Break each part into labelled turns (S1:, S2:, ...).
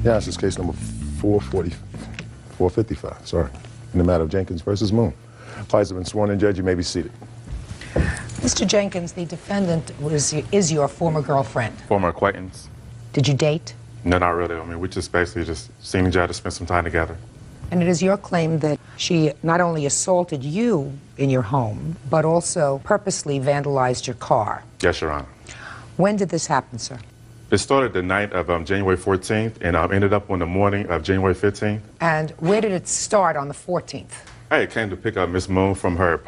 S1: Yeah, this is case number 455, sorry. In the matter of Jenkins versus Moon. Parties have been sworn in, Judge. You may be seated.
S2: Mr. Jenkins, the defendant is your former girlfriend.
S3: Former acquaintance.
S2: Did you date?
S3: No, not really. I mean, we just basically just seen each other, spent some time together.
S2: And it is your claim that she not only assaulted you in your home, but also purposely vandalized your car.
S3: Yes, Your Honor.
S2: When did this happen, sir?
S3: It started the night of January 14th and ended up on the morning of January 15th.
S2: And where did it start on the 14th?
S3: I came to pick up Miss Moon from her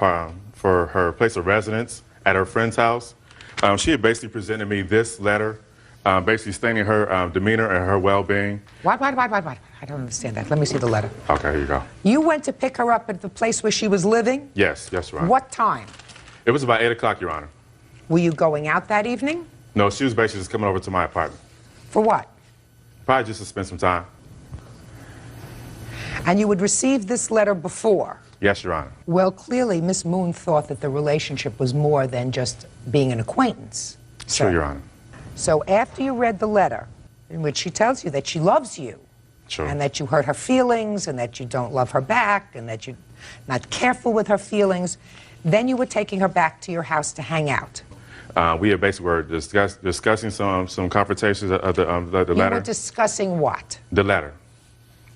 S3: for her place of residence at her friend's house. She had basically presented me this letter, basically stating her demeanor and her well-being.
S2: What? I don't understand that. Let me see the letter.
S3: Okay, here you go.
S2: You went to pick her up at the place where she was living?
S3: Yes, Your Honor.
S2: What time?
S3: It was about 8 o'clock, Your Honor.
S2: Were you going out that evening?
S3: No, she was basically just coming over to my apartment.
S2: For what?
S3: Probably just to spend some time.
S2: And you would receive this letter before?
S3: Yes, Your Honor.
S2: Well, clearly, Miss Moon thought that the relationship was more than just being an acquaintance.
S3: Sure, Your Honor.
S2: So after you read the letter, in which she tells you that she loves you,
S3: sure,
S2: and that you hurt her feelings, and that you don't love her back, and that you're not careful with her feelings, then you were taking her back to your house to hang out.
S3: We had basically were discussing some confrontations of the letter.
S2: You were discussing what?
S3: The letter.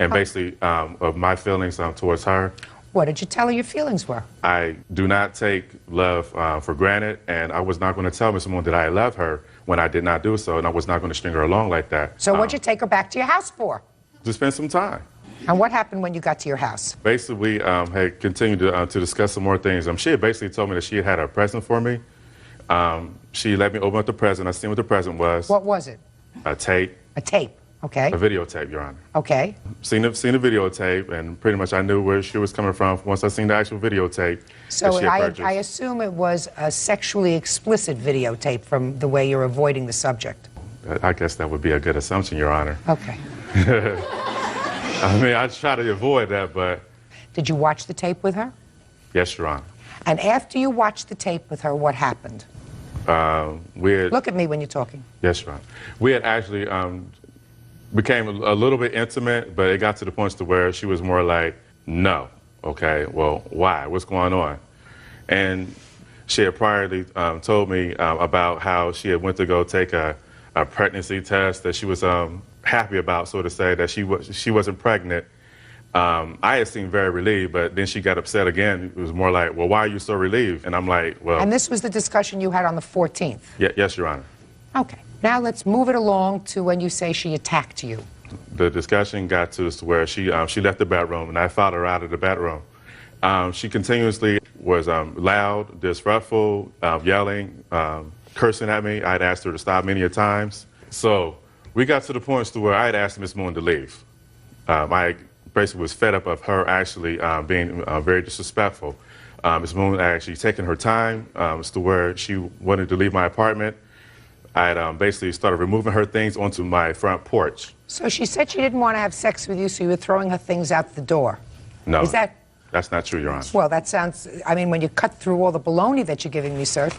S3: And basically of my feelings towards her.
S2: What did you tell her your feelings were?
S3: I do not take love for granted, and I was not going to tell Miss Moon that I love her when I did not do so, and I was not going to string her along like that.
S2: So what'd you take her back to your house for?
S3: To spend some time.
S2: And what happened when you got to your house?
S3: Basically, we had continued to discuss some more things. She had basically told me that she had a present for me. She let me open up the present. I seen what the present was.
S2: What was it?
S3: A tape.
S2: A tape, okay.
S3: A videotape, Your Honor.
S2: Okay.
S3: Seen the videotape, and pretty much I knew where she was coming from once I seen the actual videotape.
S2: So I assume it was a sexually explicit videotape from the way you're avoiding the subject.
S3: I guess that would be a good assumption, Your Honor.
S2: Okay.
S3: I mean, I try to avoid that, but...
S2: Did you watch the tape with her?
S3: Yes, Your Honor.
S2: And after you watched the tape with her, what happened? Look at me when you're talking.
S3: Yes, Your Honor. We had actually became a little bit intimate, but it got to the point to where she was more like, no. Okay, well, why? What's going on? And she had priorly told me about how she had went to go take a pregnancy test that she was happy about, so to say, that she wasn't pregnant. I had seemed very relieved, but then she got upset again. It was more like, well, why are you so relieved? And I'm like, well...
S2: And this was the discussion you had on the 14th?
S3: Yes, Your Honor.
S2: Okay. Now let's move it along to when you say she attacked you.
S3: The discussion got to where she left the bedroom, and I followed her out of the bedroom. She continuously was loud, disruptful, yelling, cursing at me. I'd asked her to stop many times. So we got to the point to where I had asked Miss Moon to leave. I basically was fed up of her actually being very disrespectful. Miss Moon actually taking her time as to where she wanted to leave my apartment. I had basically started removing her things onto my front porch.
S2: So she said she didn't want to have sex with you, so you were throwing her things out the door.
S3: No.
S2: Is that...
S3: That's not true, Your Honor.
S2: Well, that sounds... I mean, when you cut through all the baloney that you're giving me, sir,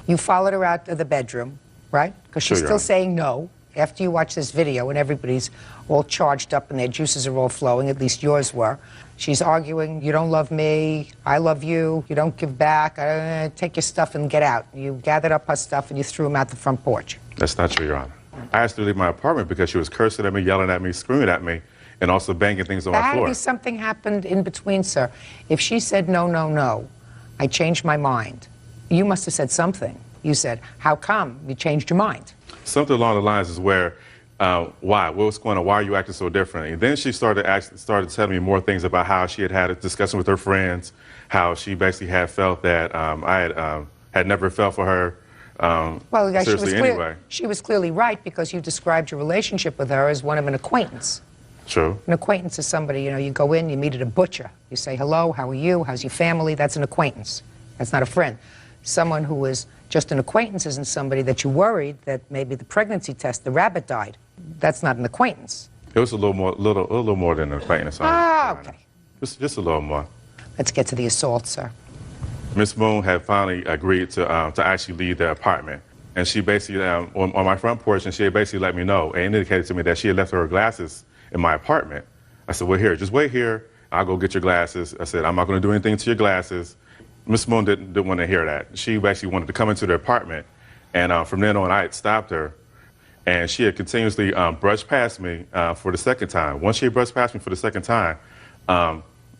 S2: you followed her out of the bedroom, right? Because she's still saying no. After you watch this video and everybody's all charged up and their juices are all flowing, at least yours were, she's arguing, you don't love me, I love you, you don't give back, take your stuff and get out. You gathered up her stuff and you threw them out the front porch.
S3: That's not true, Your Honor. I asked her to leave my apartment because she was cursing at me, yelling at me, screaming at me, and also banging things on my floor.
S2: Maybe something happened in between, sir. If she said no, no, no, I changed my mind, you must have said something. You said, how come you changed your mind?
S3: Something along the lines is where, why? What's going on? Why are you acting so differently? And then she started telling me more things about how she had a discussion with her friends, how she basically had felt that I had never felt for her.
S2: Well,
S3: seriously, anyway.
S2: She was clearly right because you described your relationship with her as one of an acquaintance.
S3: True.
S2: An acquaintance is somebody, you know, you go in, you meet at a butcher. You say, hello, how are you? How's your family? That's an acquaintance. That's not a friend. Someone who is just an acquaintance isn't somebody that you worried that maybe the pregnancy test, the rabbit died. That's not an acquaintance.
S3: It was a little more than an acquaintance.
S2: Okay.
S3: Just a little more.
S2: Let's get to the assault, sir.
S3: Miss Moon had finally agreed to actually leave the apartment. And she basically, on my front porch, and she had basically let me know and indicated to me that she had left her glasses in my apartment. I said, well, here, just wait here. I'll go get your glasses. I said, I'm not going to do anything to your glasses. Miss Moon didn't want to hear that. She actually wanted to come into the apartment. And from then on, I had stopped her. And she had continuously brushed past me for the second time. Once she had brushed past me for the second time,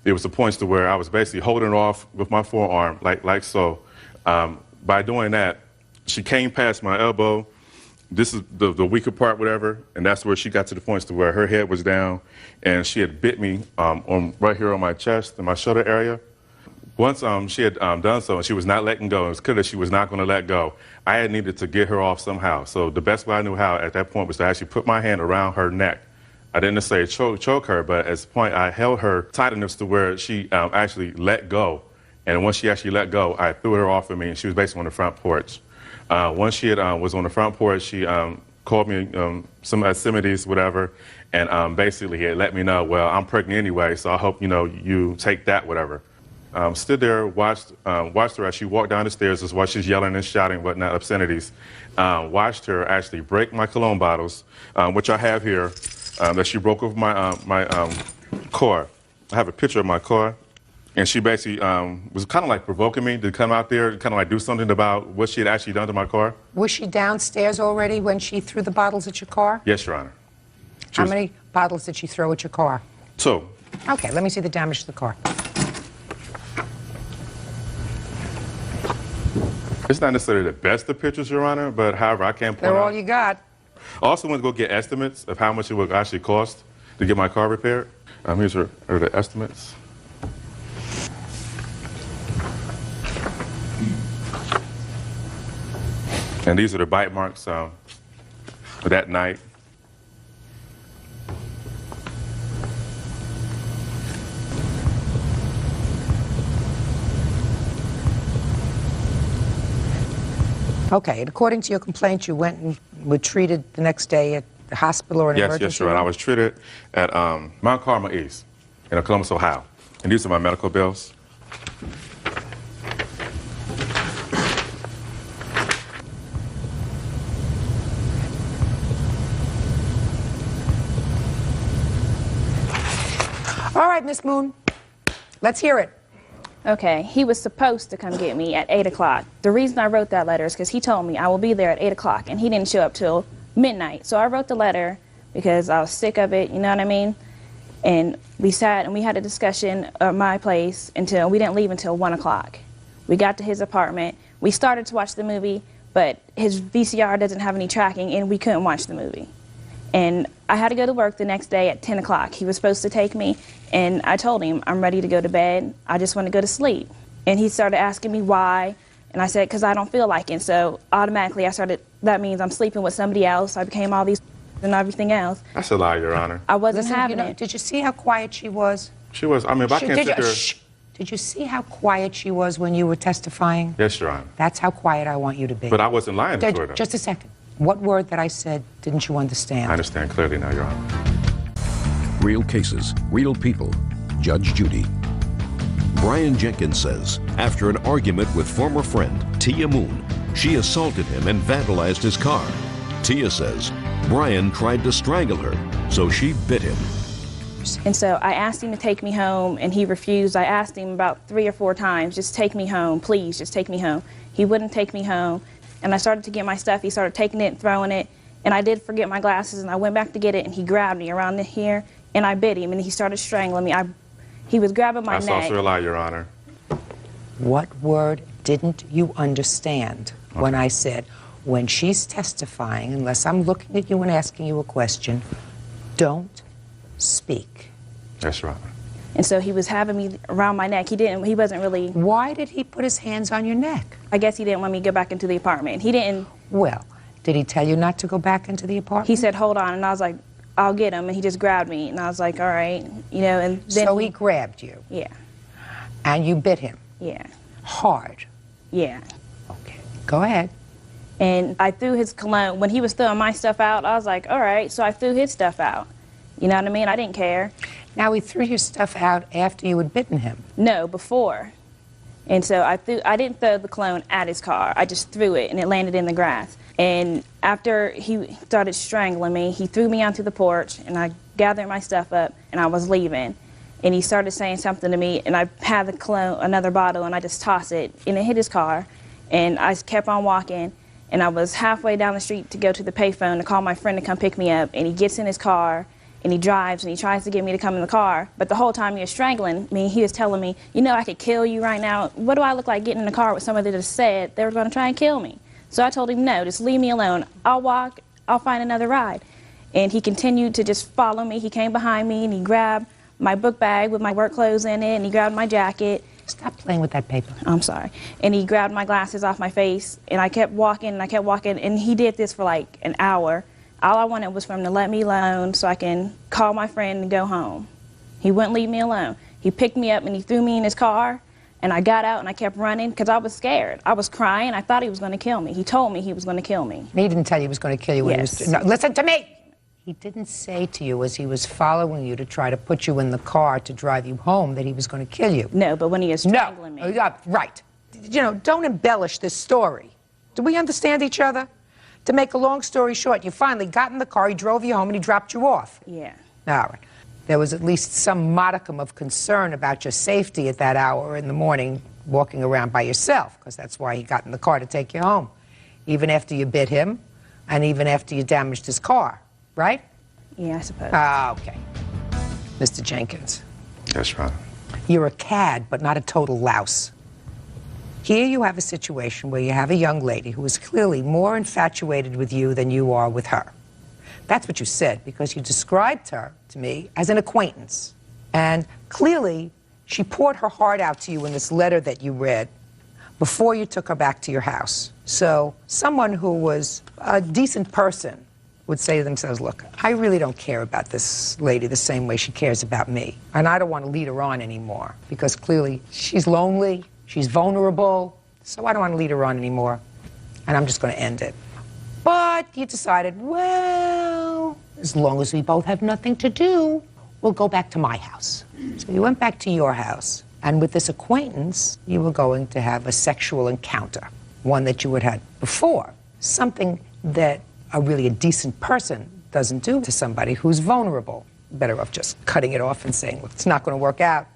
S3: it was a point to where I was basically holding her off with my forearm, like so. By doing that, she came past my elbow. This is the weaker part, whatever, and that's where she got to the point to where her head was down, and she had bit me right here on my chest and my shoulder area. Once she had done so, and she was not letting go, it was clear that she was not going to let go, I had needed to get her off somehow. So the best way I knew how at that point was to actually put my hand around her neck. I didn't necessarily choke her, but at this point I held her tight enough to where she actually let go. And once she actually let go, I threw her off of me, and she was basically on the front porch. Once she was on the front porch, she called me some obscenities, whatever, and basically had let me know, well, I'm pregnant anyway, so I hope, you take that, whatever. Stood there, watched her as she walked down the stairs, just while she's yelling and shouting, whatnot, obscenities. Watched her actually break my cologne bottles, which I have here, that she broke over my car. I have a picture of my car. And she basically was kind of like provoking me to come out there, kind of like do something about what she had actually done to my car.
S2: Was she downstairs already when she threw the bottles at your car?
S3: Yes, Your Honor.
S2: How many bottles did she throw at your car?
S3: 2.
S2: Okay, let me see the damage to the car.
S3: It's not necessarily the best of pictures, Your Honor, but however, I can't point
S2: They're
S3: out.
S2: all you got.
S3: I also went to go get estimates of how much it would actually cost to get my car repaired. Here's are the estimates. And these are the bite marks for that night.
S2: Okay, and according to your complaint, you went and were treated the next day at the hospital or an emergency
S3: Yes, Your Honor.
S2: room?
S3: I was treated at Mount Carmel East in Columbus, Ohio. And these are my medical bills.
S2: All right, Miss Moon, let's hear it.
S4: Okay, he was supposed to come get me at 8 o'clock. The reason I wrote that letter is because he told me I will be there at 8 o'clock, and he didn't show up till midnight. So I wrote the letter because I was sick of it, you know what I mean? And we sat and we had a discussion at my place until we didn't leave until 1 o'clock. We got to his apartment. We started to watch the movie, but his VCR doesn't have any tracking, and we couldn't watch the movie. And I had to go to work the next day at 10 o'clock. He was supposed to take me, and I told him, I'm ready to go to bed. I just want to go to sleep. And he started asking me why, and I said, because I don't feel like it. So automatically I started, that means I'm sleeping with somebody else. I became all these and everything else.
S3: That's a lie, Your Honor.
S4: I wasn't
S2: Listen,
S4: having it.
S2: Did you see how quiet she was?
S3: She was, I mean, if I can't sit there.
S2: Did you see how quiet she was when you were testifying?
S3: Yes, Your Honor.
S2: That's how quiet I want you to be.
S3: But I wasn't lying to her, though.
S2: Just a second. What word that I said didn't you understand?
S3: I understand clearly now, Your Honor.
S5: Real cases, real people. Judge Judy. Brian Jenkins says after an argument with former friend Tia Moon, she assaulted him and vandalized his car. Tia says Brian tried to strangle her, so she bit him.
S4: And so I asked him to take me home, and he refused. I asked him about 3 or 4 times, just take me home, please, just take me home. He wouldn't take me home. And I started to get my stuff. He started taking it and throwing it. And I did forget my glasses, and I went back to get it, and he grabbed me around here, and I bit him, and he started strangling me. He was grabbing my neck.
S3: That's also a lie, Your Honor.
S2: What word didn't you understand when I said, when she's testifying, unless I'm looking at you and asking you a question, don't speak?
S3: Yes, Your Honor.
S4: And so he was having me around my neck. He wasn't really...
S2: Why did he put his hands on your neck?
S4: I guess he didn't want me to go back into the apartment. He didn't...
S2: Well, did he tell you not to go back into the apartment?
S4: He said, hold on, and I was like, I'll get him, and he just grabbed me, and I was like, all right, you know, and then...
S2: So he grabbed you?
S4: Yeah.
S2: And you bit him?
S4: Yeah.
S2: Hard?
S4: Yeah.
S2: Okay, go ahead.
S4: And I threw his cologne. When he was throwing my stuff out, I was like, all right, so I threw his stuff out. You know what I mean? I didn't care.
S2: Now, he threw your stuff out after you had bitten him?
S4: No, before. And so I didn't throw the cologne at his car. I just threw it, and it landed in the grass. And after he started strangling me, he threw me onto the porch, and I gathered my stuff up, and I was leaving. And he started saying something to me, and I had the cologne, another bottle, and I just tossed it, and it hit his car. And I kept on walking, and I was halfway down the street to go to the payphone to call my friend to come pick me up, and he gets in his car, and he drives, and he tries to get me to come in the car. But the whole time he was strangling me, he was telling me, you know, I could kill you right now. What do I look like getting in the car with somebody that just said they were going to try and kill me? So I told him, no, just leave me alone. I'll walk, I'll find another ride. And he continued to just follow me. He came behind me, and he grabbed my book bag with my work clothes in it, and he grabbed my jacket.
S2: Stop playing with that paper.
S4: I'm sorry. And he grabbed my glasses off my face, and I kept walking, and he did this for like an hour. All I wanted was for him to let me alone so I can call my friend and go home. He wouldn't leave me alone. He picked me up, and he threw me in his car, and I got out, and I kept running because I was scared. I was crying. I thought he was going to kill me. He told me he was going to kill me.
S2: He didn't tell you he was going to kill you when
S4: Yes.
S2: he was... No, listen to me! He didn't say to you as he was following you to try to put you in the car to drive you home that he was going to kill you.
S4: No, but when he was strangling me.
S2: Right. You know, don't embellish this story. Do we understand each other? To make a long story short, you finally got in the car, he drove you home, and he dropped you off.
S4: Yeah.
S2: All right. There was at least some modicum of concern about your safety at that hour in the morning, walking around by yourself, because that's why he got in the car to take you home, even after you bit him and even after you damaged his car, right?
S4: Yeah, I suppose.
S2: Okay. Mr. Jenkins.
S3: Yes, Your Honor.
S2: You're a cad, but not a total louse. Here you have a situation where you have a young lady who is clearly more infatuated with you than you are with her. That's what you said, because you described her to me as an acquaintance. And clearly, she poured her heart out to you in this letter that you read before you took her back to your house. So someone who was a decent person would say to themselves, look, I really don't care about this lady the same way she cares about me. And I don't want to lead her on anymore, because clearly she's lonely, she's vulnerable, so I don't want to lead her on anymore, and I'm just going to end it. But you decided, well, as long as we both have nothing to do, we'll go back to my house. So you went back to your house, and with this acquaintance, you were going to have a sexual encounter, one that you had had before, something that really a decent person doesn't do to somebody who's vulnerable. Better off just cutting it off and saying, look, it's not going to work out.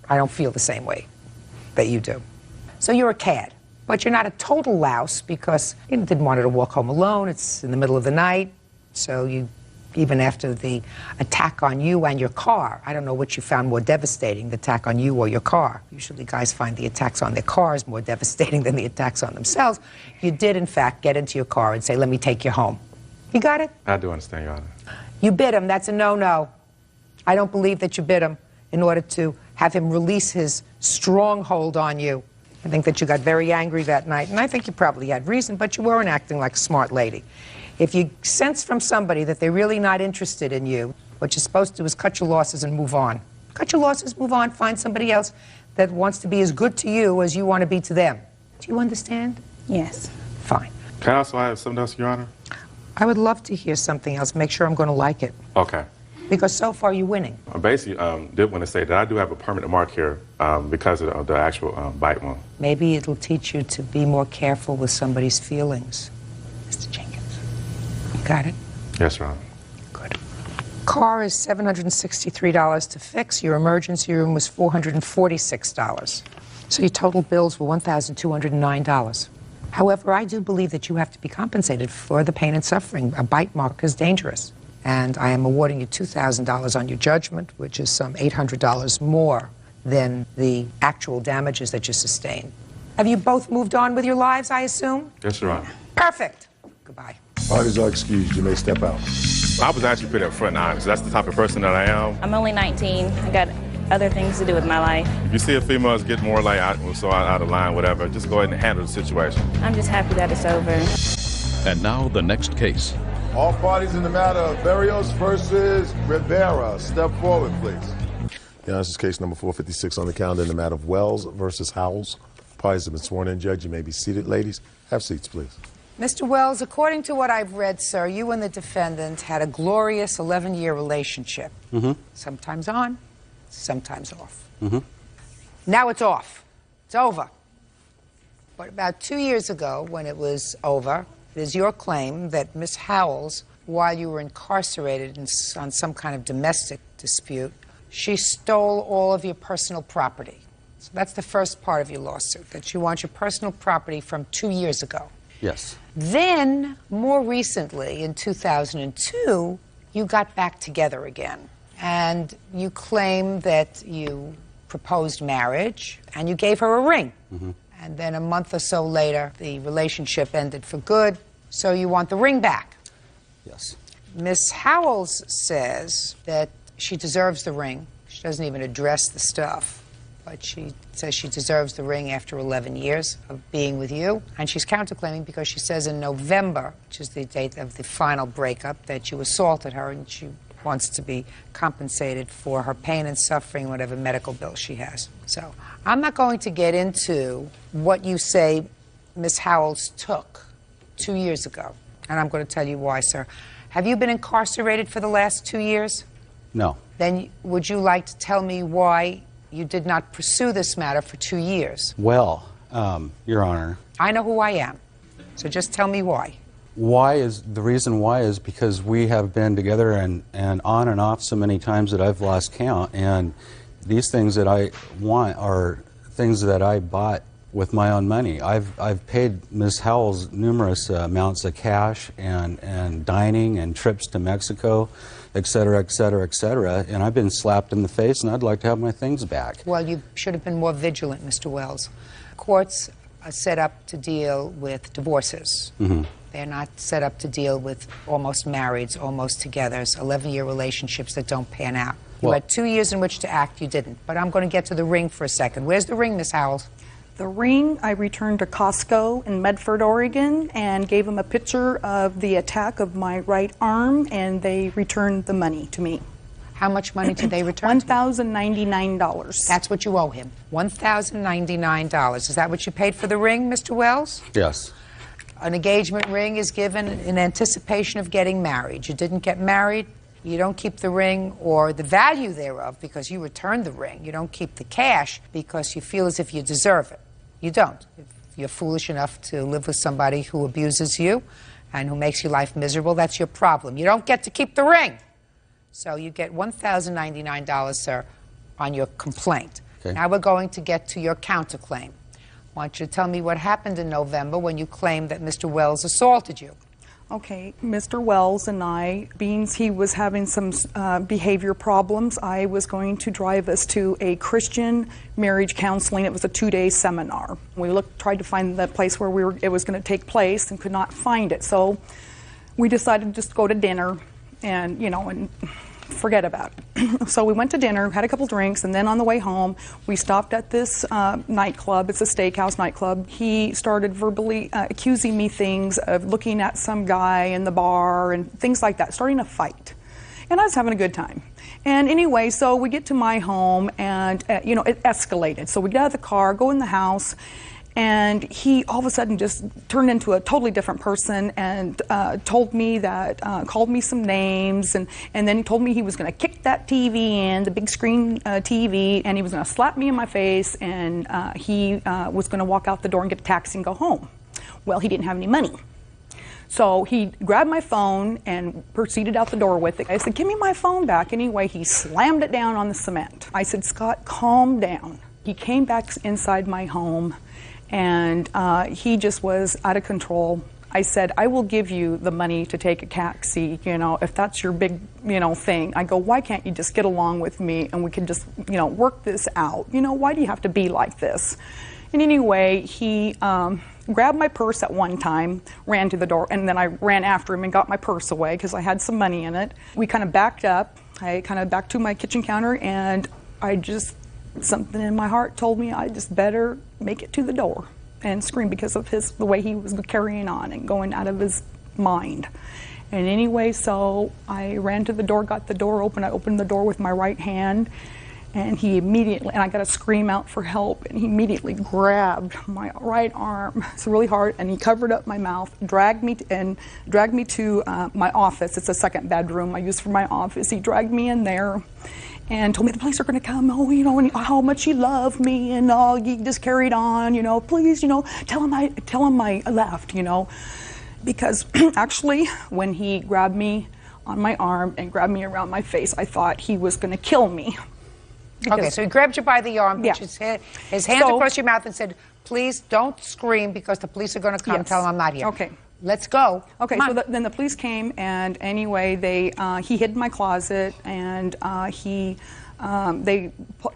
S2: I don't feel the same way that you do. So you're a cad, but you're not a total louse, because you didn't want her to walk home alone. It's in the middle of the night, so you, even after the attack on you and your car, I don't know what you found more devastating, the attack on you or your car. Usually guys find the attacks on their cars more devastating than the attacks on themselves. You did, in fact, get into your car and say, let me take you home. You got it?
S3: I do understand, Your Honor.
S2: You bit him. That's a no-no. I don't believe that you bit him in order to have him release his stronghold on you. I think that you got very angry that night, and I think you probably had reason, but you weren't acting like a smart lady. If you sense from somebody that they're really not interested in you, what you're supposed to do is cut your losses and move on. Cut your losses, move on, find somebody else that wants to be as good to you as you want to be to them. Do you understand?
S4: Yes.
S2: Fine.
S3: Can I also have something else, Your Honor?
S2: I would love to hear something else. Make sure I'm going to like it.
S3: Okay.
S2: Because so far you're winning.
S3: I basically did want to say that I do have a permanent mark here because of the actual bite wound.
S2: Maybe it'll teach you to be more careful with somebody's feelings. Mr. Jenkins, you got it?
S3: Yes, Your Honor.
S2: Good. Car is $763 to fix. Your emergency room was $446. So your total bills were $1,209. However, I do believe that you have to be compensated for the pain and suffering. A bite mark is dangerous. And I am awarding you $2,000 on your judgment, which is some $800 more than the actual damages that you sustained. Have you both moved on with your lives, I assume?
S3: Yes, Your Honor.
S2: Perfect. Goodbye.
S1: Parties are excused. You may step out.
S3: I was actually pretty upfront and honest. That's the type of person that I am.
S4: I'm only 19. I got other things to do with my life.
S3: If you see a female get more like out of line, whatever, just go ahead and handle the situation.
S4: I'm just happy that it's over.
S5: And now the next case.
S1: All parties in the matter of Berrios versus Rivera, step forward, please. Yeah, this is case number 456 on the calendar in the matter of Wells versus Howells. Parties have been sworn in. Judge, you may be seated. Ladies, have seats, please.
S2: Mr. Wells, according to what I've read, sir, you and the defendant had a glorious 11-year relationship. Sometimes on, sometimes off. Now it's off. It's over. But about 2 years ago, when it was over, is your claim that Miss Howells, while you were incarcerated on some kind of domestic dispute, she stole all of your personal property. So that's the first part of your lawsuit, that you want your personal property from 2 years ago.
S6: Yes.
S2: Then, more recently, in 2002, you got back together again. And you claim that you proposed marriage, and you gave her a ring.
S6: Mm-hmm.
S2: And then a month or so later, the relationship ended for good, so you want the ring back.
S6: Yes.
S2: Miss Howells says that she deserves the ring. She doesn't even address the stuff, but she says she deserves the ring after 11 years of being with you. And she's counterclaiming because she says in November, which is the date of the final breakup, that you assaulted her, and she wants to be compensated for her pain and suffering, whatever medical bill she has. So I'm not going to get into what you say Miss Howells took 2 years ago, and I'm going to tell you why, sir. Have you been incarcerated for the last 2 years?
S6: No.
S2: Then would you like to tell me why you did not pursue this matter for 2 years?
S6: Well, Your Honor.
S2: I know who I am, so just tell me why.
S6: The reason why is because we have been together and on and off so many times that I've lost count, and these things that I want are things that I bought with my own money. I've paid Ms. Howells numerous amounts of cash and dining and trips to Mexico, et cetera, et cetera, et cetera, and I've been slapped in the face, and I'd like to have my things back.
S2: Well, you should have been more vigilant, Mr. Wells. Courts are set up to deal with divorces.
S6: Mm-hmm.
S2: They're not set up to deal with almost marrieds, almost togethers, 11-year relationships that don't pan out. You had 2 years in which to act, you didn't. But I'm going to get to the ring for a second. Where's the ring, Miss Howells?
S7: The ring, I returned to Costco in Medford, Oregon, and gave them a picture of the attack of my right arm, and they returned the money to me.
S2: How much money did they return?
S7: $1,099.
S2: That's what you owe him, $1,099. Is that what you paid for the ring, Mr. Wells?
S6: Yes.
S2: An engagement ring is given in anticipation of getting married. You didn't get married, you don't keep the ring or the value thereof because you returned the ring. You don't keep the cash because you feel as if you deserve it. You don't. If you're foolish enough to live with somebody who abuses you and who makes your life miserable, that's your problem. You don't get to keep the ring. So you get $1,099, sir, on your complaint.
S6: Okay.
S2: Now we're going to get to your counterclaim. I want you to tell me what happened in November when you claimed that Mr. Wells assaulted you.
S7: Okay, Mr. Wells and I, being he was having some behavior problems, I was going to drive us to a Christian marriage counseling. It was a 2-day seminar. We tried to find the place where it was going to take place and could not find it. So we decided to just go to dinner and, and forget about it. So we went to dinner, had a couple drinks, and then on the way home, we stopped at this nightclub. It's a steakhouse nightclub. He started verbally accusing me things of looking at some guy in the bar and things like that, starting a fight. And I was having a good time. And anyway, so we get to my home, and, it escalated. So we get out of the car, go in the house, and he all of a sudden just turned into a totally different person and told me that, called me some names, and then he told me he was going to kick that TV in, the big screen TV, and he was going to slap me in my face, and he was going to walk out the door and get a taxi and go home. Well, he didn't have any money. So he grabbed my phone and proceeded out the door with it. I said, give me my phone back. Anyway, he slammed it down on the cement. I said, Scott, calm down. He came back inside my home, and he just was out of control. I said, I will give you the money to take a taxi, if that's your big, thing. I go, why can't you just get along with me and we can just, work this out? Why do you have to be like this? And anyway, he grabbed my purse at one time, ran to the door, and then I ran after him and got my purse away because I had some money in it. We kind of backed up. I kind of backed to my kitchen counter, and something in my heart told me I just better make it to the door and scream because of the way he was carrying on and going out of his mind. And anyway, so I ran to the door, got the door open. I opened the door with my right hand, and and I got to scream out for help, and he immediately grabbed my right arm. It's really hard, and he covered up my mouth, dragged me to my office. It's a second bedroom I use for my office. He dragged me in there and told me the police are going to come, and how much he loved me, and he just carried on, please, tell him I left, Because actually, when he grabbed me on my arm and grabbed me around my face, I thought he was going to kill me.
S2: Okay, so he grabbed you by the arm,
S7: Yeah.
S2: put his hands across your mouth and said, please don't scream because the police are going to come.
S7: Yes.
S2: Tell them I'm not here.
S7: Okay.
S2: Let's go.
S7: Okay,
S2: Come
S7: so
S2: on.
S7: then the police came, and anyway, he hid in my closet, and they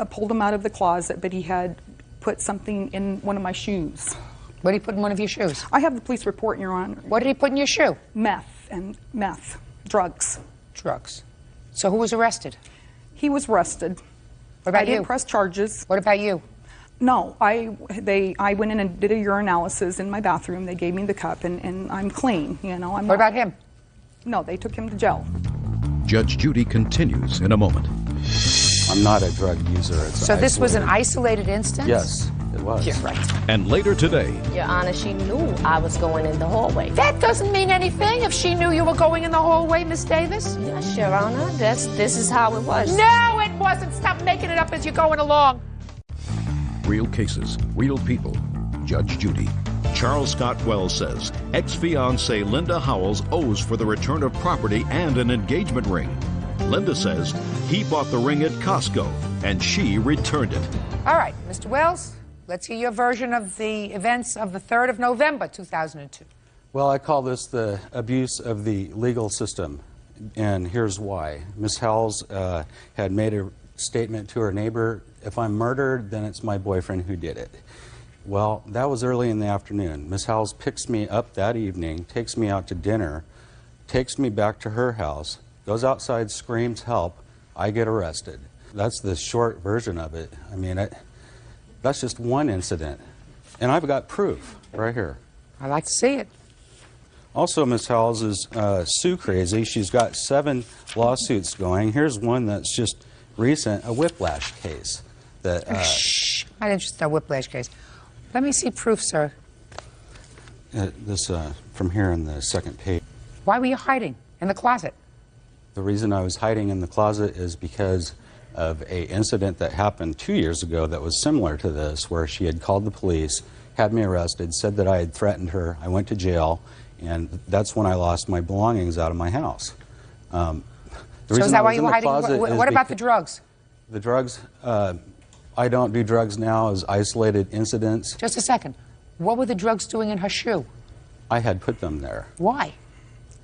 S7: pulled him out of the closet, but he had put something in one of my shoes.
S2: What did he put in one of your shoes?
S7: I have the police report, Your Honor.
S2: What did he put in your shoe?
S7: Meth, drugs.
S2: Drugs. So who was arrested?
S7: He was arrested.
S2: What about
S7: I didn't
S2: you?
S7: press charges.
S2: What about you?
S7: No, I went in and did a urinalysis in my bathroom. They gave me the cup, and I'm clean. You know,
S2: What about him?
S7: No, they took him to jail.
S5: Judge Judy continues in a moment.
S6: I'm not a drug user. It's
S2: So this was an
S6: isolated-
S2: isolated instance?
S6: Yes, it was.
S2: Yeah, right.
S5: And later today,
S8: Your Honor, she knew I was going in the hallway.
S2: That doesn't mean anything if she knew you were going in the hallway, Miss Davis.
S8: Yes, Your Honor. This is how it was.
S2: No, it wasn't. Stop making it up as you're going along.
S5: real cases, real people. Judge Judy. Charles Scott Wells says ex-fiancée Linda Howells owes for the return of property and an engagement ring. Linda says he bought the ring at Costco and she returned it.
S2: All right, Mr. Wells, let's hear your version of the events of the 3rd of November, 2002.
S6: Well, I call this the abuse of the legal system, and here's why. Ms. Howells had made a statement to her neighbor, if I'm murdered, then it's my boyfriend who did it. Well, that was early in the afternoon. Ms. Howells picks me up that evening, takes me out to dinner, takes me back to her house, goes outside, screams help, I get arrested. That's the short version of it. I mean, that's just one incident. And I've got proof right here.
S2: I'd like to see it.
S6: Also, Ms. Howells is sue crazy. She's got 7 lawsuits going. Here's one that's just recent, a whiplash case. That,
S2: Shh, I'm not interested in a whiplash case. Let me see proof, sir.
S6: this from here in the second page.
S2: Why were you hiding in the closet?
S6: The reason I was hiding in the closet is because of an incident that happened 2 years ago that was similar to this, where she had called the police, had me arrested, said that I had threatened her. I went to jail, and that's when I lost my belongings out of my house.
S2: So is that why you were hiding? What about the drugs?
S6: The drugs, I don't do drugs now as isolated incidents.
S2: Just a second. What were the drugs doing in her shoe?
S6: I had put them there.
S2: Why?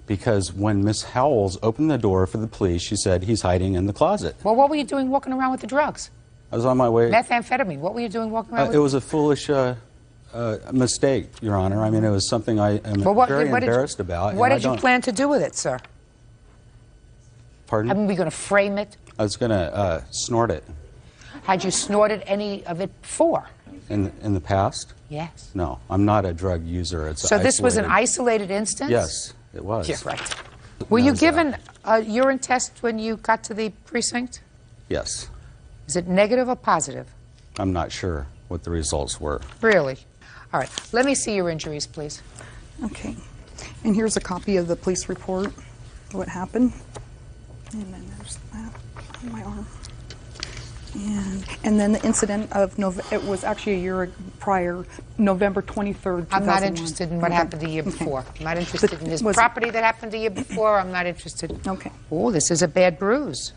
S6: Because when Miss Howells opened the door for the police, she said, he's hiding in the closet.
S2: Well, what were you doing walking around with the drugs?
S6: I was on my way.
S2: Methamphetamine. What were you doing walking around with?
S6: It was a foolish mistake, Your Honor. I mean, it was something I am very embarrassed about.
S2: What did you plan to do with it, sir?
S6: Pardon?
S2: I mean, were you going to frame it?
S6: I was going to snort it.
S2: Had you snorted any of it before?
S6: In the past?
S2: Yes.
S6: No, I'm not a drug user. It's
S2: So this was an isolated instance?
S6: Yes, it was.
S2: Yeah, right. Were you given a urine test when you got to the precinct?
S6: Yes.
S2: Is it negative or positive?
S6: I'm not sure what the results were.
S2: Really? All right. Let me see your injuries, please.
S7: Okay. And here's a copy of the police report, what happened. And then there's that on my arm. And then the incident of it was actually a year prior, November 23rd, 2001.
S2: I'm not interested in what happened the year before. I'm not interested in his property that happened the year before. I'm not interested.
S7: Okay.
S2: Oh, this is a bad bruise.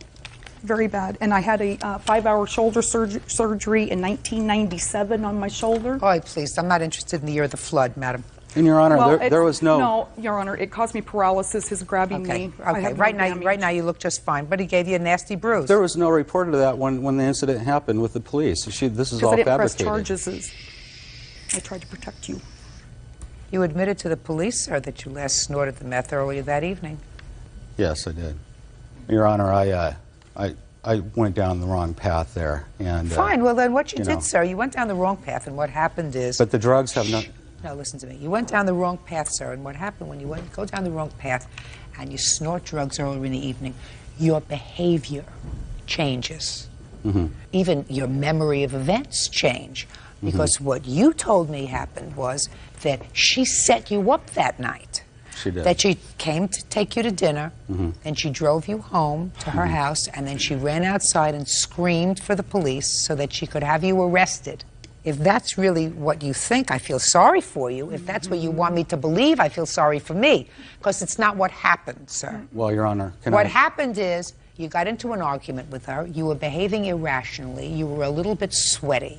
S7: Very bad. And I had a 5-hour shoulder surgery in 1997 on my shoulder.
S2: Oh, please. I'm not interested in the year of the flood, madam.
S6: And Your Honor,
S7: Well,
S6: there was no...
S7: No, Your Honor, it caused me paralysis, his grabbing me. I
S2: Okay.
S7: have no
S2: Right
S7: damage.
S2: now you look just fine, but he gave you a nasty bruise.
S6: There was no report of that when the incident happened with the police. This is all
S7: Because I didn't press
S6: fabricated.
S7: charges. I tried to protect you.
S2: You admitted to the police, sir, that you last snorted the meth earlier that evening.
S6: Yes, I did. Your Honor, I went down the wrong path there. And
S2: Fine. Well, then what you did,
S6: know.
S2: sir, you went down the wrong path, and what happened is...
S6: But the drugs have not...
S2: No, listen to me. You went down the wrong path, sir, and what happened when you go down the wrong path and you snort drugs earlier in the evening, your behavior changes.
S6: Mm-hmm.
S2: Even your memory of events change. Because what you told me happened was that she set you up that night.
S6: She did.
S2: That she came to take you to dinner, and she drove you home to her house, and then she ran outside and screamed for the police so that she could have you arrested. If that's really what you think, I feel sorry for you. If that's what you want me to believe, I feel sorry for me. Because it's not what happened, sir.
S6: Well, Your Honor,
S2: what happened is you got into an argument with her. You were behaving irrationally. You were a little bit sweaty.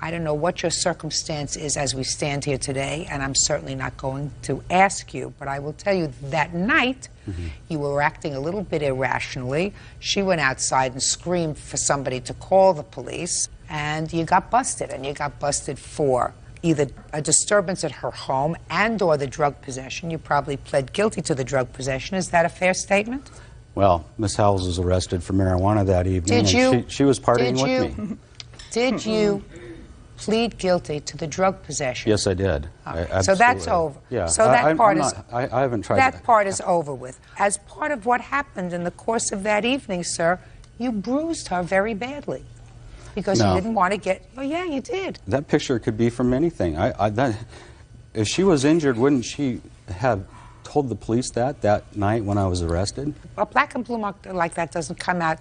S2: I don't know what your circumstance is as we stand here today, and I'm certainly not going to ask you, but I will tell you that night you were acting a little bit irrationally. She went outside and screamed for somebody to call the police, and you got busted, and you got busted for either a disturbance at her home and or the drug possession. You probably pled guilty to the drug possession. Is that a fair statement?
S6: Well, Miss Howells was arrested for marijuana that evening.
S2: Did you?
S6: She was partying with me.
S2: Did you plead guilty to the drug possession?
S6: Yes, I did.
S2: So that's over.
S6: Yeah.
S2: So that part is.
S6: I haven't tried.
S2: That part is over with. As part of what happened in the course of that evening, sir, you bruised her very badly because you didn't want to get. Oh yeah, you did.
S6: That picture could be from anything. If she was injured, wouldn't she have told the police that night when I was arrested?
S2: A black and blue mark like that doesn't come out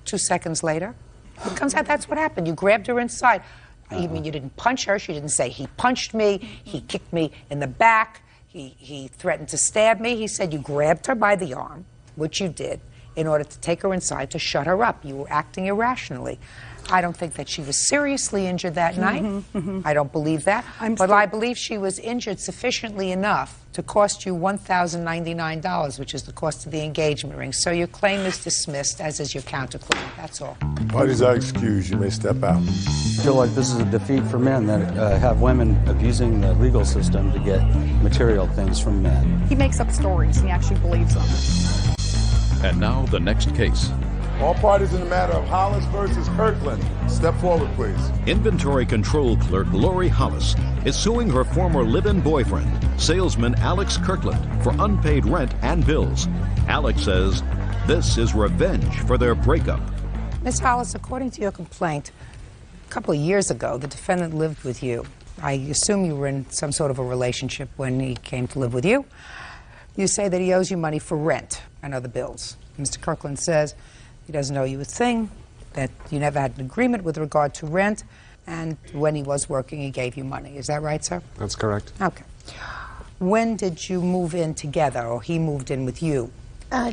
S2: 2 seconds later. It comes out. That's what happened. You grabbed her inside. You mean you didn't punch her? She didn't say, he punched me, he kicked me in the back, he threatened to stab me. He said you grabbed her by the arm, which you did, in order to take her inside to shut her up. You were acting irrationally. I don't think that she was seriously injured that night. I don't believe that. But I believe she was injured sufficiently enough to cost you $1,099, which is the cost of the engagement ring. So your claim is dismissed, as is your counterclaim. That's all.
S1: Parties are excused. You may step out.
S6: I feel like this is a defeat for men that have women abusing the legal system to get material things from men.
S7: He makes up stories. He actually believes them.
S5: And now the next case.
S1: All parties in the matter of Hollis versus Kirkland. Step forward, please.
S5: Inventory control clerk Lori Hollis is suing her former live-in boyfriend, salesman Alex Kirkland, for unpaid rent and bills. Alex says this is revenge for their breakup.
S2: Ms. Hollis, according to your complaint, a couple of years ago, the defendant lived with you. I assume you were in some sort of a relationship when he came to live with you. You say that he owes you money for rent and other bills. Mr. Kirkland says he doesn't owe you a thing, that you never had an agreement with regard to rent, and when he was working, he gave you money. Is that right, sir?
S9: That's correct.
S2: Okay. When did you move in together, or he moved in with you?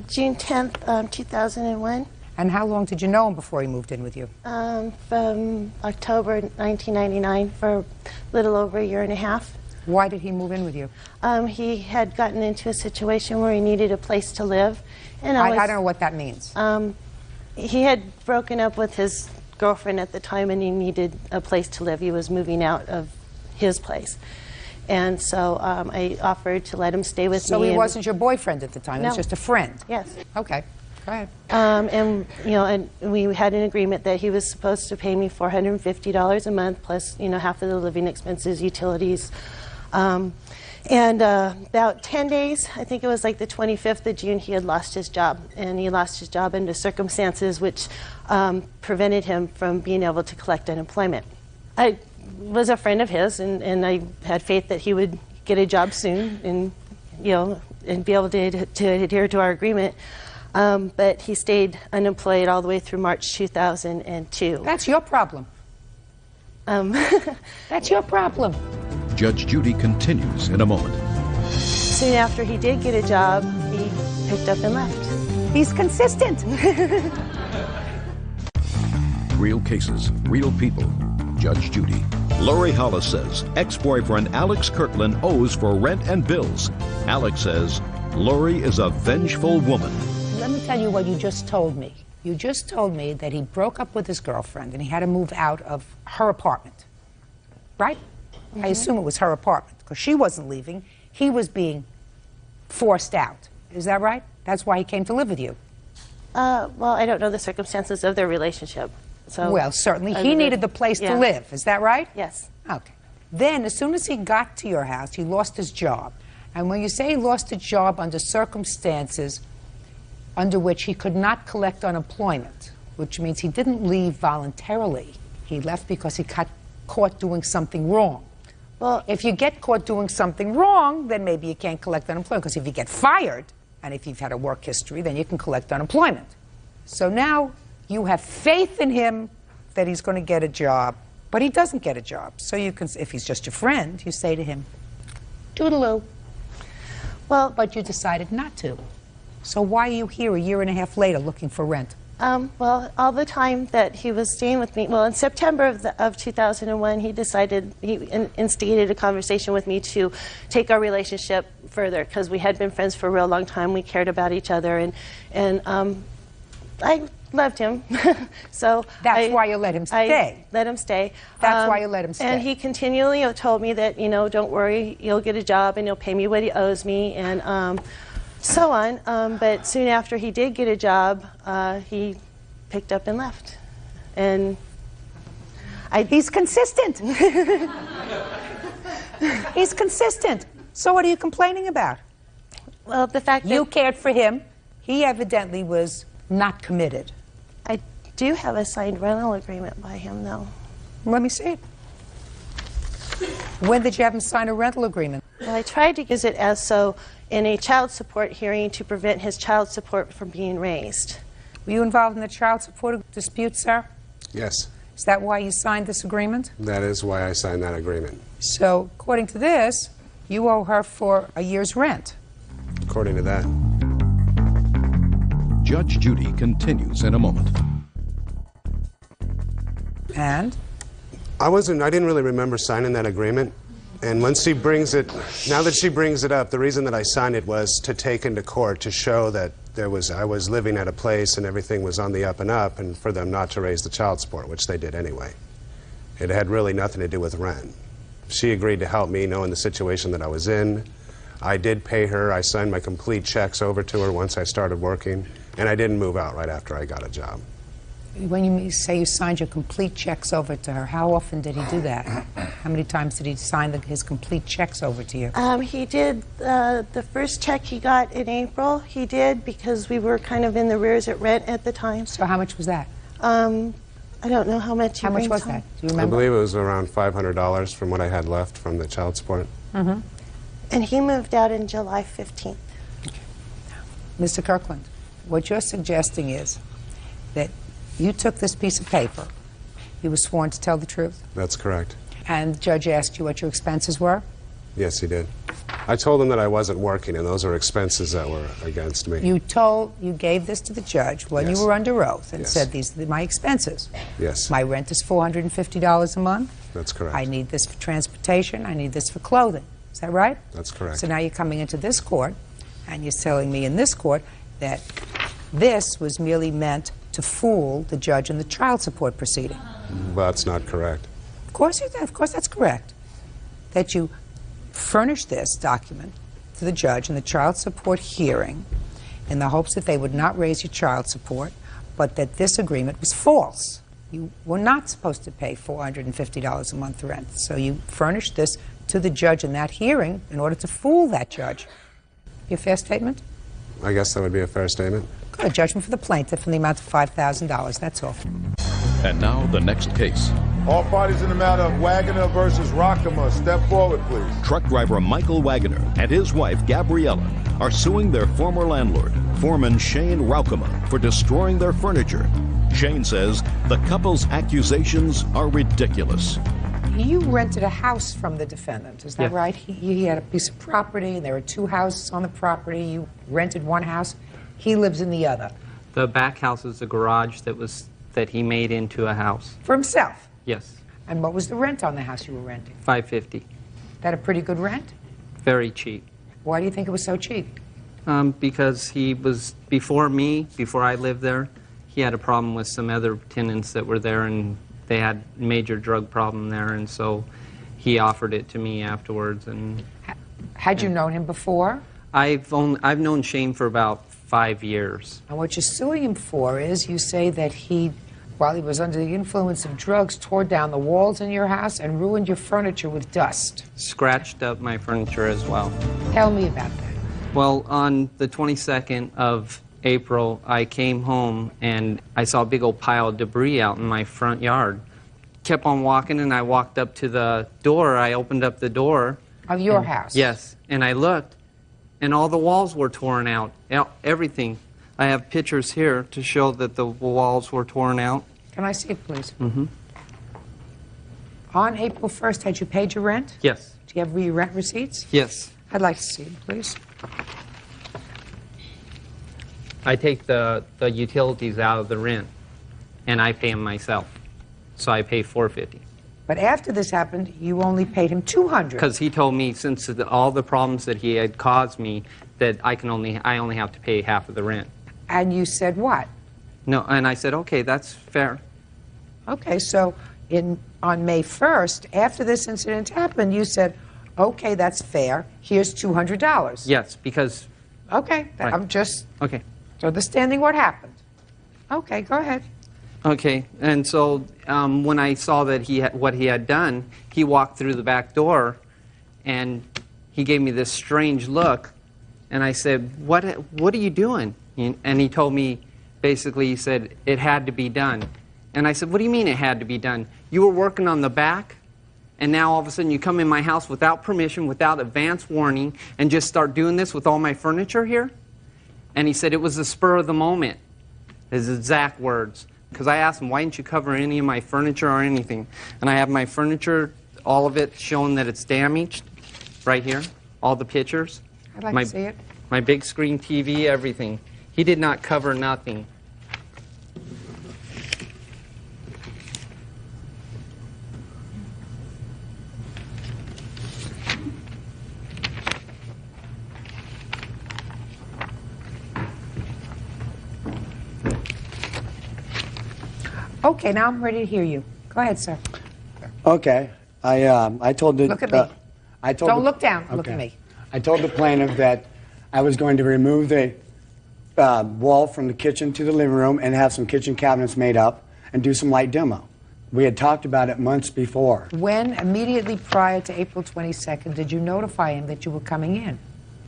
S10: June 10th, 2001.
S2: And how long did you know him before he moved in with you?
S10: From October 1999 for a little over a year and a half.
S2: Why did he move in with you?
S10: He had gotten into a situation where he needed a place to live. And
S2: I don't know what that means.
S10: He had broken up with his girlfriend at the time and he needed a place to live. He was moving out of his place. And so I offered to let him stay with me.
S2: So he wasn't your boyfriend at the time,
S10: No.
S2: he was just a friend?
S10: Yes.
S2: Okay, go ahead.
S10: And, you know, and we had an agreement that he was supposed to pay me $450 a month plus, you know, half of the living expenses, utilities. And about 10 days, I think it was like the 25th of June, he had lost his job. And he lost his job under circumstances which prevented him from being able to collect unemployment. I was a friend of his, and I had faith that he would get a job soon and, you know, and be able to adhere to our agreement. But he stayed unemployed all the way through March 2002.
S2: That's your problem. That's your problem.
S5: Judge Judy continues in a moment.
S10: Soon after he did get a job, he picked up and left.
S2: He's consistent.
S5: Real cases, real people. Judge Judy. Lori Hollis says ex-boyfriend Alex Kirkland owes for rent and bills. Alex says Lori is a vengeful woman.
S2: Let me tell you what you just told me. You just told me that he broke up with his girlfriend and he had to move out of her apartment, right? Mm-hmm. I assume it was her apartment because she wasn't leaving. He was being forced out. Is that right? That's why he came to live with you.
S10: Well, I don't know the circumstances of their relationship. So
S2: well, certainly he needed the place to live. Is that right?
S10: Yes.
S2: Okay. Then, as soon as he got to your house, he lost his job. And when you say he lost a job under circumstances under which he could not collect unemployment, which means he didn't leave voluntarily. He left because he got caught doing something wrong. Well, if you get caught doing something wrong, then maybe you can't collect unemployment, because if you get fired, and if you've had a work history, then you can collect unemployment. So now you have faith in him that he's going to get a job, But he doesn't get a job. So you can, if he's just your friend, you say to him, toodaloo.
S10: Well,
S2: but you decided not to. So why are you here a year and a half later looking for rent?
S10: Well, all the time that he was staying with me, well, in September of 2001, he decided, he instigated a conversation with me to take our relationship further, because we had been friends for a real long time. We cared about each other, and I loved him. So
S2: that's why you let him stay.
S10: I let him stay.
S2: That's why you let him stay.
S10: And he continually told me that, you know, don't worry, you'll get a job and he'll pay me what he owes me, and so on. But soon after he did get a job, he picked up and left. And
S2: he's consistent. He's consistent. So what are you complaining about?
S10: Well, the fact that
S2: you cared for him. He evidently was not committed.
S10: I do have a signed rental agreement by him, though.
S2: Let me see it. When did you have him sign a rental agreement?
S10: Well, I tried to use it as so in a child support hearing to prevent his child support from being raised.
S2: Were you involved in the child support dispute, sir?
S9: Yes.
S2: Is that why you signed this agreement?
S9: That is why I signed that agreement.
S2: So, according to this, you owe her for a year's rent.
S9: According to that.
S5: Judge Judy continues in a moment.
S2: And?
S9: I didn't really remember signing that agreement. And once she brings it, now that she brings it up, the reason that I signed it was to take into court to show that I was living at a place and everything was on the up and up, and for them not to raise the child support, which they did anyway. It had really nothing to do with rent. She agreed to help me, knowing the situation that I was in. I did pay her. I signed my complete checks over to her once I started working, and I didn't move out right after I got a job.
S2: When you say you signed your complete checks over to her, how often did he do that? How many times did he sign his complete checks over to you?
S10: He did the first check he got in April. He did, because we were kind of in the rears at rent at the time.
S2: So how much was that?
S10: I don't know how much.
S2: How much was that? Do you remember?
S9: I believe it was around $500 from what I had left from the child support.
S2: Mm-hmm.
S10: And he moved out in July 15th.
S2: Okay. Mr. Kirkland, what you're suggesting is that you took this piece of paper. You were sworn to tell the truth?
S9: That's correct.
S2: And the judge asked you what your expenses were?
S9: Yes, he did. I told him that I wasn't working, and those are expenses that were against me.
S2: You gave this to the judge when
S9: Yes.
S2: you were under oath and
S9: Yes.
S2: said, these are my expenses.
S9: Yes.
S2: My rent is $450 a month.
S9: That's correct.
S2: I need this for transportation. I need this for clothing. Is that right?
S9: That's correct.
S2: So now you're coming into this court, and you're telling me in this court that this was merely meant to fool the judge in the child support proceeding.
S9: That's not correct.
S2: Of course that's correct. That you furnished this document to the judge in the child support hearing in the hopes that they would not raise your child support, but that this agreement was false. You were not supposed to pay $450 a month rent. So you furnished this to the judge in that hearing in order to fool that judge. Your fair statement?
S9: I guess that would be a fair statement.
S2: Good. A judgment for the plaintiff in the amount of $5,000. That's all.
S5: And now the next case.
S1: All parties in the matter of Wagoner versus Rockema, step forward, please.
S5: Truck driver Michael Wagoner and his wife Gabriella are suing their former landlord, foreman Shane Rockema, for destroying their furniture. Shane says the couple's accusations are ridiculous.
S2: You rented a house from the defendant, is that
S11: Yeah.
S2: right? He had a piece of property, there were two houses on the property. You rented one house, he lives in the other.
S11: The back house is a garage that he made into a house.
S2: For himself?
S11: Yes,
S2: And what was the rent on the house you were renting?
S11: $550.
S2: That a pretty good rent?
S11: Very cheap.
S2: Why do you think it was so cheap?
S11: Because he was, before I lived there, he had a problem with some other tenants that were there, and they had major drug problem there, and so he offered it to me afterwards. And
S2: Had you known him before?
S11: I've known Shane for about 5 years.
S2: And what you're suing him for is you say that he, while he was under the influence of drugs, tore down the walls in your house and ruined your furniture with dust.
S11: Scratched up my furniture as well.
S2: Tell me about that.
S11: Well, on the 22nd of April, I came home and I saw a big old pile of debris out in my front yard. Kept on walking, and I walked up to the door. I opened up the door.
S2: Of your house?
S11: Yes, and I looked, and all the walls were torn out. Everything. I have pictures here to show that the walls were torn out.
S2: Can I see it, please?
S11: Mm-hmm.
S2: On April 1st, had you paid your rent?
S11: Yes.
S2: Do you have your rent receipts?
S11: Yes.
S2: I'd like to see them, please.
S11: I take the utilities out of the rent, and I pay them myself. So I pay $450.
S2: But after this happened, you only paid him $200.
S11: Because he told me, since all the problems that he had caused me, that I only have to pay half of the rent.
S2: And you said what?
S11: No, and I said, okay, that's fair.
S2: Okay, so on May 1st, after this incident happened, you said, okay, that's fair. Here's $200.
S11: Yes, because...
S2: Okay,
S11: right.
S2: I'm just
S11: okay.
S2: understanding what happened. Okay, go ahead.
S11: Okay, and so when I saw that what he had done, he walked through the back door, and he gave me this strange look, and I said, what are you doing? And he told me, basically, he said, it had to be done. And I said, what do you mean it had to be done? You were working on the back, and now all of a sudden you come in my house without permission, without advance warning, and just start doing this with all my furniture here? And he said, it was the spur of the moment, his exact words. Because I asked him, why didn't you cover any of my furniture or anything? And I have my furniture, all of it, showing that it's damaged, right here, all the pictures.
S2: I'd like to see it.
S11: My big screen TV, everything. He did not cover nothing.
S2: Okay, now I'm ready to hear you. Go ahead, sir.
S12: Okay. I told the...
S2: Look at me. Don't look down.
S12: Okay.
S2: Look at me.
S12: I told the plaintiff that I was going to remove the wall from the kitchen to the living room and have some kitchen cabinets made up and do some light demo. We had talked about it months before.
S2: When, immediately prior to April 22nd, did you notify him that you were coming in?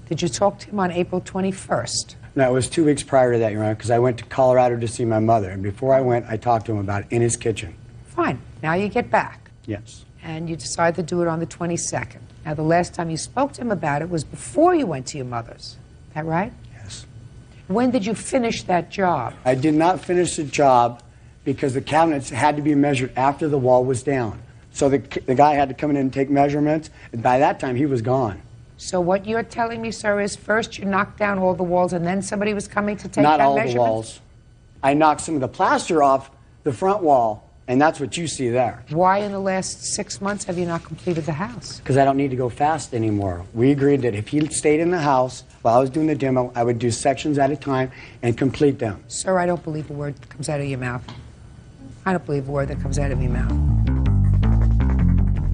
S2: Did you talk to him on April 21st?
S12: No, it was 2 weeks prior to that, Your Honor, because I went to Colorado to see my mother. And before I went, I talked to him about it in his kitchen.
S2: Fine. Now you get back.
S12: Yes.
S2: And you decide to do it on the 22nd. Now, the last time you spoke to him about it was before you went to your mother's. Is that right?
S12: Yes.
S2: When did you finish that job?
S12: I did not finish the job because the cabinets had to be measured after the wall was down. So the guy had to come in and take measurements, and by that time he was gone.
S2: So what you're telling me, sir, is first you knocked down all the walls and then somebody was coming to take
S12: Not
S2: that
S12: all
S2: measurement?
S12: the walls. I knocked some of the plaster off the front wall, and that's what you see there.
S2: Why in the last 6 months have you not completed the house?
S12: Because I don't need to go fast anymore. We agreed that if he stayed in the house while I was doing the demo, I would do sections at a time and complete them.
S2: Sir, I don't believe a word that comes out of your mouth. I don't believe a word that comes out of your mouth.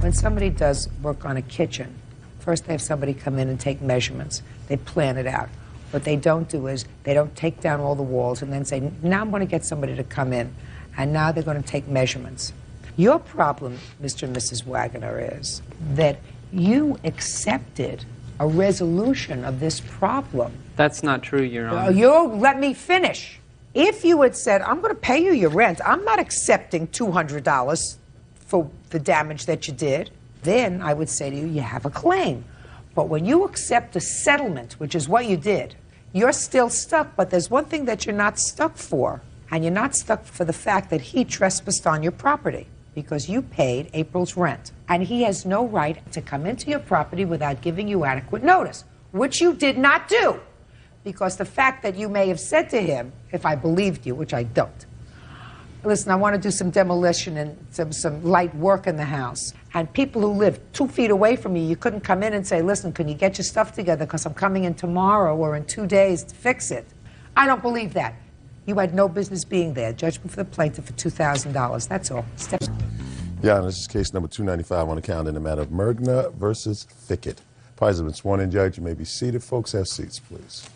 S2: When somebody does work on a kitchen, first they have somebody come in and take measurements. They plan it out. What they don't do is they don't take down all the walls and then say, now I'm going to get somebody to come in, and now they're going to take measurements. Your problem, Mr. and Mrs. Wagoner, is that you accepted a resolution of this problem.
S11: That's not true, Your Honor.
S2: You let me finish. If you had said, I'm going to pay you your rent, I'm not accepting $200 for the damage that you did, then I would say to you, you have a claim. But when you accept a settlement, which is what you did, you're still stuck, but there's one thing that you're not stuck for, and you're not stuck for the fact that he trespassed on your property because you paid April's rent. And he has no right to come into your property without giving you adequate notice, which you did not do. Because the fact that you may have said to him, if I believed you, which I don't, listen, I want to do some demolition and some light work in the house. And people who live 2 feet away from you, you couldn't come in and say, listen, can you get your stuff together because I'm coming in tomorrow or in 2 days to fix it. I don't believe that. You had no business being there. Judgment for the plaintiff for $2,000. That's all.
S1: Yeah, and this is case number 295 on the calendar in the matter of Mergner versus Fickett. Parties have been sworn in, Judge. You may be seated. Folks, have seats, please.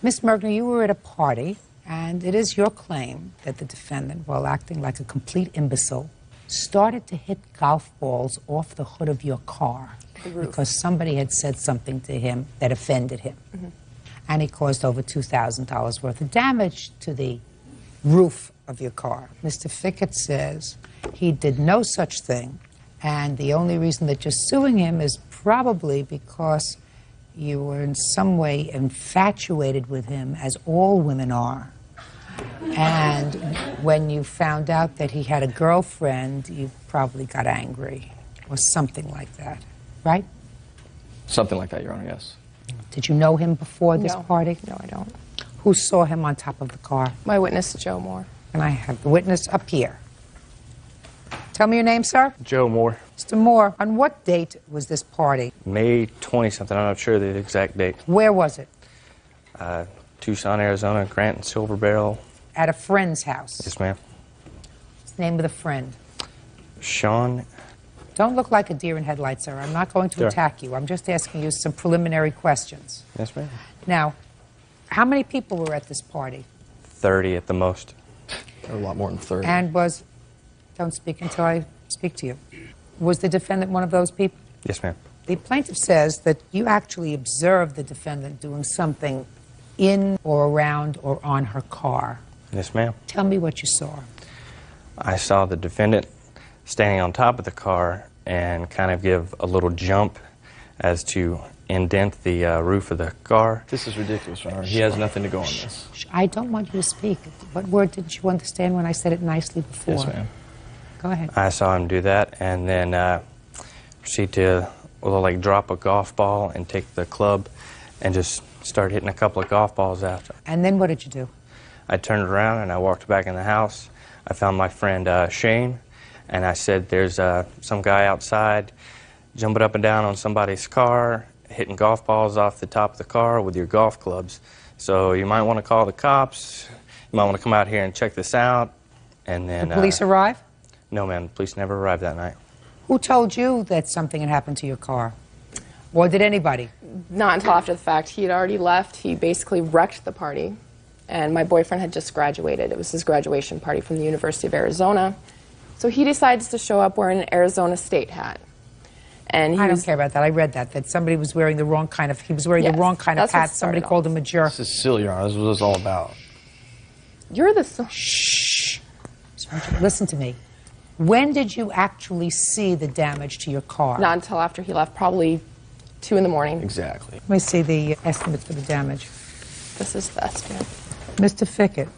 S2: Miss Mergner, you were at a party, and it is your claim that the defendant, while acting like a complete imbecile, started to hit golf balls off the hood of your car because somebody had said something to him that offended him. Mm-hmm. And he caused over $2,000 worth of damage to the roof of your car. Mr. Fickett says he did no such thing, and the only reason that you're suing him is probably because you were in some way infatuated with him, as all women are. And when you found out that he had a girlfriend, you probably got angry or something like that, right?
S13: Something like that, Your Honor, yes.
S2: Did you know him before this party?
S14: No, I don't.
S2: Who saw him on top of the car?
S14: My witness, Joe Moore.
S2: And I have the witness up here. Tell me your name, sir.
S13: Joe Moore.
S2: Mr. Moore, on what date was this party?
S13: May 20-something. I'm not sure the exact date.
S2: Where was it?
S13: Tucson, Arizona, Grant and Silver Barrel.
S2: At a friend's house.
S13: Yes, ma'am.
S2: What's the name of the friend?
S13: Sean.
S2: Don't look like a deer in headlights, sir. I'm not going to
S13: Sure.
S2: attack you. I'm just asking you some preliminary questions.
S13: Yes, ma'am.
S2: Now, how many people were at this party?
S13: 30 at the most. Or a lot more than 30.
S2: And was, don't speak until I speak to you. Was the defendant one of those people?
S13: Yes, ma'am.
S2: The plaintiff says that you actually observed the defendant doing something in or around or on her car.
S13: Yes, ma'am.
S2: Tell me what you saw.
S13: I saw the defendant standing on top of the car and kind of give a little jump as to indent the roof of the car.
S15: This is ridiculous, Your Honor. He has nothing to go on this.
S2: I don't want you to speak. What word didn't you understand when I said it nicely before?
S15: Yes, ma'am.
S2: Go ahead.
S13: I saw him do that and then proceed to like drop a golf ball and take the club and just start hitting a couple of golf balls after.
S2: And then what did you do?
S13: I turned around and I walked back in the house. I found my friend Shane, and I said, there's some guy outside jumping up and down on somebody's car, hitting golf balls off the top of the car with your golf clubs. So you might want to call the cops. You might want to come out here and check this out. And then
S2: The police arrive?
S13: No, ma'am. The police never arrived that night.
S2: Who told you that something had happened to your car? Or did anybody?
S14: Not until after the fact. He had already left. He basically wrecked the party. And my boyfriend had just graduated. It was his graduation party from the University of Arizona. So he decides to show up wearing an Arizona State hat. And
S2: I don't care about that. I read that somebody was wearing the wrong kind of, he was wearing the wrong kind of
S14: that's what
S2: hat. Somebody
S14: started
S2: called him a jerk.
S15: This is silly, Your Honor. This is what it's all about.
S14: You're the...
S2: Shh. Listen to me. When did you actually see the damage to your car?
S14: Not until after he left, probably 2 in the morning.
S15: Exactly.
S2: Let me see the estimate for the damage.
S14: This is the estimate.
S2: Mr. Fickett,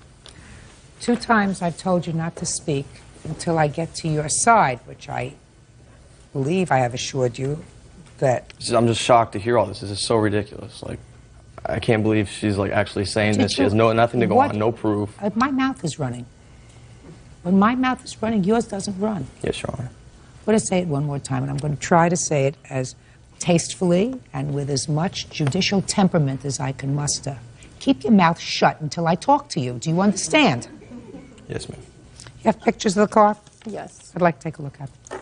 S2: 2 times I've told you not to speak until I get to your side, which I believe I have assured you that...
S15: I'm just shocked to hear all this. This is so ridiculous. Like, I can't believe she's like actually saying
S2: Did
S15: this. She
S2: you-
S15: has nothing to go
S2: what-
S15: on, no proof.
S2: My mouth is running. When my mouth is running, yours doesn't run.
S15: Yes, Your Honor.
S2: I'm going to say it one more time, and I'm going to try to say it as tastefully and with as much judicial temperament as I can muster. Keep your mouth shut until I talk to you. Do you understand?
S15: Yes, ma'am.
S2: You have pictures of the car?
S14: Yes.
S2: I'd like to take a look at it.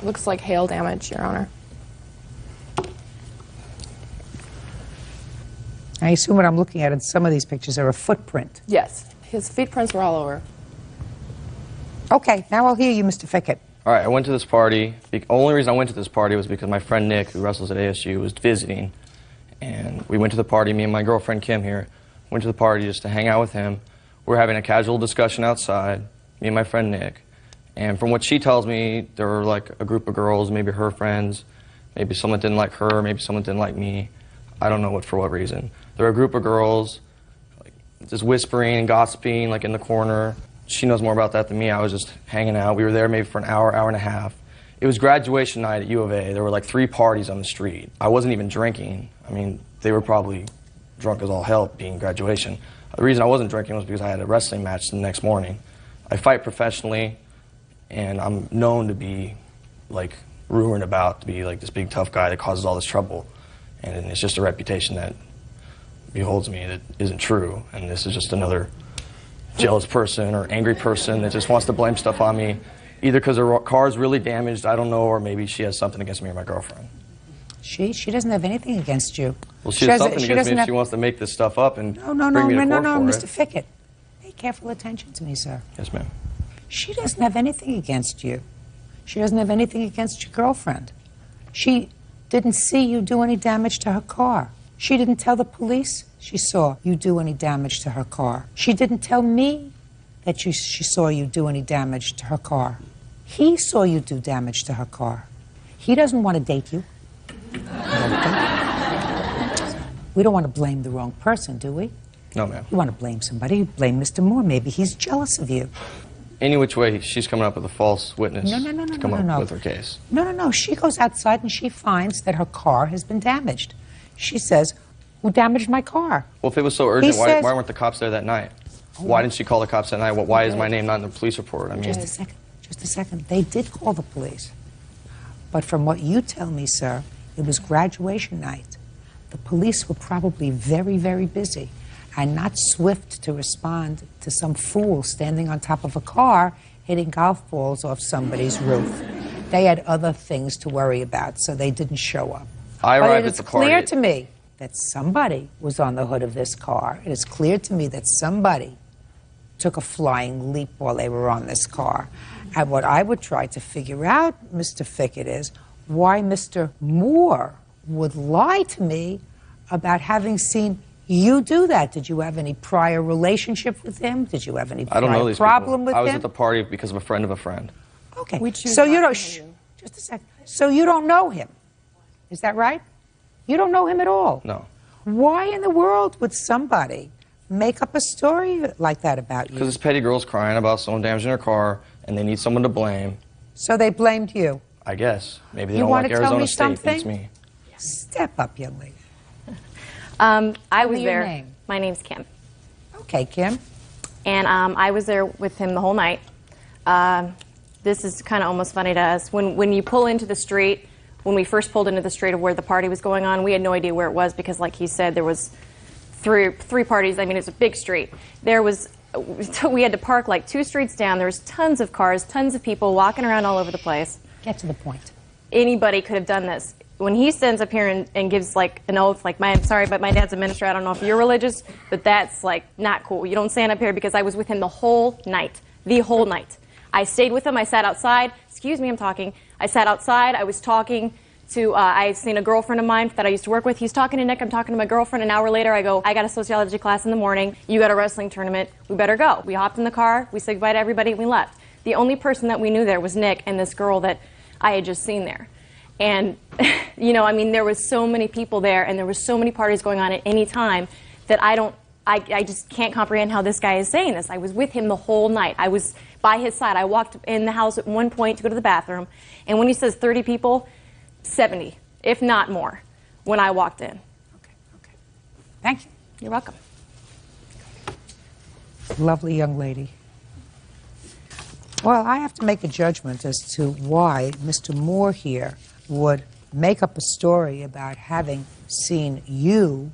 S14: Looks like hail damage, Your Honor.
S2: I assume what I'm looking at in some of these pictures are a footprint.
S14: Yes. His footprints were all over.
S2: Okay, now I'll hear you, Mr. Fickett.
S15: All right, I went to this party. The only reason I went to this party was because my friend Nick, who wrestles at ASU, was visiting. And we went to the party, me and my girlfriend Kim here, went to the party just to hang out with him. We were having a casual discussion outside, me and my friend Nick. And from what she tells me, there were like a group of girls, maybe her friends, maybe someone didn't like her, maybe someone didn't like me. I don't know for what reason. There were a group of girls, like, just whispering and gossiping, like in the corner. She knows more about that than me. I was just hanging out. We were there maybe for an hour, hour and a half. It was graduation night at U of A. There were like 3 parties on the street. I wasn't even drinking. I mean, they were probably drunk as all hell being graduation. The reason I wasn't drinking was because I had a wrestling match the next morning. I fight professionally, and I'm known to be like rumored about to be like this big tough guy that causes all this trouble. And it's just a reputation that beholds me that isn't true. And this is just another jealous person or angry person that just wants to blame stuff on me, either because her car's really damaged, I don't know, or maybe she has something against me or my girlfriend.
S2: She doesn't have anything against you.
S15: Well, she has something against me
S2: doesn't
S15: if
S2: have...
S15: she wants to make this stuff up and
S2: No,
S15: bring me to court
S2: Mr.
S15: for it.
S2: Fickett. Pay careful attention to me, sir.
S15: Yes, ma'am.
S2: She doesn't have anything against you. She doesn't have anything against your girlfriend. She didn't see you do any damage to her car. She didn't tell the police she saw you do any damage to her car. She didn't tell me that she saw you do any damage to her car. He saw you do damage to her car. He doesn't want to date you. We don't want to blame the wrong person, do we?
S15: No, ma'am.
S2: You want to blame somebody, blame Mr. Moore. Maybe he's jealous of you.
S15: Any which way, she's coming up with a false witness to come up with her case.
S2: No. She goes outside and she finds that her car has been damaged. She says, who damaged my car?
S15: Well, if it was so urgent, why weren't the cops there that night? Why didn't she call the cops that night? Why is my name not in the police report? I mean,
S2: Just a second. They did call the police. But from what you tell me, sir, it was graduation night. The police were probably very, very busy and not swift to respond to some fool standing on top of a car hitting golf balls off somebody's roof. They had other things to worry about, so they didn't show up.
S15: I arrived
S2: at the party. It is clear to me that somebody was on the hood of this car. It is clear to me that somebody took a flying leap while they were on this car. And what I would try to figure out, Mr. Fickett, is why Mr. Moore would lie to me about having seen you do that. Did you have any prior relationship with him? Did you have any
S15: I don't know
S2: prior
S15: these
S2: problem
S15: people.
S2: with
S15: I was
S2: him?
S15: at the party because of a friend of a friend.
S2: Okay, so you don't, just a second. So you don't know him, is that right? You don't know him at all?
S15: No.
S2: Why in the world would somebody make up a story like that about you?
S15: Because it's petty girls crying about someone damaging their car, and they need someone to blame.
S2: So they blamed you?
S15: I guess. Maybe they
S2: You
S15: don't
S2: want
S15: like
S2: to tell
S15: Arizona
S2: me
S15: State.
S2: something?
S15: It's me.
S2: Step up, young lady.
S16: I was
S2: me your
S16: there.
S2: name.
S16: My name's Kim.
S2: Okay, Kim.
S16: And I was there with him the whole night. This is kind of almost funny to us. When you pull into the street, when we first pulled into the street of where the party was going on, we had no idea where it was because, like he said, there was three parties. I mean, it's a big street. We had to park like 2 streets down. There was tons of cars, tons of people walking around all over the place.
S2: Get to the point.
S16: Anybody could have done this. When he stands up here and gives like an oath, like, I'm sorry, but my dad's a minister. I don't know if you're religious, but that's like not cool. You don't stand up here because I was with him the whole night. The whole night. I stayed with him. I sat outside. Excuse me, I'm talking. I sat outside. I was talking to, I seen a girlfriend of mine that I used to work with. He's talking to Nick. I'm talking to my girlfriend. An hour later, I go, I got a sociology class in the morning. You got a wrestling tournament. We better go. We hopped in the car. We said goodbye to everybody. And we left. The only person that we knew there was Nick and this girl that I had just seen there. And, you know, I mean, there was so many people there and there was so many parties going on at any time that I just can't comprehend how this guy is saying this. I was with him the whole night. I was by his side. I walked in the house at one point to go to the bathroom. And when he says 30 people, 70, if not more, when I walked in.
S2: Okay. Thank you.
S16: You're welcome.
S2: Lovely young lady. Well, I have to make a judgment as to why Mr. Moore here would make up a story about having seen you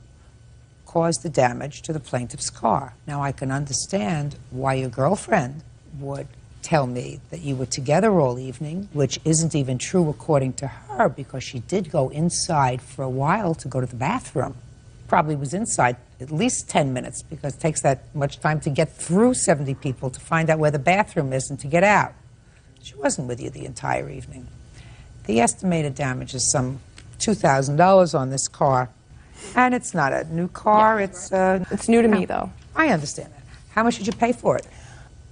S2: cause the damage to the plaintiff's car. Now, I can understand why your girlfriend would tell me that you were together all evening, which isn't even true according to her, because she did go inside for a while to go to the bathroom. Probably was inside at least 10 minutes, because it takes that much time to get through 70 people to find out where the bathroom is and to get out. She wasn't with you the entire evening. The estimated damage is some $2,000 on this car. And it's not a new car. Yeah.
S14: It's new to me, though.
S2: I understand that. How much did you pay for it?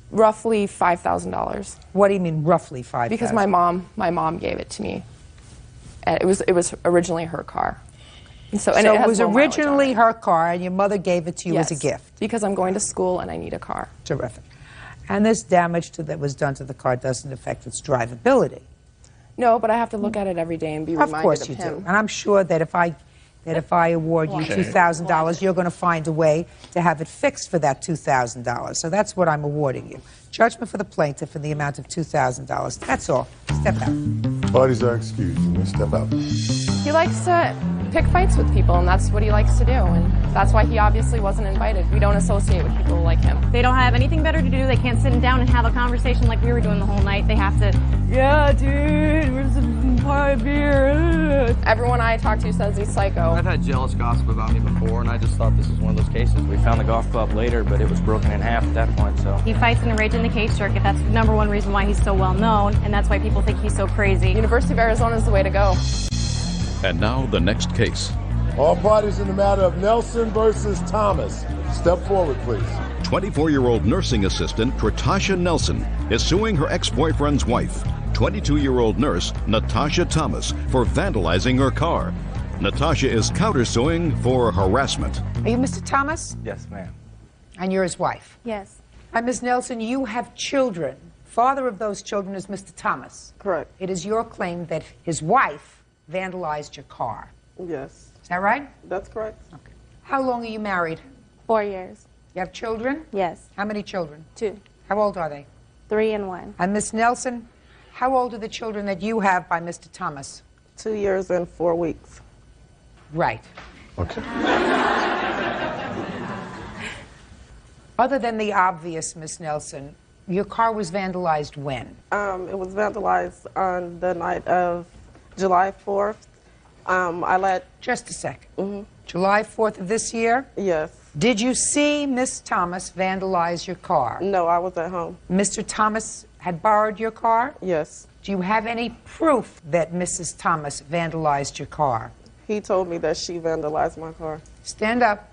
S14: Roughly $5,000.
S2: What do you mean, roughly $5,000?
S14: Because my mom gave it to me. And it was originally her car. So it
S2: was originally her car, and your mother gave it to you as a gift.
S14: Because I'm going to school and I need a car.
S2: Terrific. And this damage that was done to the car doesn't affect its drivability.
S14: No, but I have to look at it every day and be reminded of him.
S2: Of course you do. And I'm sure that if I award you $2,000, you're going to find a way to have it fixed for that $2,000. So that's what I'm awarding you. Judgment for the plaintiff in the amount of $2,000. That's all. Step out.
S1: Parties are excused. You may step out.
S14: He likes to pick fights with people, and that's what he likes to do. And that's why he obviously wasn't invited. We don't associate with people like him.
S16: They don't have anything better to do. They can't sit down and have a conversation like we were doing the whole night. They have to, yeah, dude, where's the pie of beer?
S14: Everyone I talk to says he's psycho.
S15: I've had jealous gossip about me before, and I just thought this was one of those cases. We found the golf club later, but it was broken in half at that point, so.
S16: He fights in a rage in the cage circuit. That's the #1 reason why he's so well known, and that's why people think he's so crazy.
S14: University of Arizona is the way to go.
S5: And now the next case.
S1: All parties in the matter of Nelson versus Thomas. Step forward, please.
S5: 24-year-old nursing assistant Tritasha Nelson is suing her ex-boyfriend's wife, 22-year-old nurse Natasha Thomas, for vandalizing her car. Natasha is countersuing for harassment.
S2: Are you Mr. Thomas?
S13: Yes, ma'am.
S2: And you're his wife?
S16: Yes.
S2: And Ms. Nelson, you have children. Father of those children is Mr. Thomas.
S17: Correct.
S2: It is your claim that his wife vandalized your car.
S17: Yes.
S2: Is that right?
S17: That's correct.
S2: Okay. How long are you married?
S16: 4 years.
S2: You have children?
S16: Yes.
S2: How many children?
S16: 2.
S2: How old are they?
S16: 3 and 1.
S2: And Miss Nelson, how old are the children that you have by Mr. Thomas?
S17: 2 years and 4 weeks.
S2: Right.
S1: Okay.
S2: Other than the obvious, Miss Nelson, your car was vandalized when?
S17: It was vandalized on the night of July 4th. I let...
S2: Just a sec. July 4th of this year?
S17: Yes.
S2: Did you see Miss Thomas vandalize your car?
S17: No, I was at home.
S2: Mr. Thomas had borrowed your car?
S17: Yes.
S2: Do you have any proof that Mrs. Thomas vandalized your car?
S17: He told me that she vandalized my car.
S2: Stand up.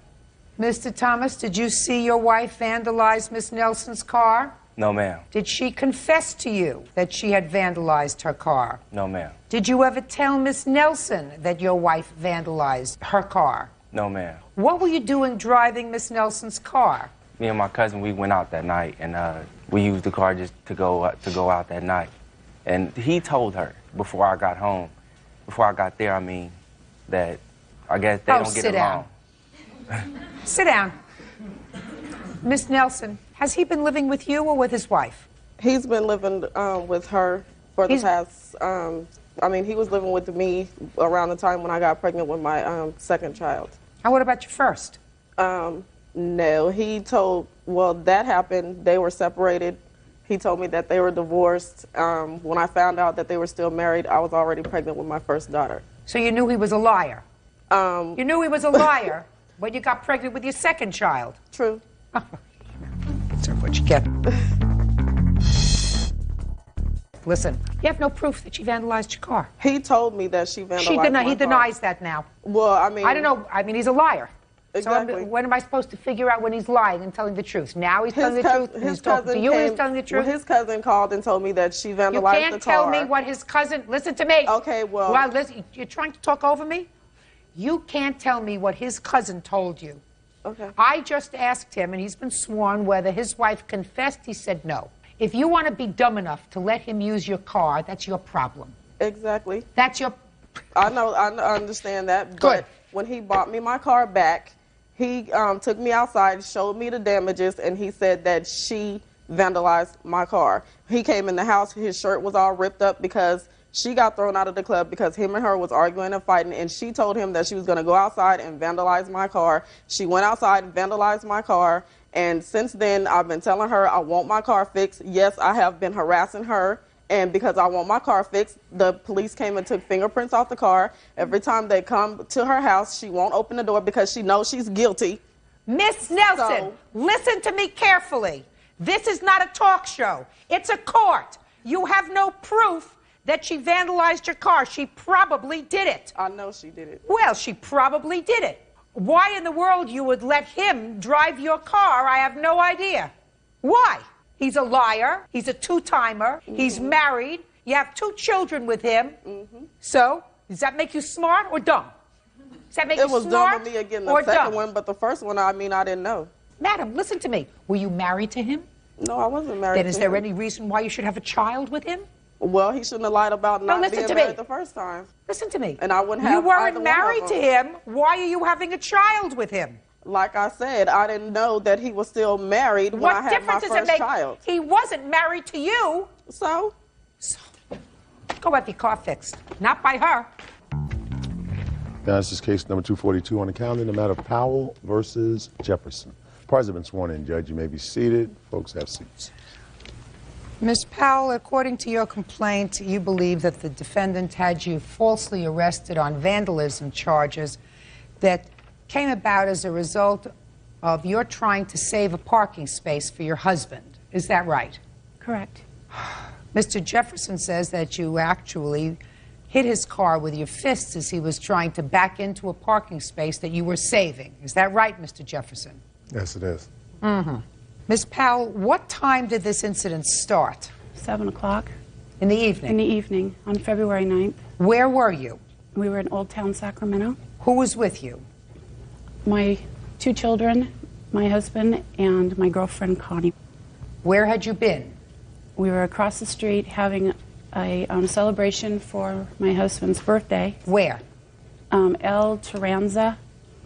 S2: Mr. Thomas, did you see your wife vandalize Miss Nelson's car?
S13: No, ma'am.
S2: Did she confess to you that she had vandalized her car?
S13: No, ma'am.
S2: Did you ever tell Miss Nelson that your wife vandalized her car?
S13: No, ma'am.
S2: What were you doing driving Miss Nelson's car?
S13: Me and my cousin, we went out that night, and we used the car just to go out that night. And he told her before I got home, before I got there, I mean, that I guess they don't get along.
S2: Sit down. Miss Nelson, has he been living with you or with his wife?
S17: He's been living with her for the past, I mean, he was living with me around the time when I got pregnant with my second child.
S2: And what about your first?
S17: No, he told, well, that happened. They were separated. He told me that they were divorced. When I found out that they were still married, I was already pregnant with my first daughter.
S2: So you knew he was a liar? You knew he was a liar when you got pregnant with your second child?
S17: True.
S2: That's what you get. Listen, you have no proof that she vandalized your car.
S17: He told me that she vandalized my car.
S2: He denies that now.
S17: Well, I mean...
S2: I don't know. I mean, he's a liar.
S17: Exactly.
S2: So when am I supposed to figure out when he's lying and telling the truth? Now he's telling the truth? He's talking to you and he's telling the truth?
S17: Well, his cousin called and told me that she vandalized the car.
S2: You can't tell me what his cousin... Listen to me.
S17: Okay, well...
S2: Well, listen, you're trying to talk over me? You can't tell me what his cousin told you.
S17: Okay.
S2: I just asked him, and he's been sworn, whether his wife confessed. He said no. If you want to be dumb enough to let him use your car, that's your problem.
S17: Exactly.
S2: That's your...
S17: I know, I understand that.
S2: Good.
S17: But when he bought me my car back, he took me outside, showed me the damages, and he said that she vandalized my car. He came in the house, his shirt was all ripped up because she got thrown out of the club because him and her was arguing and fighting, and she told him that she was going to go outside and vandalize my car. She went outside and vandalized my car, and since then I've been telling her I want my car fixed. Yes, I have been harassing her, and because I want my car fixed, the police came and took fingerprints off the car. Every time they come to her house, she won't open the door because she knows she's guilty.
S2: Miss Nelson, listen to me carefully. This is not a talk show. It's a court. You have no proof that she vandalized your car. She probably did it.
S17: I know she did it.
S2: Well, she probably did it. Why in the world you would let him drive your car, I have no idea. Why? He's a liar. He's a two-timer. He's married. You have 2 children with him. So, does that make you smart or dumb? Does that make you smart or dumb?
S17: It was dumb of me again, the second one, but the first one, I mean, I didn't know.
S2: Madam, listen to me. Were you married to him?
S17: No, I wasn't married to him.
S2: Then is there any reason why you should have a child with him?
S17: Well, he shouldn't have lied about not being married the first time.
S2: Listen to me.
S17: And I wouldn't have.
S2: You weren't married to him. Why are you having a child with him?
S17: Like I said, I didn't know that he was still married when I had my first child.
S2: He wasn't married to you.
S17: So?
S2: Go have your car fixed. Not by her.
S1: Now, this is case number 242 on the calendar, the matter of Powell versus Jefferson. Parties have been sworn in, Judge. You may be seated. Folks, have seats.
S2: Ms. Powell, according to your complaint, you believe that the defendant had you falsely arrested on vandalism charges that came about as a result of your trying to save a parking space for your husband. Is that right?
S16: Correct.
S2: Mr. Jefferson says that you actually hit his car with your fists as he was trying to back into a parking space that you were saving. Is that right, Mr. Jefferson?
S1: Yes, it is.
S2: Mm-hmm. Ms. Powell, what time did this incident start?
S18: 7 o'clock.
S2: In the evening?
S18: In the evening, on February 9th.
S2: Where were you?
S18: We were in Old Town Sacramento.
S2: Who was with you?
S18: My 2 children, my husband, and my girlfriend, Connie.
S2: Where had you been?
S18: We were across the street having a celebration for my husband's birthday.
S2: Where?
S18: El Terranza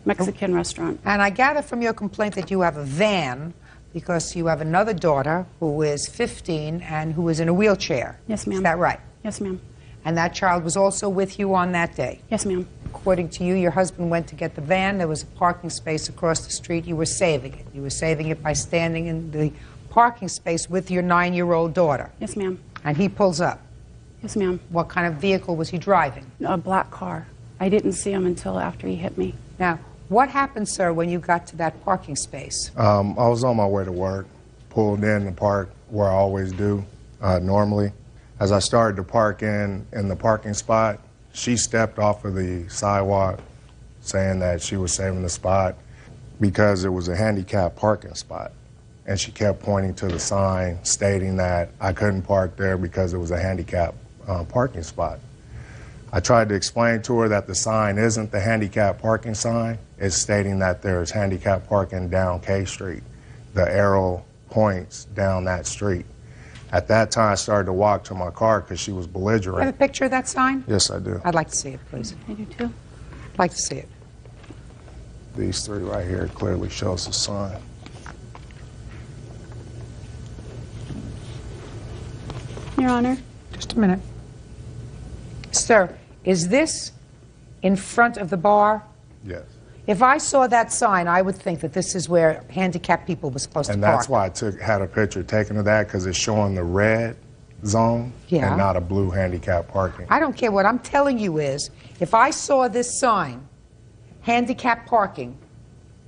S18: Mexican restaurant.
S2: And I gather from your complaint that you have a van because you have another daughter who is 15 and who is in a wheelchair.
S18: Yes, ma'am.
S2: Is that right?
S18: Yes, ma'am.
S2: And that child was also with you on that day?
S18: Yes, ma'am.
S2: According to you, your husband went to get the van. There was a parking space across the street. You were saving it. You were saving it by standing in the parking space with your 9-year-old daughter.
S18: Yes, ma'am.
S2: And he pulls up.
S18: Yes, ma'am.
S2: What kind of vehicle was he driving?
S18: A black car. I didn't see him until after he hit me.
S2: Now, what happened, sir, when you got to that parking space?
S19: I was on my way to work, pulled in the park where I always do normally. As I started to park in the parking spot, she stepped off of the sidewalk saying that she was saving the spot because it was a handicapped parking spot. And she kept pointing to the sign stating that I couldn't park there because it was a handicapped parking spot. I tried to explain to her that the sign isn't the handicapped parking sign. It's stating that there's handicapped parking down K Street. The arrow points down that street. At that time, I started to walk to my car because she was belligerent.
S2: You have a picture of that sign?
S19: Yes, I do.
S2: I'd like to see it, please.
S18: I do too.
S2: I'd like to see it.
S19: These 3 right here clearly shows the sign.
S18: Your Honor.
S2: Just a minute. Sir, is this in front of the bar?
S19: Yes.
S2: If I saw that sign, I would think that this is where handicapped people were supposed
S19: And
S2: to park.
S19: that's why I had a picture taken of that, because it's showing the red zone and not a blue handicap parking.
S2: I don't care. What I'm telling you is, if I saw this sign, handicap parking,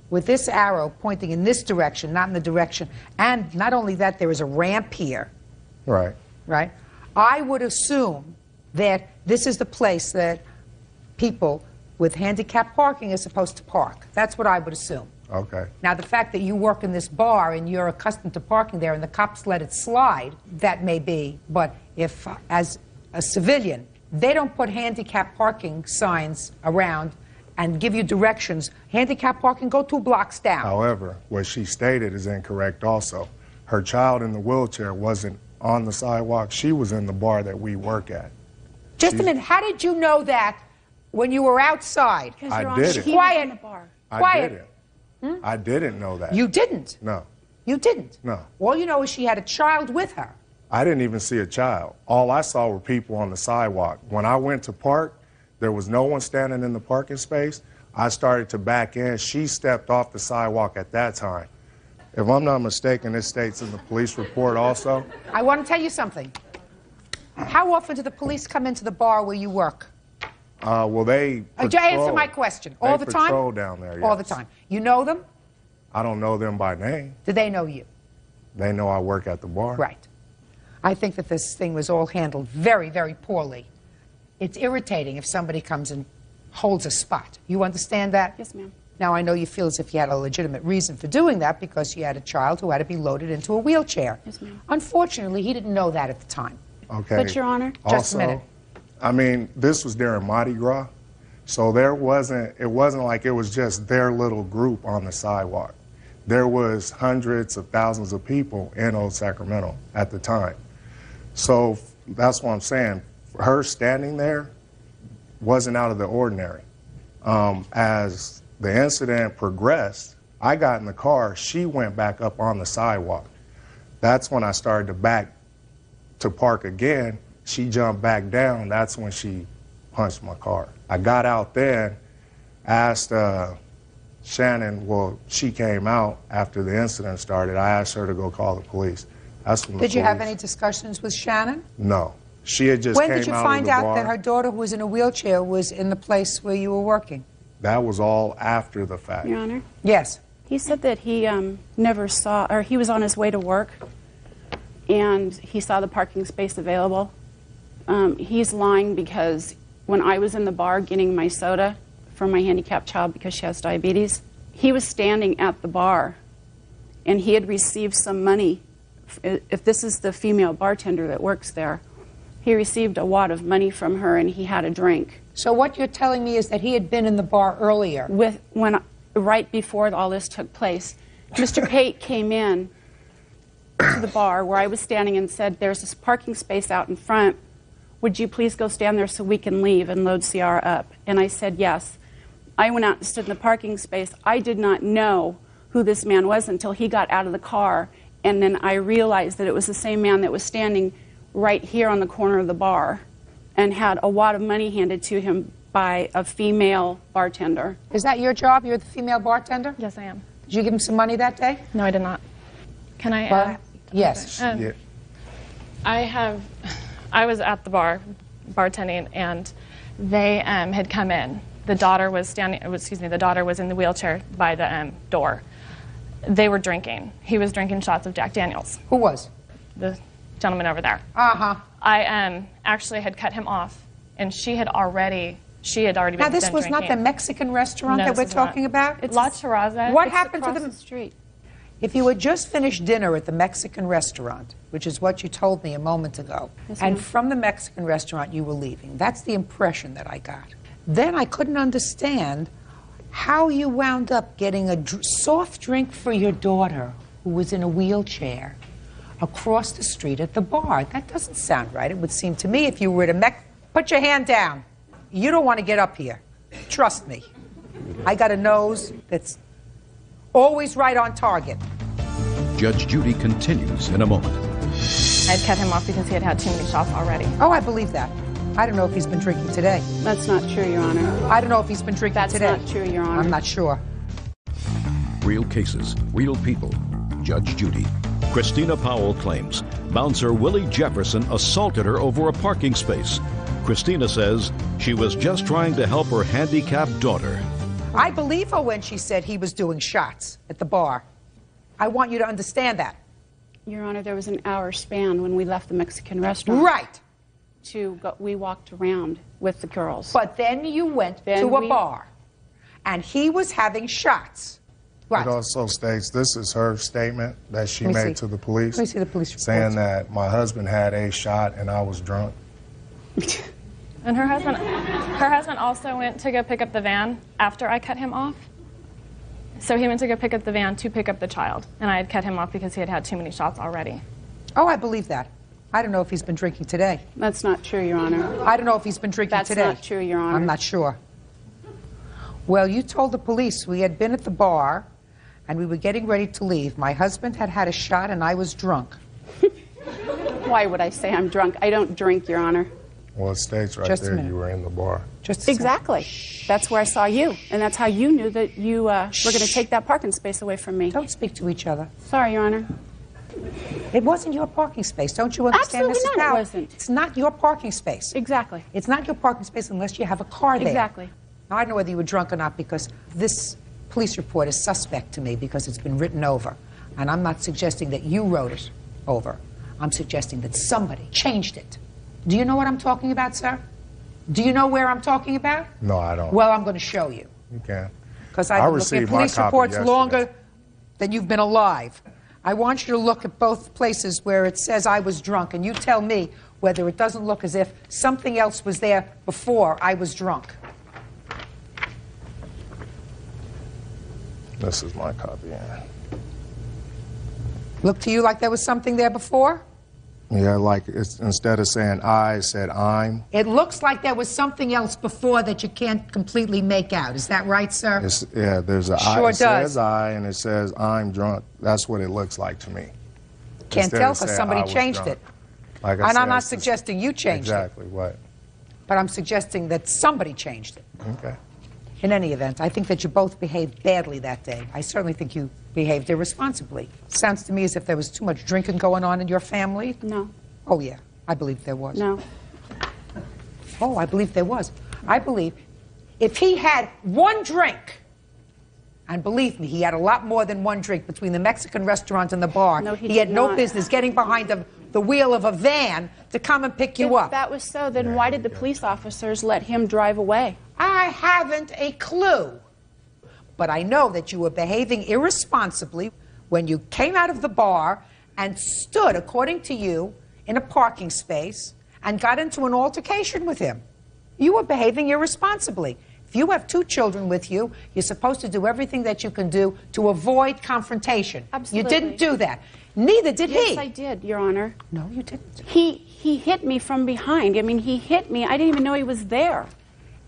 S2: with this arrow pointing in this direction, not in the direction, and not only that, there is a ramp here,
S19: Right.
S2: right? I would assume that this is the place that people with handicap parking are supposed to park. That's what I would assume.
S19: Okay.
S2: Now, the fact that you work in this bar and you're accustomed to parking there and the cops let it slide, that may be. But if, as a civilian, they don't put handicap parking signs around and give you directions, handicap parking, go 2 blocks down.
S19: However, what she stated is incorrect also. Her child in the wheelchair wasn't on the sidewalk. She was in the bar that we work at.
S2: Just a minute. How did you know that when you were outside?
S19: I didn't.
S2: Quiet.
S19: I
S2: Quiet.
S19: didn't. I didn't know that.
S2: You didn't?
S19: No.
S2: You didn't?
S19: No.
S2: All you know is she had a child with her.
S19: I didn't even see a child. All I saw were people on the sidewalk. When I went to park, there was no one standing in the parking space. I started to back in. She stepped off the sidewalk at that time. If I'm not mistaken, it states in the police report also.
S2: I want to tell you something. How often do the police come into the bar where you work?
S19: Well, they patrol.
S2: Answer my question. All the time?
S19: They patrol down there, yes.
S2: All the time. You know them?
S19: I don't know them by name.
S2: Do they know you?
S19: They know I work at the bar.
S2: Right. I think that this thing was all handled very, very poorly. It's irritating if somebody comes and holds a spot. You understand that?
S18: Yes, ma'am.
S2: Now, I know you feel as if you had a legitimate reason for doing that because you had a child who had to be loaded into a wheelchair.
S18: Yes, ma'am.
S2: Unfortunately, he didn't know that at the time.
S19: Okay.
S18: But, Your Honor,
S2: just a minute.
S19: I mean, this was during Mardi Gras, so it wasn't like it was just their little group on the sidewalk. There was hundreds of thousands of people in Old Sacramento at the time. So that's what I'm saying. Her standing there wasn't out of the ordinary. As the incident progressed, I got in the car, she went back up on the sidewalk. That's when I started to back to park again. She jumped back down. That's when she punched my car. I got out then, asked Shannon, well, she came out after the incident started. I asked her to go call the police. That's when the
S2: Did you have
S19: police-
S2: any discussions with Shannon?
S19: No. She had just
S2: When
S19: came
S2: did you
S19: out
S2: find
S19: of the
S2: out
S19: bar.
S2: that her daughter, who was in a wheelchair, was in the place where you were working?
S19: That was all after the fact.
S18: Your Honor?
S2: Yes.
S18: He said that he never saw, or he was on his way to work, and he saw the parking space available. He's lying because when I was in the bar getting my soda for my handicapped child because she has diabetes, he was standing at the bar, and he had received some money. If this is the female bartender that works there, he received a wad of money from her and he had a drink.
S2: So what you're telling me is that he had been in the bar earlier.
S18: Right before all this took place. Mr. Pate came in to the bar where I was standing and said, there's this parking space out in front. Would you please go stand there so we can leave and load Ciara up? And I said yes. I went out and stood in the parking space. I did not know who this man was until he got out of the car. And then I realized that it was the same man that was standing right here on the corner of the bar and had a wad of money handed to him by a female bartender.
S2: Is that your job? You're the female bartender?
S14: Yes, I am.
S2: Did you give him some money that day?
S14: No, I did not. Can I
S2: add? Yes.
S14: I was at the bar bartending, and they had come in. The daughter was the daughter was in the wheelchair by the door. They were drinking. He was drinking shots of Jack Daniels.
S2: Who was?
S14: The gentleman over there.
S2: Uh-huh.
S14: I actually had cut him off, and she had already been drinking.
S2: Now, this was not the Mexican restaurant that we're talking about?
S14: It's La Terraza.
S2: What happened to
S18: the street?
S2: If you had just finished dinner at the Mexican restaurant, which is what you told me a moment ago, and from the Mexican restaurant you were leaving, that's the impression that I got. Then I couldn't understand how you wound up getting a soft drink for your daughter, who was in a wheelchair, across the street at the bar. That doesn't sound right. It would seem to me if you were to put your hand down. You don't want to get up here. Trust me. I got a nose that's always right on target.
S5: Judge Judy continues in a moment.
S14: I'd cut him off because he had had too many shots already.
S2: Oh, I believe that. I don't know if he's been drinking today.
S18: That's not true, Your Honor.
S2: I don't know if he's been drinking today.
S18: That's not true, Your Honor.
S2: I'm not sure.
S5: Real cases, real people. Judge Judy. Christina Powell claims bouncer Willie Jefferson assaulted her over a parking space. Christina says she was just trying to help her handicapped daughter.
S2: I believe her when she said he was doing shots at the bar. I want you to understand that.
S18: Your Honor, there was an hour span when we left the Mexican restaurant.
S2: Right.
S18: We walked around with the girls.
S2: But then you went to a bar, and he was having shots. Right.
S19: It also states, this is her statement that she made to the police.
S2: Let me see the police report.
S19: Saying that my husband had a shot and I was drunk.
S14: And her husband also went to go pick up the van after I cut him off. So he went to go pick up the van to pick up the child, and I had cut him off because he had had too many shots already.
S2: Oh, I believe that. I don't know if he's been drinking today.
S18: That's not true, Your Honor.
S2: I don't know if he's been drinking today.
S18: That's not true, Your Honor.
S2: I'm not sure. Well, you told the police we had been at the bar, and we were getting ready to leave. My husband had had a shot, and I was drunk.
S18: Why would I say I'm drunk? I don't drink, Your Honor.
S19: Well, it states right there you were in the bar.
S18: Exactly. That's where I saw you, and that's how you knew that you were going to take that parking space away from me.
S2: Don't speak to each other.
S18: Sorry, Your Honor.
S2: It wasn't your parking space. Don't you understand,
S18: Absolutely
S2: Mrs.
S18: not,
S2: Powell?
S18: it wasn't.
S2: It's not your parking space.
S18: Exactly.
S2: It's not your parking space unless you have a car there.
S18: Exactly.
S2: Now, I don't know whether you were drunk or not because this police report is suspect to me because it's been written over. And I'm not suggesting that you wrote it over. I'm suggesting that somebody changed it. Do you know what I'm talking about, sir? Do you know where I'm talking about?
S19: No, I don't.
S2: Well, I'm going to show you.
S19: You can.
S2: Because I've been looking at police reports longer than you've been alive. I want you to look at both places where it says I was drunk, and you tell me whether it doesn't look as if something else was there before I was drunk.
S19: This is my copy.
S2: Look to you like there was something there before?
S19: Yeah, like it's, instead of saying I, it said I'm.
S2: It looks like there was something else before that you can't completely make out. Is that right, sir?
S19: Yeah, there's a
S2: sure
S19: I. It says I, and it says I'm drunk. That's what it looks like to me.
S2: Can't tell because somebody changed it.
S19: Like I
S2: and
S19: said,
S2: I'm not suggesting you changed
S19: exactly what.
S2: But I'm suggesting that somebody changed it.
S19: Okay.
S2: In any event, I think that you both behaved badly that day. I certainly think you behaved irresponsibly. Sounds to me as if there was too much drinking going on in your family.
S18: No.
S2: Oh, yeah. I believe there was.
S18: No.
S2: Oh, I believe there was. I believe if he had one drink, and believe me, he had a lot more than one drink between the Mexican restaurant and the bar.
S18: No,
S2: he had no business getting behind the wheel of a van to come and pick you up.
S18: If that was so, then why did the police officers let him drive away?
S2: I haven't a clue. But I know that you were behaving irresponsibly when you came out of the bar and stood, according to you, in a parking space and got into an altercation with him. You were behaving irresponsibly. If you have 2 children with you, you're supposed to do everything that you can do to avoid confrontation.
S18: Absolutely.
S2: You didn't do that. Neither did he.
S18: Yes, I did, Your Honor.
S2: No, you didn't.
S18: He hit me from behind. I mean, he hit me. I didn't even know he was there.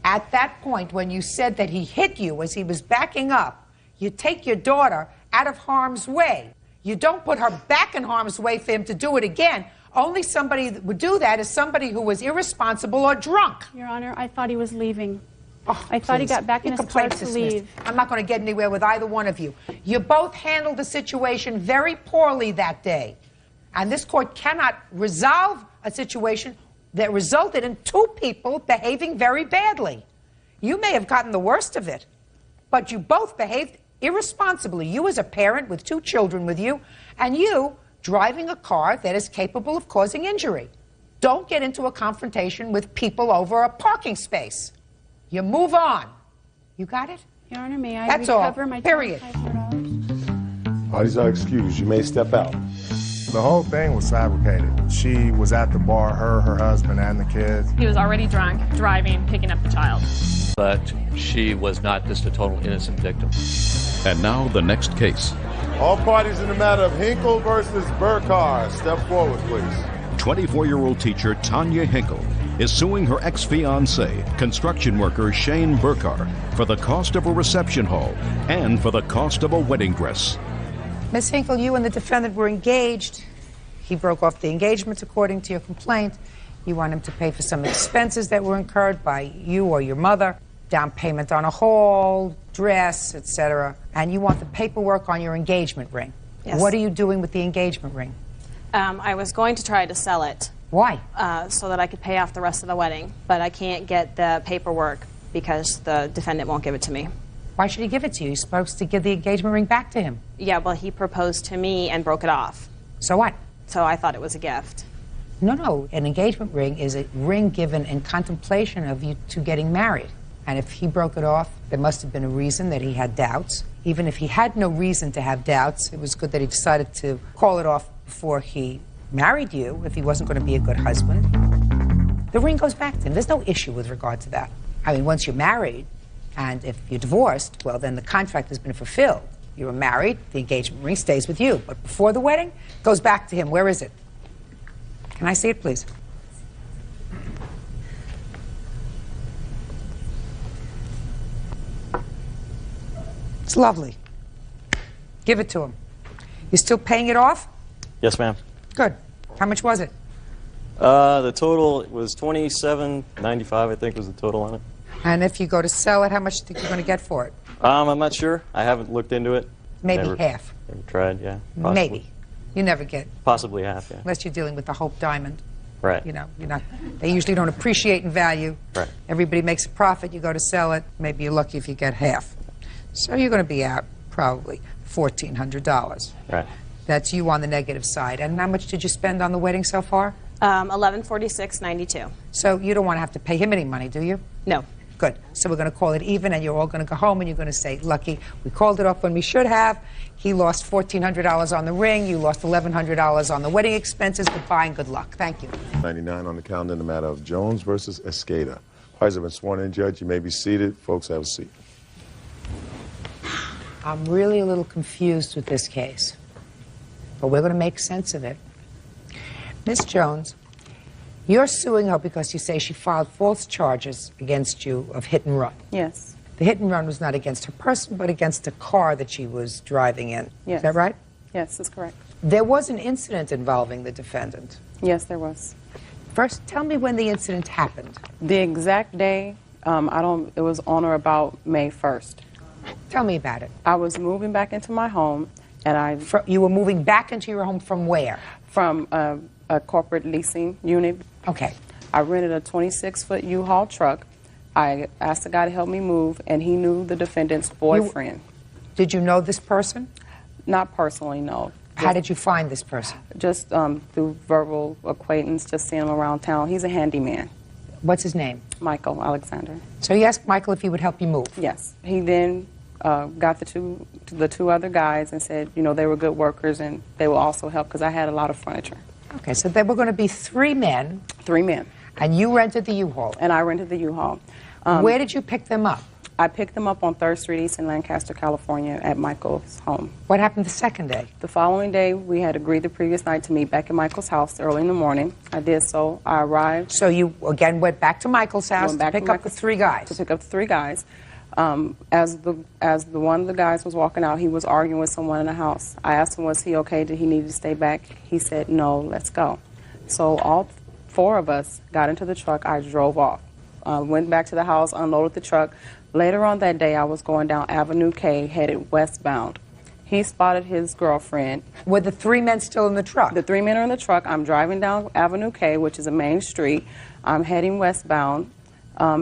S2: At that point, when you said that he hit you as he was backing up, you take your daughter out of harm's way. You don't put her back in harm's way for him to do it again. Only somebody that would do that is somebody who was irresponsible or drunk.
S18: Your Honor, I thought he was leaving.
S2: Oh,
S18: I thought he
S2: please.
S18: got back in
S2: Your
S18: his car
S2: complaint's
S18: to
S2: dismissed.
S18: leave.
S2: I'm not going to get anywhere with either one of you. You both handled the situation very poorly that day. And this court cannot resolve a situation that resulted in 2 people behaving very badly. You may have gotten the worst of it, but you both behaved irresponsibly. You as a parent with 2 children with you, and you driving a car that is capable of causing injury. Don't get into a confrontation with people over a parking space. You move on. You got it?
S18: Your Honor, may I
S2: That's all.
S18: recover my
S2: Period.
S1: Parties are excused. You may step out.
S19: The whole thing was fabricated. She was at the bar, her husband, and the kids.
S20: He was already drunk, driving, picking up the child.
S21: But she was not just a total innocent victim.
S5: And now the next case.
S1: All parties in the matter of Hinkle versus Burkhardt. Step forward, please.
S5: 24-year-old teacher Tanya Hinkle is suing her ex-fiancé, construction worker Shane Burkhardt, for the cost of a reception hall and for the cost of a wedding dress.
S2: Ms. Hinkle, you and the defendant were engaged. He broke off the engagement according to your complaint. You want him to pay for some expenses that were incurred by you or your mother, down payment on a hall, dress, etc. And you want the paperwork on your engagement ring.
S22: Yes.
S2: What are you doing with the engagement ring?
S22: I was going to try to sell it.
S2: Why?
S22: So that I could pay off the rest of the wedding, but I can't get the paperwork because the defendant won't give it to me.
S2: Why should he give it to you? You're supposed to give the engagement ring back to him.
S22: Yeah, well, he proposed to me and broke it off.
S2: So what?
S22: So I thought it was a gift.
S2: No. An engagement ring is a ring given in contemplation of you two getting married. And if he broke it off, there must have been a reason that he had doubts. Even if he had no reason to have doubts, it was good that he decided to call it off before he married you, if he wasn't going to be a good husband. The ring goes back to him. There's no issue with regard to that. I mean, once you're married, and if you're divorced, well, then the contract has been fulfilled. You were married, the engagement ring stays with you. But before the wedding, it goes back to him. Where is it? Can I see it, please? It's lovely. Give it to him. You still paying it off?
S23: Yes, ma'am.
S2: Good. How much was it?
S23: The total was $27.95, I think, was the total on it.
S2: And if you go to sell it, how much do you think you're going to get for it?
S23: I'm not sure. I haven't looked into it.
S2: Maybe
S23: Never-
S2: half.
S23: Never tried, yeah. Possibly.
S2: Maybe. You never get,
S23: Possibly half, yeah.
S2: unless you're dealing with the Hope Diamond.
S23: Right.
S2: You know, they usually don't appreciate in value.
S23: Right.
S2: Everybody makes a profit. You go to sell it. Maybe you're lucky if you get half. So you're going to be out probably $1,400.
S23: Right.
S2: That's you on the negative side. And how much did you spend on the wedding so far?
S22: $1146.92.
S2: So you don't want to have to pay him any money, do you?
S22: No.
S2: Good. So we're going to call it even, and you're all going to go home, and you're going to say, lucky, we called it off when we should have. He lost $1,400 on the ring. You lost $1,100 on the wedding expenses. Goodbye and good luck. Thank you.
S1: 99 on the calendar in the matter of Jones versus Escada. Parties have been sworn in, Judge. You may be seated. Folks, have a seat.
S2: I'm really a little confused with this case, but we're going to make sense of it. Miss Jones, you're suing her because you say she filed false charges against you of hit and run.
S18: Yes.
S2: The hit and run was not against her person, but against a car that she was driving in.
S18: Yes.
S2: Is that right?
S18: Yes, that's correct.
S2: There was an incident involving the defendant.
S18: Yes, there was.
S2: First, tell me when the incident happened.
S18: The exact day, it was on or about May 1st.
S2: Tell me about it.
S18: I was moving back into my home, and
S2: you were moving back into your home from where?
S18: From a corporate leasing unit.
S2: Okay.
S18: I rented a 26-foot U-Haul truck. I asked the guy to help me move, and he knew the defendant's boyfriend.
S2: Did you know this person?
S18: Not personally, no.
S2: How did you find this person?
S18: Just through verbal acquaintance, just seeing him around town. He's a handyman.
S2: What's his name?
S18: Michael Alexander.
S2: So you asked Michael if he would help you move?
S18: Yes. He then got the two other guys and said, you know, they were good workers and they will also help because I had a lot of furniture.
S2: Okay, so there were going to be 3 men.
S3: 3 men.
S2: And you rented the U-Haul.
S3: And I rented the U-Haul.
S2: Where did you pick them up?
S3: I picked them up on 3rd Street East in Lancaster, California at Michael's home.
S2: What happened the second day?
S3: The following day, we had agreed the previous night to meet back at Michael's house early in the morning. I did so. I arrived.
S2: So you, again, went back to Michael's house
S3: Went back
S2: to pick
S3: to
S2: up the 3 guys?
S3: To pick up the 3 guys. As the one of the guys was walking out, he was arguing with someone in the house. I asked him, was he okay? Did he need to stay back? He said, no, let's go. So all 4 of us got into the truck. I drove off. Went back to the house, unloaded the truck. Later on that day, I was going down Avenue K, headed westbound. He spotted his girlfriend.
S2: Were the 3 men still in the truck?
S3: The 3 men are in the truck. I'm driving down Avenue K, which is a main street. I'm heading westbound.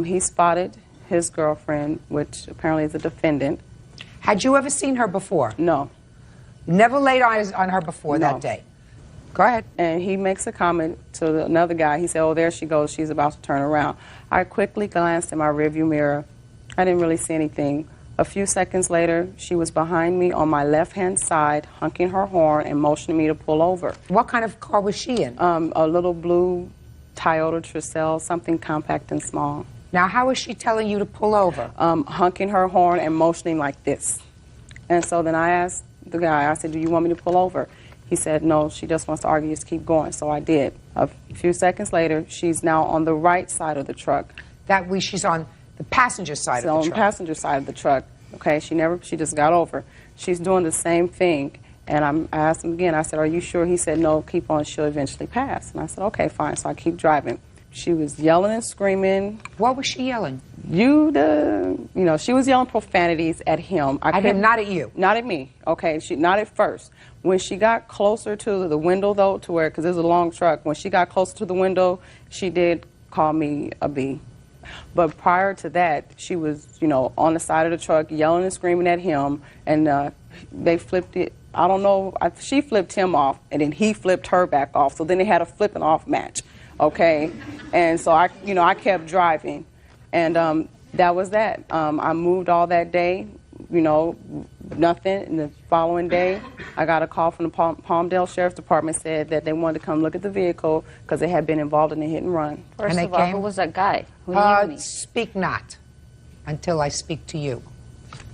S3: He spotted his girlfriend, which apparently is a defendant.
S2: Had you ever seen her before?
S3: No.
S2: Never laid eyes on her before that day? Go ahead.
S3: And he makes a comment to another guy. He said, oh, there she goes. She's about to turn around. I quickly glanced in my rearview mirror. I didn't really see anything. A few seconds later, she was behind me on my left-hand side, honking her horn and motioning me to pull over.
S2: What kind of car was she in?
S3: A little blue Toyota Tercel, something compact and small.
S2: Now, how is she telling you to pull over?
S3: Honking her horn and motioning like this. And so then I asked the guy, I said, do you want me to pull over? He said, no, she just wants to argue, just keep going. So I did. A few seconds later, she's now on the right side of the truck.
S2: She's on the passenger side of the truck?
S3: On the passenger side of the truck. Okay, she just got over. She's doing the same thing. And I asked him again, I said, are you sure? He said, no, keep on, she'll eventually pass. And I said, okay, fine. So I keep driving. She was yelling and screaming.
S2: What was she yelling?
S3: She was yelling profanities at him.
S2: Not at you?
S3: Not at me, okay, not at first. When she got closer to the window, though, to where, because it was a long truck, when she got closer to the window, she did call me a B. But prior to that, she was, on the side of the truck yelling and screaming at him, and they flipped it. I don't know, she flipped him off, and then he flipped her back off. So then they had a flipping off match, okay? And so I kept driving, and that was that. I moved all that day, nothing. And the following day, I got a call from the Palmdale Sheriff's Department, said that they wanted to come look at the vehicle because they had been involved in a hit and run.
S4: First of all, who was that guy?
S2: Speak not until I speak to you.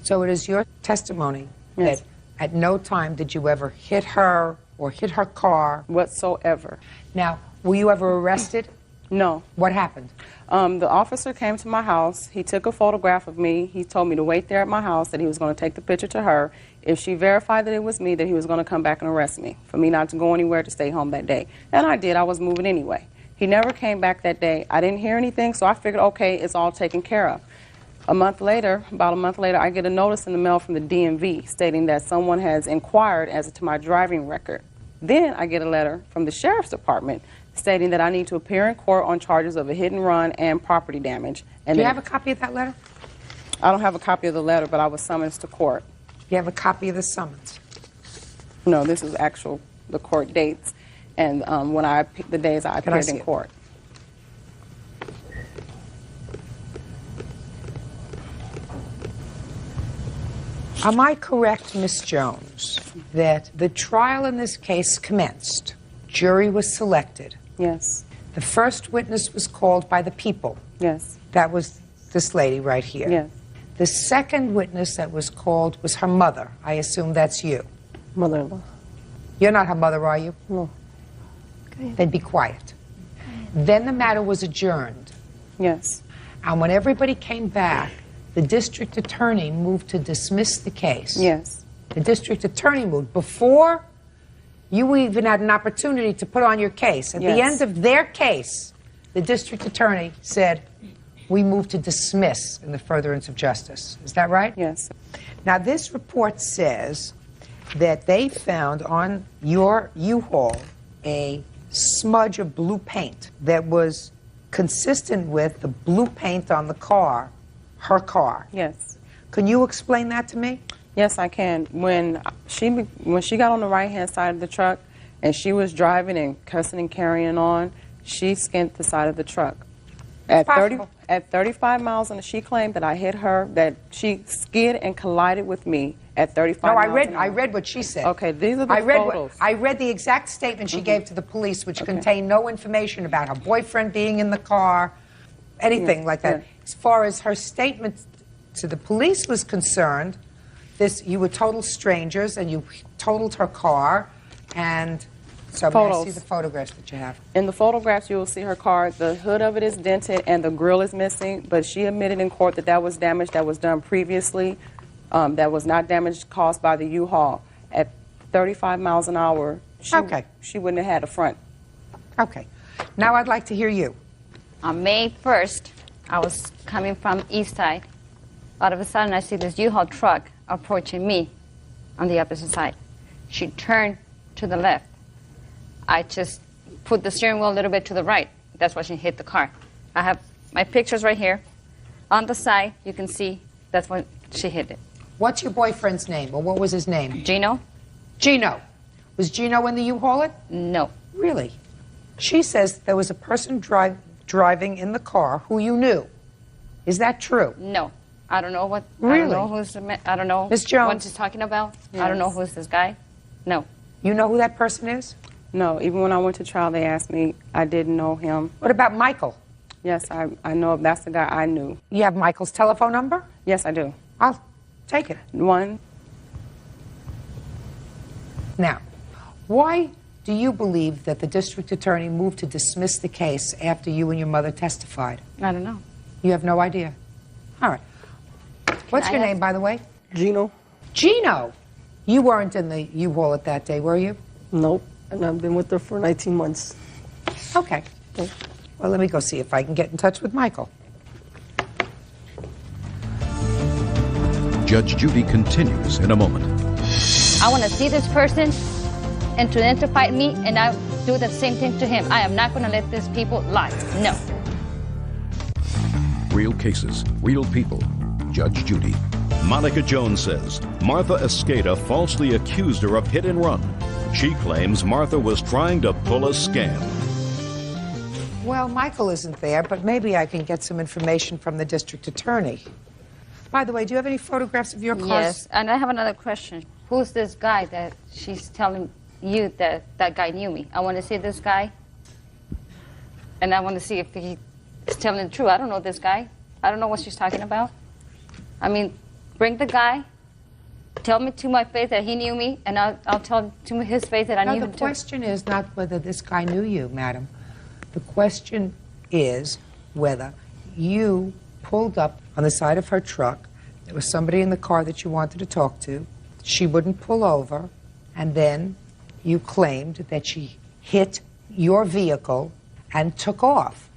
S2: So it is your testimony that at no time did you ever hit her or hit her car?
S3: Whatsoever.
S2: Now, were you ever arrested?
S3: No.
S2: What happened?
S3: The officer came to my house. He took a photograph of me. He told me to wait there at my house, that he was going to take the picture to her. If she verified that it was me, that he was going to come back and arrest me, for me not to go anywhere, to stay home that day. And I did. I was moving anyway. He never came back that day. I didn't hear anything, so I figured, okay, it's all taken care of. About a month later, I get a notice in the mail from the DMV stating that someone has inquired as to my driving record. Then I get a letter from the Sheriff's Department stating that I need to appear in court on charges of a hit and run and property damage. And
S2: do you have a copy of that letter?
S3: I don't have a copy of the letter, but I was summoned to court.
S2: Do you have a copy of the summons?
S3: No, this is the court dates, and the days I appeared in court.
S2: Am I correct, Miss Jones, that the trial in this case commenced? Jury was selected.
S3: Yes.
S2: The first witness was called by the people.
S3: Yes.
S2: That was this lady right here.
S3: Yes.
S2: The second witness that was called was her mother. I assume that's you.
S17: Mother-in-law.
S2: You're not her mother, are you?
S17: No.
S2: Then be quiet. Then the matter was adjourned.
S3: Yes.
S2: And when everybody came back, the district attorney moved to dismiss the case.
S3: Yes.
S2: The district attorney moved before you even had an opportunity to put on your case. At the end of their case, the district attorney said, we move to dismiss in the furtherance of justice. Is that right?
S3: Yes.
S2: Now, this report says that they found on your U-Haul a smudge of blue paint that was consistent with the blue paint on the car, her car.
S3: Yes.
S2: Can you explain that to me?
S3: Yes, I can. When she got on the right-hand side of the truck and she was driving and cussing and carrying on, she skinned the side of the truck. At 35 miles an hour, she claimed that I hit her, that she skid and collided with me at 35
S2: No,
S3: miles an hour.
S2: I read what she said.
S3: Okay, these are the photos.
S2: I read the exact statement she gave to the police, which contained no information about her boyfriend being in the car, anything like that. As far as her statement to the police was concerned, you were total strangers and you totaled her car, and so may I see the photographs that you have?
S3: In the photographs, you will see her car. The hood of it is dented and the grill is missing, but she admitted in court that that was damage that was done previously. That was not damage caused by the U-Haul. At 35 miles an hour, she wouldn't have had a front.
S2: Okay. Now I'd like to hear you.
S4: On May 1st, I was coming from east side. All of a sudden, I see this U-Haul truck approaching me on the opposite side. She turned to the left. I just put the steering wheel a little bit to the right. That's why she hit the car. I have my pictures right here. On the side, you can see that's when she hit it.
S2: What's your boyfriend's name, or what was his name?
S4: Gino.
S2: Gino. Was Gino in the U-Haul?
S4: No.
S2: Really? She says there was a person driving in the car who you knew. Is that true?
S4: No. I don't know what.
S2: Really?
S4: I don't know
S2: Ms. Jones.
S4: what she's talking about. I don't know who's this guy. No.
S2: You know who that person is?
S3: No. Even when I went to trial, they asked me. I didn't know him.
S2: What about Michael?
S3: Yes, I know. That's the guy I knew.
S2: You have Michael's telephone number?
S3: Yes, I do.
S2: I'll take it. Now, why do you believe that the district attorney moved to dismiss the case after you and your mother testified?
S4: I don't know.
S2: You have no idea? All right. What's your name, by the way?
S6: Gino.
S2: Gino! You weren't in the U-Haul at that day, were you?
S6: Nope. And I've been with her for 19 months.
S2: Okay. Well, let me go see if I can get in touch with Michael.
S5: Judge Judy continues in a moment.
S4: I want to see this person and to identify me, and I'll do the same thing to him. I am not going to let these people lie. No.
S5: Real cases, real people. Judge Judy.
S8: Monica Jones says Martha Escada falsely accused her of hit and run. She claims Martha was trying to pull a scam.
S2: Well, Michael isn't there, but maybe I can get some information from the district attorney. By the way, do you have any photographs of your cars?
S4: Yes, and I have another question. Who's this guy that she's telling you that that guy knew me? I want to see this guy, and I want to see if he's telling the truth. I don't know this guy. I don't know what she's talking about. I mean, bring the guy, tell me to my face that he knew me, and I'll tell to his face that I knew him too.
S2: The question is not whether this guy knew you, madam. The question is whether you pulled up on the side of her truck. There was somebody in the car that you wanted to talk to. She wouldn't pull over, and then you claimed that she hit your vehicle and took off.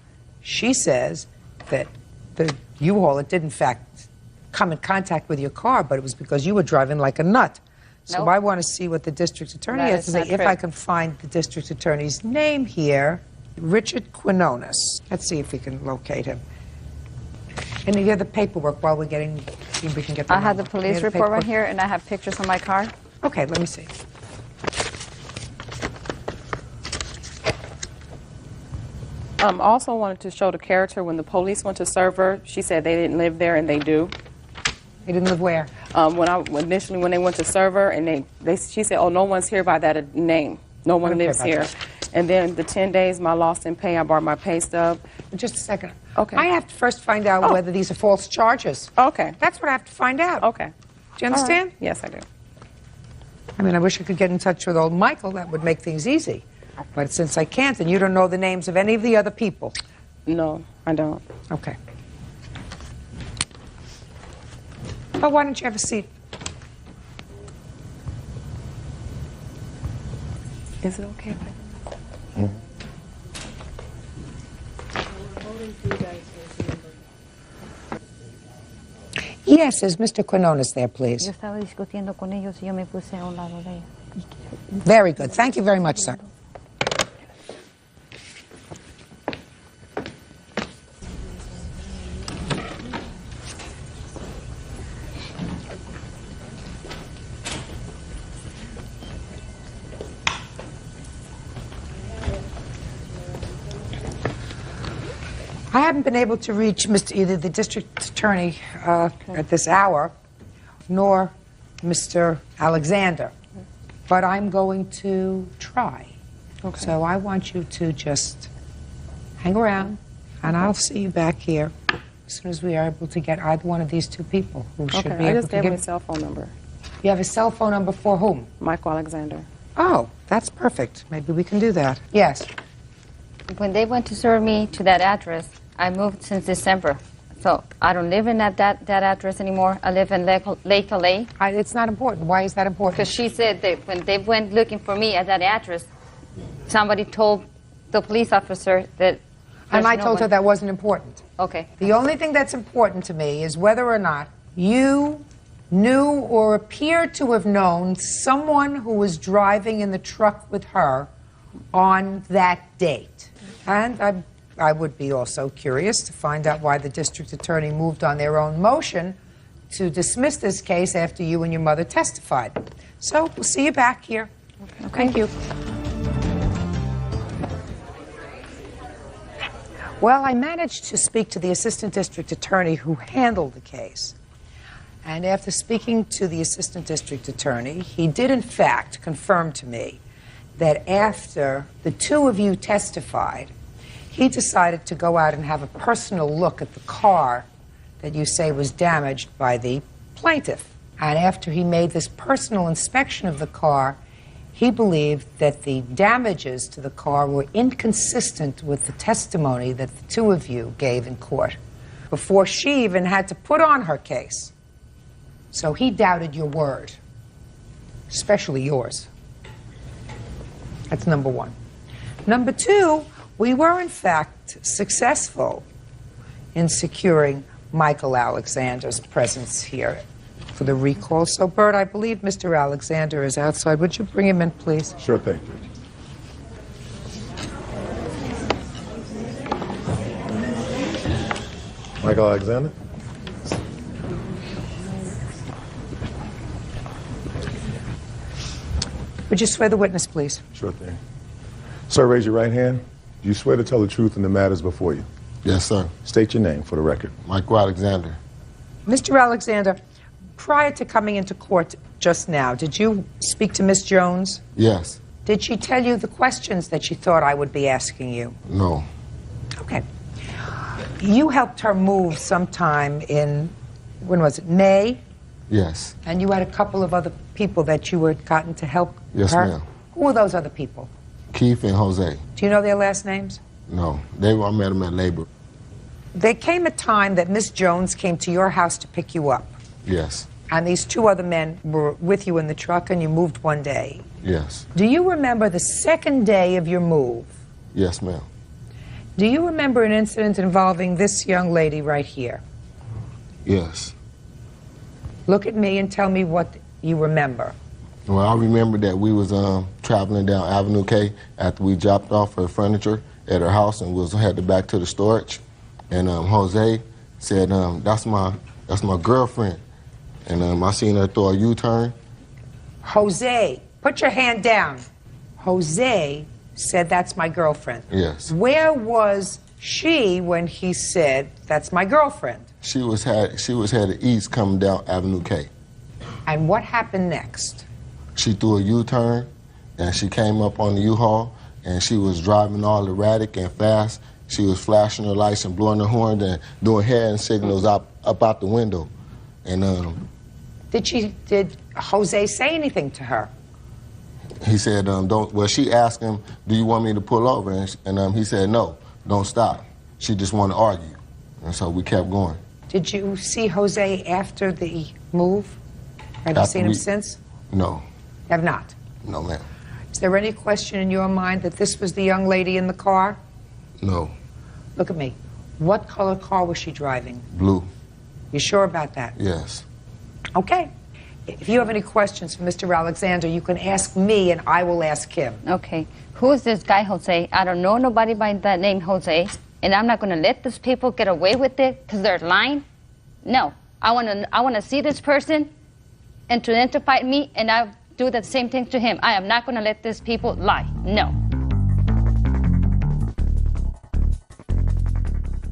S2: She says that the U-Haul, it did in fact come in contact with your car, but it was because you were driving like a nut. So
S4: Nope.
S2: I want to see what the district attorney
S4: That
S2: has
S4: is
S2: to say.
S4: not
S2: If
S4: true.
S2: I can find the district attorney's name here, Richard Quinones. Let's see if we can locate him. And you have the paperwork while we're getting, see if we can get the
S4: I have the
S2: number.
S4: police
S2: You have the
S4: report right
S2: paperwork?
S4: here, and I have pictures on my car.
S2: Okay, let me see.
S3: Also wanted to show the character when the police went to serve her. She said they didn't live there, and they do.
S2: They didn't live where?
S3: Initially, when they went to serve her, and she said, "Oh, no one's here by that name. No one
S2: Okay,
S3: lives
S2: about
S3: here."
S2: that.
S3: And then the 10 days, my loss in pay, I brought my pay stub.
S2: Just a second.
S3: Okay.
S2: I have to first find out whether these are false charges.
S3: Okay.
S2: That's what I have to find out.
S3: Okay.
S2: Do you understand?
S3: All right. Yes, I do.
S2: I mean, I wish I could get in touch with old Michael. That would make things easy. But since I can't, and you don't know the names of any of the other people.
S3: No, I don't.
S2: Okay. But why don't you have a seat?
S3: Is it okay?
S2: Yes, is Mr. Quinones there, please?
S4: Yo estaba discutiendo con ellos y yo me puse a un lado de ella.
S2: Very good. Thank you very much, sir. I haven't been able to reach either the district attorney at this hour, nor Mr. Alexander, but I'm going to try.
S3: Okay.
S2: So I want you to just hang around, and I'll see you back here as soon as we are able to get either one of these two people who should be
S3: Okay, I
S2: able
S3: just
S2: to
S3: gave
S2: give...
S3: my cell phone number.
S2: You have a cell phone number for whom?
S3: Michael Alexander.
S2: Oh, that's perfect. Maybe we can do that. Yes.
S4: When they went to serve me to that address, I moved since December. So I don't live in that address anymore. I live in Lake LA.
S2: It's not important. Why is that important?
S4: Because she said that when they went looking for me at that address, somebody told the police officer that...
S2: And I told her that wasn't important.
S4: Okay.
S2: The only thing that's important to me is whether or not you knew or appeared to have known someone who was driving in the truck with her on that date. And I would be also curious to find out why the district attorney moved on their own motion to dismiss this case after you and your mother testified. So we'll see you back here. Okay. Thank you. Well, I managed to speak to the assistant district attorney who handled the case. And after speaking to the assistant district attorney, he did in fact confirm to me that after the two of you testified, he decided to go out and have a personal look at the car that you say was damaged by the plaintiff. And after he made this personal inspection of the car, he believed that the damages to the car were inconsistent with the testimony that the two of you gave in court before she even had to put on her case. So he doubted your word, especially yours. That's number one. Number two, we were in fact successful in securing Michael Alexander's presence here for the recall. So, Bert, I believe Mr. Alexander is outside. Would you bring him in, please?
S1: Sure thing, Judge. Michael Alexander?
S2: Would you swear the witness, please?
S1: Sure thing. Sir, raise your right hand. Do you swear to tell the truth in the matters before you?
S7: Yes, sir.
S1: State your name for the record.
S7: Michael Alexander.
S2: Mr. Alexander, prior to coming into court just now, did you speak to Miss Jones?
S7: Yes.
S2: Did she tell you the questions that she thought I would be asking you?
S7: No.
S2: Okay. You helped her move sometime in, when was it, May?
S7: Yes.
S2: And you had a couple of other people that you had gotten to help
S7: Yes,
S2: her?
S7: ma'am.
S2: Who were those other people?
S7: Keith and Jose.
S2: Do you know their last names?
S7: No. I met them at labor.
S2: There came a time that Miss Jones came to your house to pick you up.
S7: Yes.
S2: And these two other men were with you in the truck and you moved one day.
S7: Yes.
S2: Do you remember the second day of your move?
S7: Yes, ma'am.
S2: Do you remember an incident involving this young lady right here?
S7: Yes.
S2: Look at me and tell me what you remember.
S7: Well, I remember that we was traveling down Avenue K after we dropped off her furniture at her house and was headed back to the storage. And Jose said, that's my girlfriend. And I seen her throw a U-turn.
S2: Jose, put your hand down. Jose said, that's my girlfriend.
S7: Yes.
S2: Where was she when he said, that's my girlfriend?
S7: She was headed east coming down Avenue K.
S2: And what happened next?
S7: She threw a U-turn, and she came up on the U-Haul, and she was driving all erratic and fast. She was flashing her lights and blowing her horn and doing hand signals up out the window. And
S2: Did Jose say anything to her?
S7: he said, well, she asked him, do you want me to pull over? And he said, no, don't stop. She just wanted to argue. And so we kept going.
S2: Did you see Jose after the move? Have you seen him since?
S7: No.
S2: Have not?
S7: No, ma'am.
S2: Is there any question in your mind that this was the young lady in the car?
S7: No.
S2: Look at me. What color car was she driving?
S7: Blue.
S2: You sure about that?
S7: Yes.
S2: Okay. If you have any questions for Mr. Alexander, you can ask me and I will ask him.
S4: Okay. Who is this guy, Jose? I don't know nobody by that name, Jose. And I'm not going to let these people get away with it because they're lying. No. I want to see this person and to identify me, and I'll do the same thing to him. I am not going to let these people lie. No.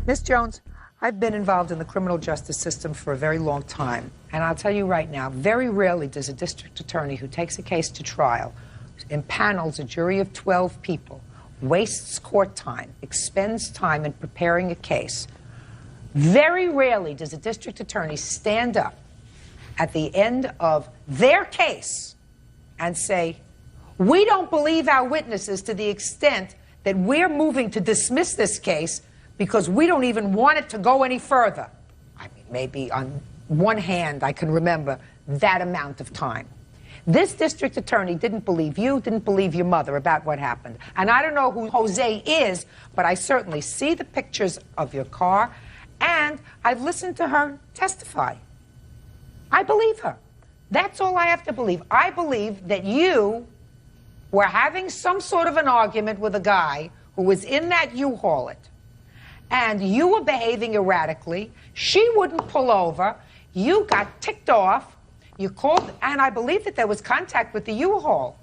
S2: Ms. Jones, I've been involved in the criminal justice system for a very long time. And I'll tell you right now, very rarely does a district attorney who takes a case to trial, impanels a jury of 12 people, wastes court time, expends time in preparing a case. Very rarely does a district attorney stand up at the end of their case and say, we don't believe our witnesses to the extent that we're moving to dismiss this case because we don't even want it to go any further. I mean, maybe on one hand I can remember that amount of time. This district attorney didn't believe you, didn't believe your mother about what happened. And I don't know who Jose is, but I certainly see the pictures of your car, and I've listened to her testify. I believe her. That's all I have to believe. I believe that you were having some sort of an argument with a guy who was in that U-Haul it, and you were behaving erratically. She wouldn't pull over. You got ticked off. You called, and I believe that there was contact with the U-Haul.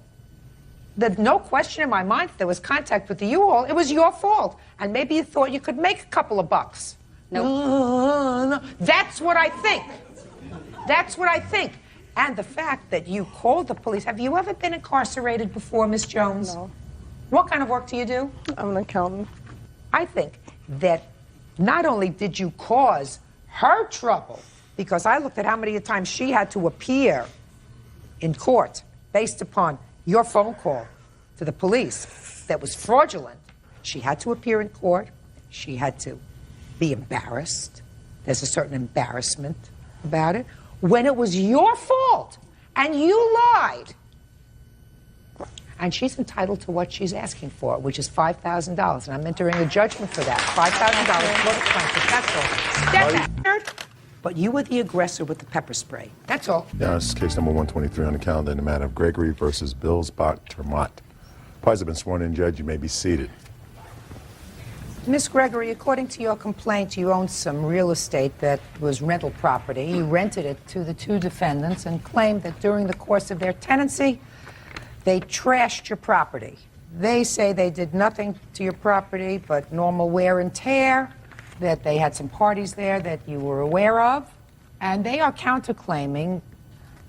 S2: There's no question in my mind that there was contact with the U-Haul. It was your fault. And maybe you thought you could make a couple of bucks. No. That's what I think. That's what I think. And the fact that you called the police. Have you ever been incarcerated before, Miss Jones?
S17: No.
S2: What kind of work do you do?
S17: I'm an accountant.
S2: I think that not only did you cause her trouble, because I looked at how many times she had to appear in court based upon your phone call to the police that was fraudulent. She had to appear in court. She had to be embarrassed. There's a certain embarrassment about it. When it was your fault and you lied. And she's entitled to what she's asking for, which is $5,000. And I'm entering a judgment for that. $5,000 for the plaintiff. That's all. Step back. But you were the aggressor with the pepper spray. That's all.
S1: Yeah, this is case number 123 on the calendar in the matter of Gregory versus Billsbach Termont. Parties have been sworn in, Judge. You may be seated.
S2: Miss Gregory, according to your complaint, you owned some real estate that was rental property. You rented it to the two defendants and claimed that during the course of their tenancy, they trashed your property. They say they did nothing to your property but normal wear and tear, that they had some parties there that you were aware of, and they are counterclaiming.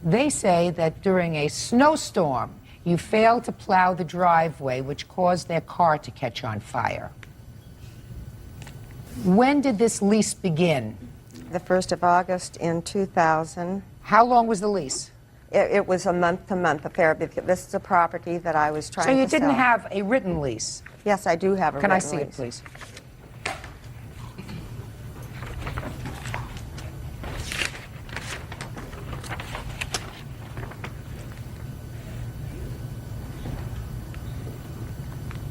S2: They say that during a snowstorm, you failed to plow the driveway, which caused their car to catch on fire. When did this lease begin?
S9: The 1st of August in 2000.
S2: How long was the lease?
S9: It was a month-to-month affair because this is a property that I was trying to sell.
S2: So you didn't have a written lease?
S9: Yes, I do have a written lease.
S2: Can I see it, please?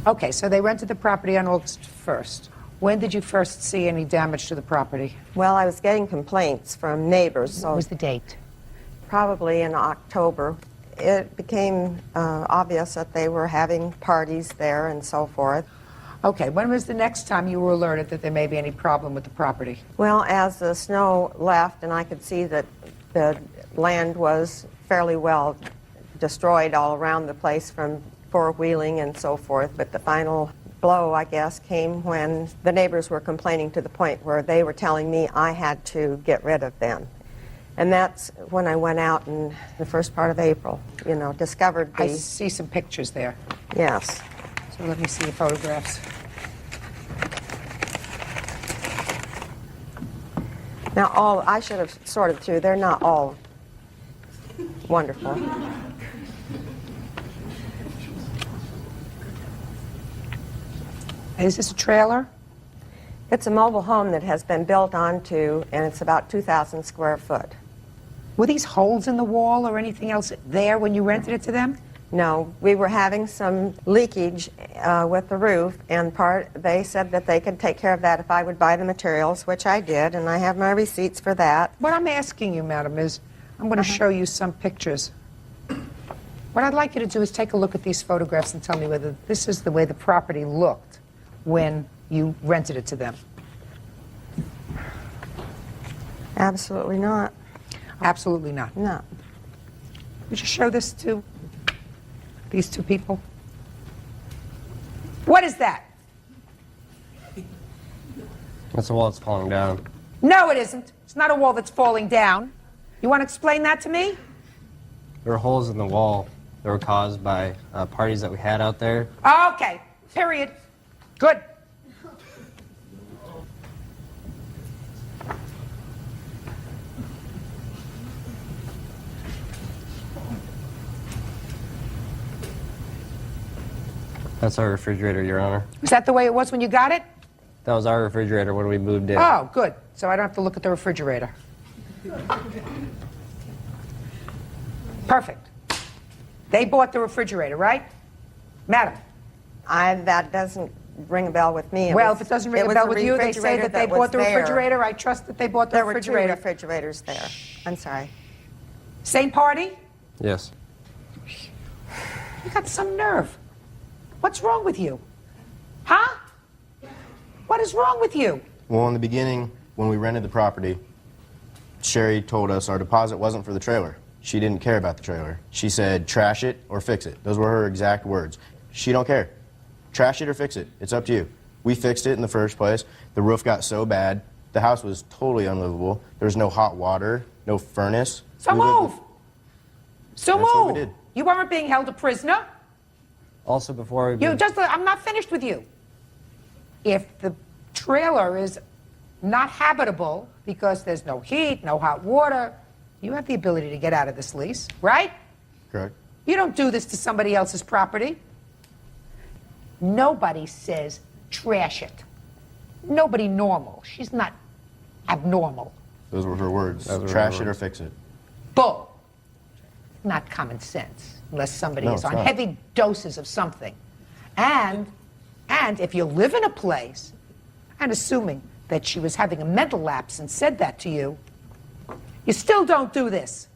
S2: Okay, so they rented the property on August 1st. When did you first see any damage to the property?
S9: Well, I was getting complaints from neighbors. So
S2: what was the date?
S9: Probably in October. It became obvious that they were having parties there and so forth.
S2: Okay, when was the next time you were alerted that there may be any problem with the property?
S9: Well, as the snow left and I could see that the land was fairly well destroyed all around the place from four-wheeling and so forth, but the final blow, I guess, came when the neighbors were complaining to the point where they were telling me I had to get rid of them. And that's when I went out in the first part of April, you know, discovered the...
S2: I see some pictures there.
S9: Yes.
S2: So let me see the photographs.
S9: Now, I should have sorted through. They're not all wonderful.
S2: Is this a trailer?
S9: It's a mobile home that has been built onto, and it's about 2,000 square foot.
S2: Were these holes in the wall or anything else there when you rented it to them?
S9: No, we were having some leakage with the roof, and they said that they could take care of that if I would buy the materials, which I did, and I have my receipts for that.
S2: What I'm asking you, madam, is I'm going to show you some pictures. What I'd like you to do is take a look at these photographs and tell me whether this is the way the property looked when you rented it to them.
S9: Absolutely not.
S2: Absolutely not.
S9: No.
S2: Would you show this to these two people? What is that?
S10: That's a wall that's falling down.
S2: No, it isn't. It's not a wall that's falling down. You want to explain that to me?
S10: There were holes in the wall that were caused by parties that we had out there.
S2: Okay, period. Good.
S10: That's our refrigerator, Your Honor.
S2: Is that the way it was when you got it?
S10: That was our refrigerator when we moved in.
S2: Oh, good. So I don't have to look at the refrigerator. Perfect. They bought the refrigerator, right? Madam?
S9: That doesn't ring a bell with me.
S2: Well, if it doesn't ring a bell with you, they say that they bought the refrigerator. I trust that they bought the refrigerator.
S9: There were 2 refrigerators there. I'm sorry.
S2: Same party?
S10: Yes.
S2: You got some nerve. What's wrong with you? Huh? What is wrong with you?
S10: Well, in the beginning, when we rented the property, Sherry told us our deposit wasn't for the trailer. She didn't care about the trailer. She said, trash it or fix it. Those were her exact words. She don't care. Trash it or fix it. It's up to you. We fixed it in the first place. The roof got so bad. The house was totally unlivable. There was no hot water, no furnace.
S2: So move. So
S10: That's what we
S2: move.
S10: did.
S2: You weren't being held a prisoner.
S10: Also, before we...
S2: I'm not finished with you. If the trailer is not habitable because there's no heat, no hot water, you have the ability to get out of this lease, right?
S10: Correct.
S2: You don't do this to somebody else's property. Nobody says trash it. Nobody normal. She's not abnormal.
S10: Those were her words. Trash it or fix it.
S2: Bull. Not common sense, unless somebody is on heavy doses of something. And if you live in a place, and assuming that she was having a mental lapse and said that to you, you still don't do this.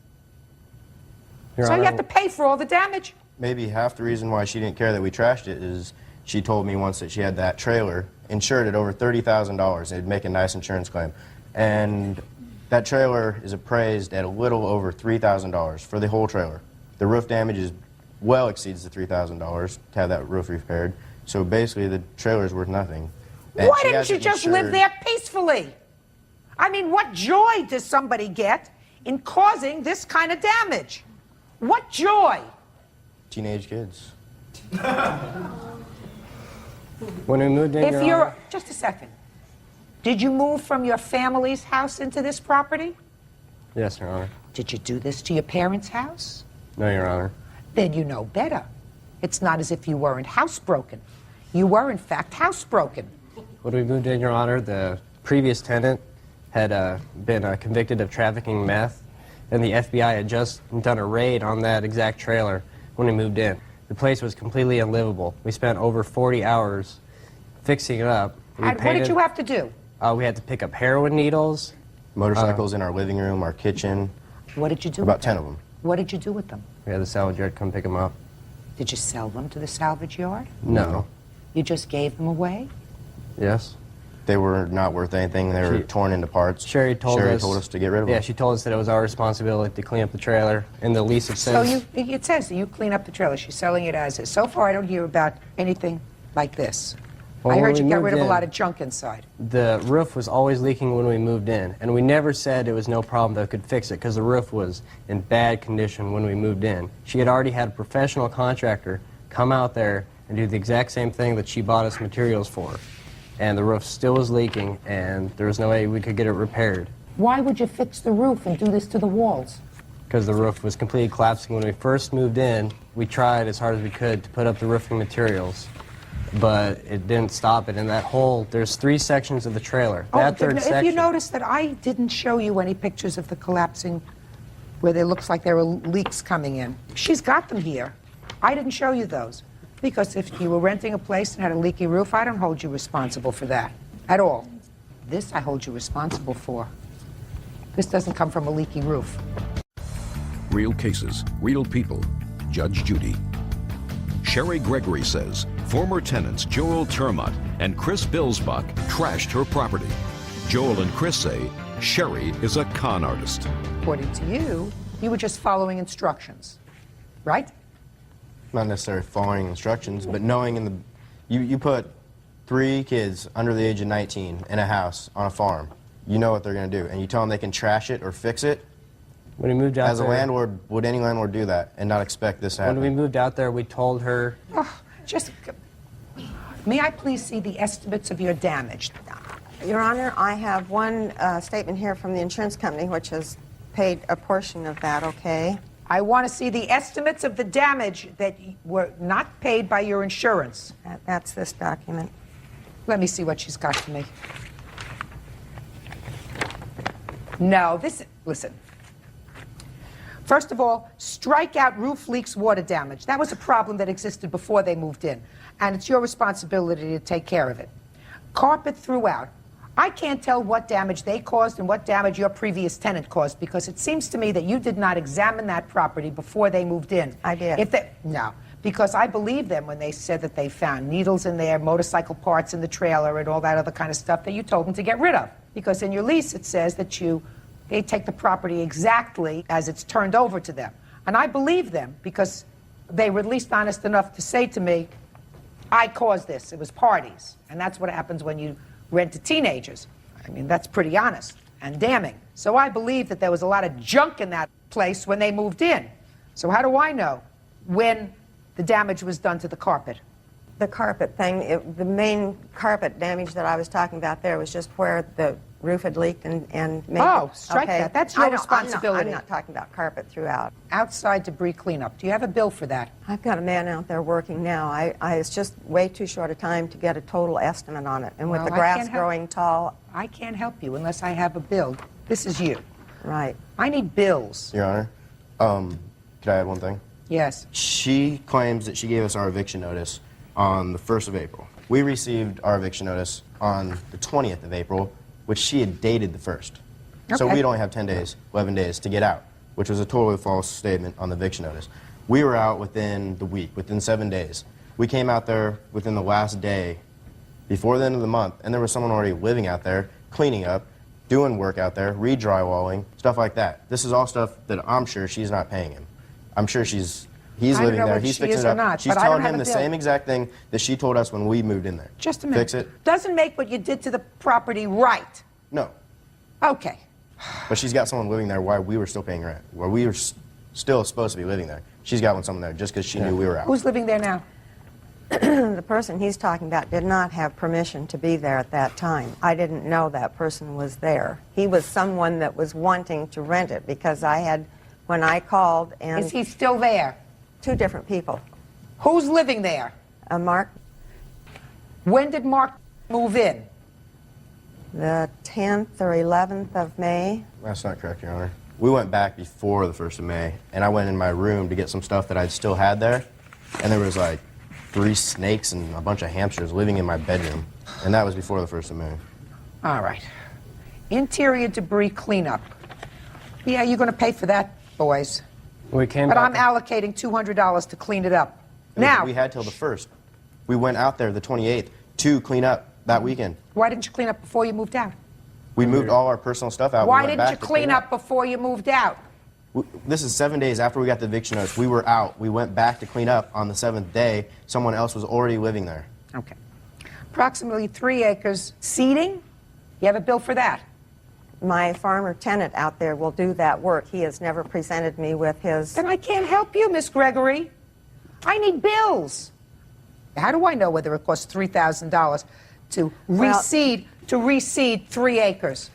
S10: Your
S2: So
S10: Honor,
S2: you have to pay for all the damage.
S10: maybe half the reason why she didn't care that we trashed it is she told me once that she had that trailer insured at over $30,000. It'd make a nice insurance claim. And that trailer is appraised at a little over $3,000 for the whole trailer. The roof damage well exceeds the $3,000 to have that roof repaired. So basically, the trailer's worth nothing. And
S2: Why
S10: she
S2: didn't
S10: has
S2: you
S10: it
S2: just
S10: insured.
S2: live there peacefully? I mean, what joy does somebody get in causing this kind of damage? What joy?
S10: Teenage kids. When we moved in,
S2: If
S10: Your
S2: you're,
S10: Honor,
S2: just a second, did you move from your family's house into this property?
S10: yes, Your Honor.
S2: Did you do this to your parents' house?
S10: No, Your Honor.
S2: Then you know better. It's not as if you weren't housebroken. You were, in fact, housebroken.
S10: When we moved in, Your Honor, the previous tenant had been convicted of trafficking meth, and the FBI had just done a raid on that exact trailer when we moved in. The place was completely unlivable. We spent over 40 hours fixing it up.
S2: And what did you have to do?
S10: We had to pick up heroin needles. Motorcycles in our living room, our kitchen.
S2: What did you do
S10: About
S2: with
S10: 10
S2: them?
S10: of them.
S2: What did you do with them?
S10: We had the salvage yard come pick them up.
S2: Did you sell them to the salvage yard?
S10: No.
S2: You just gave them away?
S10: Yes.
S7: They were not worth anything. They were torn into parts.
S10: Sherry told
S7: us to get rid of them.
S10: Yeah, she told us that it was our responsibility to clean up the trailer. In the lease it
S2: So
S10: says...
S2: it says that you clean up the trailer. She's selling it as is. So far, I don't hear about anything like this.
S10: Well,
S2: I
S10: when
S2: heard
S10: we
S2: you got
S10: moved
S2: rid of a
S10: in,
S2: lot of junk inside.
S10: The roof was always leaking when we moved in, and we never said it was no problem that we could fix it because the roof was in bad condition when we moved in. She had already had a professional contractor come out there and do the exact same thing that she bought us materials for. And the roof still was leaking, and there was no way we could get it repaired
S2: Why would you fix the roof and do this to the walls?
S10: because the roof was completely collapsing. When we first moved in, we tried as hard as we could to put up the roofing materials, but it didn't stop it. And that whole, there's 3 sections of the trailer. That third
S2: if
S10: section...
S2: you notice that I didn't show you any pictures of the collapsing where there looks like there were leaks coming in. She's got them here. I didn't show you those. Because if you were renting a place and had a leaky roof, I don't hold you responsible for that at all. This I hold you responsible for. This doesn't come from a leaky roof.
S5: Real cases, real people. Judge Judy. Sherry Gregory says former tenants Joel Termott and Chris Bilsbach trashed her property. Joel and Chris say Sherry is a con artist.
S2: According to you, you were just following instructions, right?
S7: Not necessarily following instructions, but knowing in the... You put
S10: 3 kids under the age of 19 in a house on a farm, you know what they're going to do. And you tell them they can trash it or fix it.
S11: When we moved out
S10: as a landlord, would any landlord do that and not expect this to happen?
S11: When we moved out there, we told her.
S2: Oh, may I please see the estimates of your damage?
S9: Your Honor, I have one statement here from the insurance company which has paid a portion of that, okay?
S2: I want to see the estimates of the damage that were not paid by your insurance.
S9: That's this document.
S2: Let me see what she's got for me. No, listen. First of all, strike out roof leaks, water damage. That was a problem that existed before they moved in, and it's your responsibility to take care of it. Carpet throughout. I can't tell what damage they caused and what damage your previous tenant caused, because it seems to me that you did not examine that property before they moved in.
S9: I did.
S2: No, because I believe them when they said that they found needles in there, motorcycle parts in the trailer, and all that other kind of stuff that you told them to get rid of. Because in your lease it says that they take the property exactly as it's turned over to them. And I believe them because they were at least honest enough to say to me, I caused this, it was parties. And that's what happens when you rent to teenagers. I mean, that's pretty honest and damning. So I believe that there was a lot of junk in that place when they moved in. So how do I know when the damage was done to the carpet?
S9: The carpet thing, the main carpet damage that I was talking about there was just where the roof had leaked and made
S2: strike that. That's your responsibility.
S9: I'm not talking about carpet throughout.
S2: Outside debris cleanup. Do you have a bill for that?
S9: I've got a man out there working now. It's just way too short a time to get a total estimate on it. And with the grass growing tall...
S2: I can't help you unless I have a bill. This is you.
S9: Right.
S2: I need bills.
S10: Your Honor, could I add one thing?
S2: Yes.
S10: She claims that she gave us our eviction notice on the 1st of April. We received our eviction notice on the 20th of April, which she had dated the 1st. Okay. So we'd only have 10 days, 11 days to get out, which was a totally false statement on the eviction notice. We were out within the week, within 7 days. We came out there within the last day, before the end of the month, and there was someone already living out there, cleaning up, doing work out there, re-drywalling, stuff like that. This is all stuff that I'm sure she's not paying him. I'm sure he's living there, he's fixing it up. She's telling him the same exact thing that she told us when we moved in there.
S2: Just a minute.
S10: Fix it.
S2: Doesn't make what you did to the property right.
S10: No.
S2: Okay.
S10: But she's got someone living there while we were still paying rent, while we were still supposed to be living there. She's got someone there just because she knew we were out.
S2: Who's living there now?
S9: The person he's talking about did not have permission to be there at that time. I didn't know that person was there. He was someone that was wanting to rent it because when I called and...
S2: Is he still there?
S9: 2 different people.
S2: Who's living there?
S9: Mark.
S2: When did Mark move in?
S9: The 10th or 11th of May.
S10: That's not correct, Your Honor. We went back before the 1st of May, and I went in my room to get some stuff that I still had there, and there was like 3 snakes and a bunch of hamsters living in my bedroom, and that was before the 1st of May.
S2: All right. Interior debris cleanup. Yeah, you're going to pay for that, boys.
S11: We came
S2: but I'm allocating $200 to clean it up. Now.
S10: We had till the 1st. We went out there the 28th to clean up that weekend.
S2: Why didn't you clean up before you moved out?
S10: We moved all our personal stuff out.
S2: Why didn't you clean up before you moved out?
S10: This is 7 days after we got the eviction notice. We were out. We went back to clean up on the 7th day. Someone else was already living there.
S2: Okay. Approximately 3 acres. Seeding? You have a bill for that?
S9: My farmer tenant out there will do that work. He has never presented me with his...
S2: Then I can't help you, Miss Gregory. I need bills. How do I know whether it costs $3,000 to reseed 3 acres?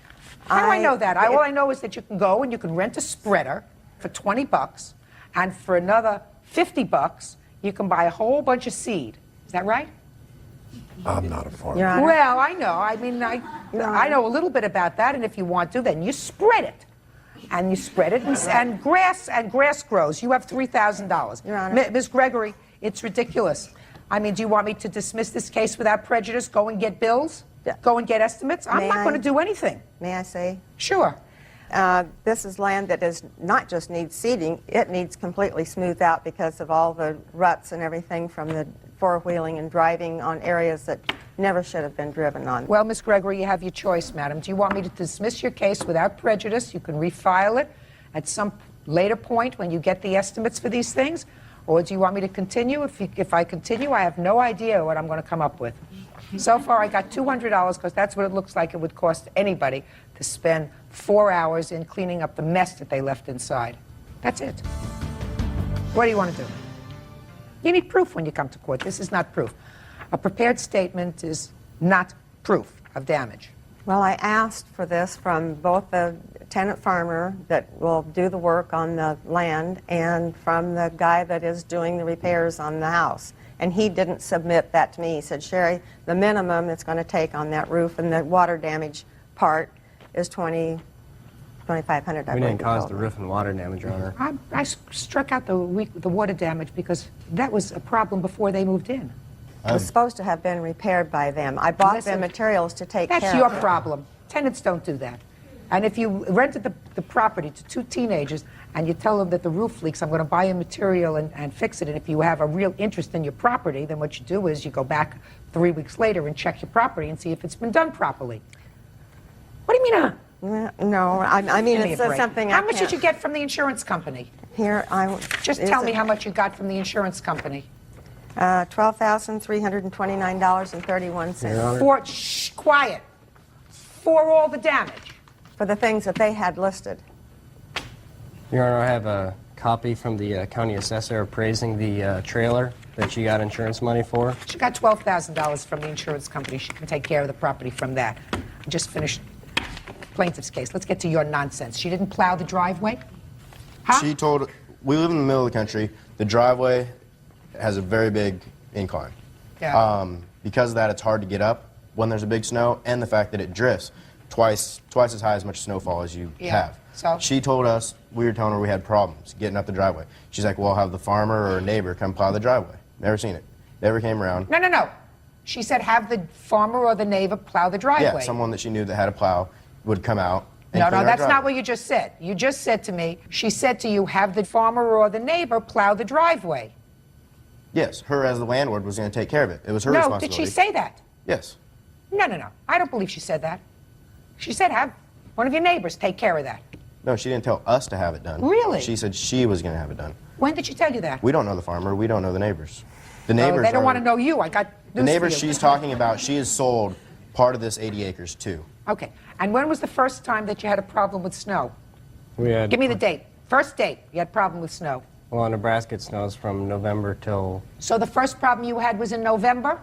S2: How do I know that? All I know is that you can go and you can rent a spreader for $20, and for another $50, you can buy a whole bunch of seed. Is that right?
S1: I'm not a farmer.
S2: Well, I know. I mean, I know a little bit about that, and if you want to, then you spread it. And you spread it, and grass grows. You have $3,000.
S9: Your Honor.
S2: Ms. Gregory, it's ridiculous. I mean, do you want me to dismiss this case without prejudice, go and get bills, go and get estimates? I'm not going to do anything.
S9: May I say?
S2: Sure.
S9: This is land that does not just need seeding, it needs completely smoothed out because of all the ruts and everything from the four-wheeling and driving on areas that never should have been driven on.
S2: Well, Ms. Gregory, you have your choice, madam. Do you want me to dismiss your case without prejudice? You can refile it at some later point when you get the estimates for these things, or do you want me to continue? If I continue, I have no idea what I'm going to come up with. So far, I got $200 because that's what it looks like it would cost anybody to spend 4 hours in cleaning up the mess that they left inside. That's it. What do you want to do? You need proof when you come to court. This is not proof. A prepared statement is not proof of damage.
S9: Well, I asked for this from both the tenant farmer that will do the work on the land and from the guy that is doing the repairs on the house. And he didn't submit that to me. He said, Sherry, the minimum it's going to take on that roof and the water damage part is $2,500.
S11: We didn't cause the roof and water damage on her.
S2: I struck out the water damage because that was a problem before they moved in.
S9: It was supposed to have been repaired by them. I bought them materials to take care of it.
S2: That's your problem. Tenants don't do that. And if you rented the property to 2 teenagers and you tell them that the roof leaks, I'm going to buy a material and fix it, and if you have a real interest in your property, then what you do is you go back 3 weeks later and check your property and see if it's been done properly. What do you mean,
S9: No, I mean,
S2: Give me
S9: it's
S2: a break.
S9: something
S2: How
S9: I
S2: much
S9: can't-
S2: did you get from the insurance company?
S9: Here,
S2: Just tell me how much you got from the insurance company.
S9: $12,329.31.
S2: For, quiet. For all the damage.
S9: For the things that they had listed.
S11: Your Honor, I have a copy from the county assessor appraising the trailer that she got insurance money for.
S2: She got $12,000 from the insurance company. She can take care of the property from that. I just finished plaintiff's case. Let's get to your nonsense. She didn't plow the driveway? Huh?
S10: She told, we live in the middle of the country. The driveway has a very big incline.
S2: Yeah.
S10: Because of that, it's hard to get up when there's a big snow, and the fact that it drifts twice as high as much snowfall as you have.
S2: So?
S10: She told us, we were telling her we had problems getting up the driveway. She's like, well, I'll have the farmer or a neighbor come plow the driveway. Never seen it. Never came around.
S2: No. She said have the farmer or the neighbor plow the driveway.
S10: Yeah, someone that she knew that had a plow would come out and
S2: No,
S10: clean our
S2: that's
S10: driveway.
S2: not what you just said. You just said to me, she said to you, have the farmer or the neighbor plow the driveway.
S10: Yes, her as the landlord was going to take care of it. It was her
S2: No,
S10: responsibility.
S2: did she say that?
S10: Yes.
S2: No. I don't believe she said that. She said have one of your neighbors take care of that.
S10: No, she didn't tell us to have it done.
S2: Really?
S10: She said she was going to have it done.
S2: When did she tell you that?
S10: We don't know the farmer. We don't know the neighbors. The
S2: Oh,
S10: neighbors
S2: they don't
S10: are-
S2: want to know you. I got
S10: The
S2: news
S10: neighbors
S2: for you.
S10: she's talking about, she has sold part of this 80 acres too.
S2: Okay. And when was the first time that you had a problem with snow?
S11: We had,
S2: Give me the date. First date you had a problem with snow.
S11: well, in Nebraska it snows from November till
S2: So the first problem you had was in November?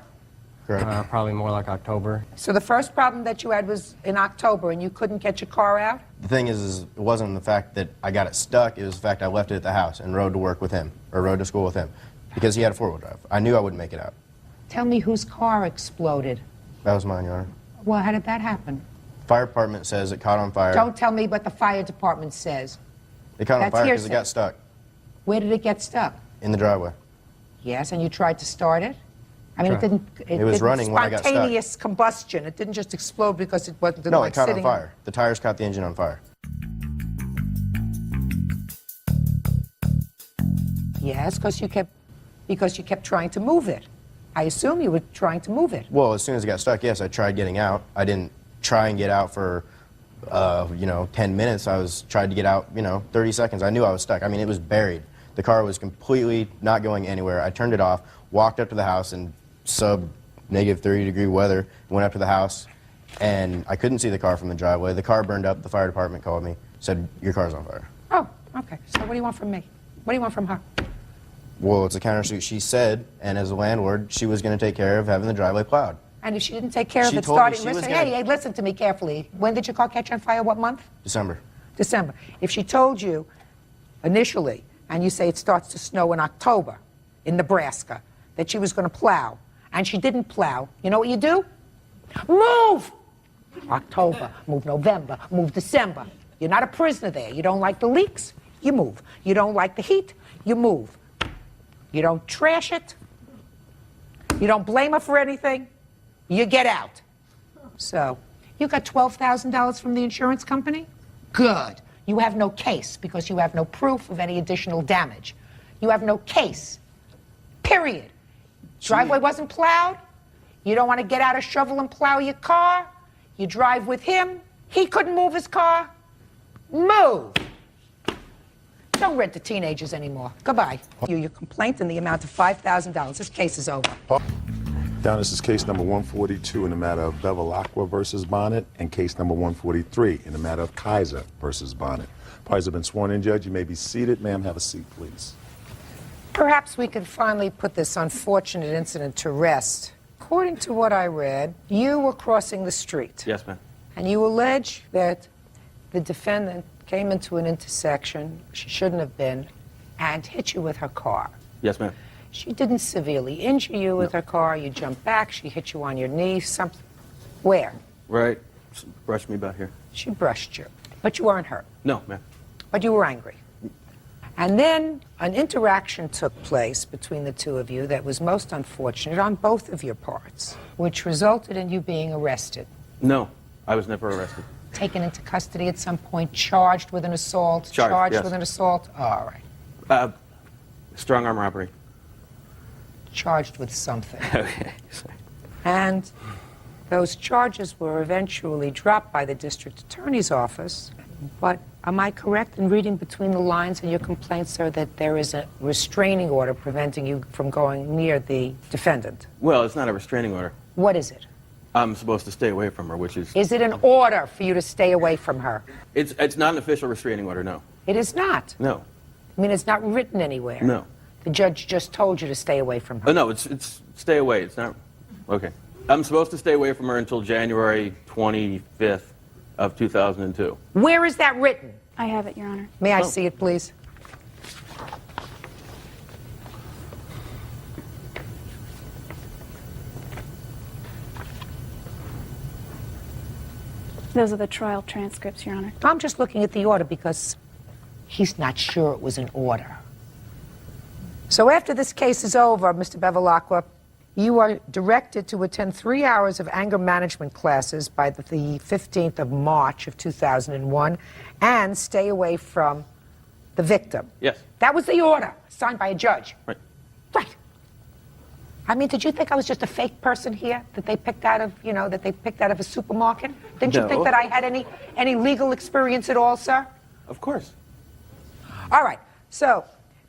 S10: Correct.
S11: probably more like October.
S2: So the first problem that you had was in October and you couldn't get your car out?
S10: The thing is it wasn't the fact that I got it stuck, it was the fact I left it at the house and rode to work with him, or rode to school with him, because he had a four-wheel drive. I knew I wouldn't make it out.
S2: Tell me whose car exploded.
S10: That was mine, Your Honor.
S2: Well, how did that happen?
S10: Fire department says it caught on fire.
S2: Don't tell me what the fire department says.
S10: It caught on
S2: That's
S10: fire because
S2: hearsay.
S10: it got stuck
S2: Where did it get stuck?
S10: in the driveway.
S2: Yes, and you tried to start it? I mean, it
S10: Tried.
S2: didn't...
S10: It was
S2: didn't
S10: running when I got stuck.
S2: Spontaneous combustion. It didn't just explode because it wasn't
S10: No,
S2: like
S10: it caught on
S2: sitting...
S10: fire. The tires caught the engine on fire.
S2: Yes, because you kept trying to move it. I assume you were trying to move it.
S10: Well, as soon as it got stuck, yes, I tried getting out. I didn't try and get out for, 10 minutes. I tried to get out, 30 seconds. I knew I was stuck. I mean, it was buried. The car was completely not going anywhere. I turned it off, walked up to the house in -30-degree weather, went up to the house, and I couldn't see the car from the driveway. The car burned up. The fire department called me, said, your car's on fire.
S2: Oh, okay. So what do you want from me? What do you want from her?
S10: Well, it's a countersuit. She said, and as a landlord, she was going to take care of having the driveway plowed.
S2: And if she didn't take care of
S10: She
S2: it
S10: told me
S2: starting...
S10: she was
S2: Listen,
S10: gonna-
S2: hey, listen to me carefully. When did your car catch on fire? What month?
S10: December.
S2: December. If she told you initially, and you say it starts to snow in October in Nebraska, that she was going to plow, and she didn't plow, you know what you do? Move! October, move November, move December. You're not a prisoner there. You don't like the leaks, you move. You don't like the heat, you move. You don't trash it. You don't blame her for anything. You get out. So, you got $12,000 from the insurance company? Good. You have no case because you have no proof of any additional damage. You have no case. Period. Driveway wasn't plowed. You don't want to get out a shovel and plow your car. You drive with him. He couldn't move his car. Move. Don't rent to teenagers anymore. Goodbye. Your complaint in the amount of $5,000. This case is over.
S1: Down, this is case number 142 in the matter of Bevilacqua versus Bonnet, and case number 143 in the matter of Kaiser versus Bonnet. Parties have been sworn in, Judge. You may be seated. Ma'am, have a seat, please.
S2: Perhaps we could finally put this unfortunate incident to rest. According to what I read, you were crossing the street.
S12: Yes, ma'am.
S2: And you allege that the defendant came into an intersection she shouldn't have been and hit you with her car.
S12: Yes, ma'am.
S2: She didn't severely injure you with her car. You jumped back. She hit you on your knee. Something. Where?
S12: Right. Brushed me about here.
S2: She brushed you. But you weren't hurt.
S12: No, ma'am.
S2: But you were angry. And then an interaction took place between the two of you that was most unfortunate on both of your parts, which resulted in you being arrested.
S12: No, I was never arrested.
S2: Taken into custody at some point, charged with an assault.
S12: Charged, yes.
S2: with an assault. All right.
S12: Strong arm robbery.
S2: Charged with something.
S12: Okay.
S2: And those charges were eventually dropped by the district attorney's office. But am I correct in reading between the lines in your complaint, sir, that there is a restraining order preventing you from going near the defendant?
S12: Well, it's not a restraining order.
S2: What is it?
S12: I'm supposed to stay away from her, which is...
S2: Is it an order for you to stay away from her?
S12: It's not an official restraining order, no.
S2: It is not.
S12: No.
S2: I mean, it's not written anywhere.
S12: No.
S2: The judge just told you to stay away from her.
S12: Oh, no, it's stay away. It's not... Okay. I'm supposed to stay away from her until January 25th of 2002.
S2: Where is that written?
S18: I have it, Your Honor.
S2: May I see it, please?
S18: Those are the trial transcripts, Your Honor.
S2: I'm just looking at the order because he's not sure it was an order. So after this case is over, Mr. Bevilacqua, you are directed to attend 3 hours of anger management classes by the 15th of March of 2001 and stay away from the victim.
S12: Yes.
S2: That was the order, signed by a judge.
S12: Right.
S2: Right. I mean, did you think I was just a fake person here that they picked out of, that they picked out of a supermarket? Didn't you think that I had any legal experience at all, sir?
S12: Of course.
S2: All right. So,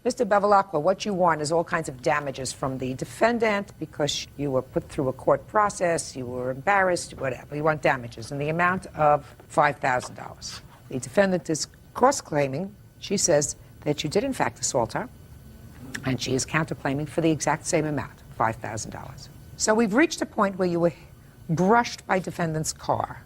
S2: Mr. Bevilacqua, what you want is all kinds of damages from the defendant because you were put through a court process, you were embarrassed, whatever. You want damages in the amount of $5,000. The defendant is cross-claiming. She says that you did, in fact, assault her, and she is counterclaiming for the exact same amount, $5,000. So we've reached a point where you were brushed by defendant's car.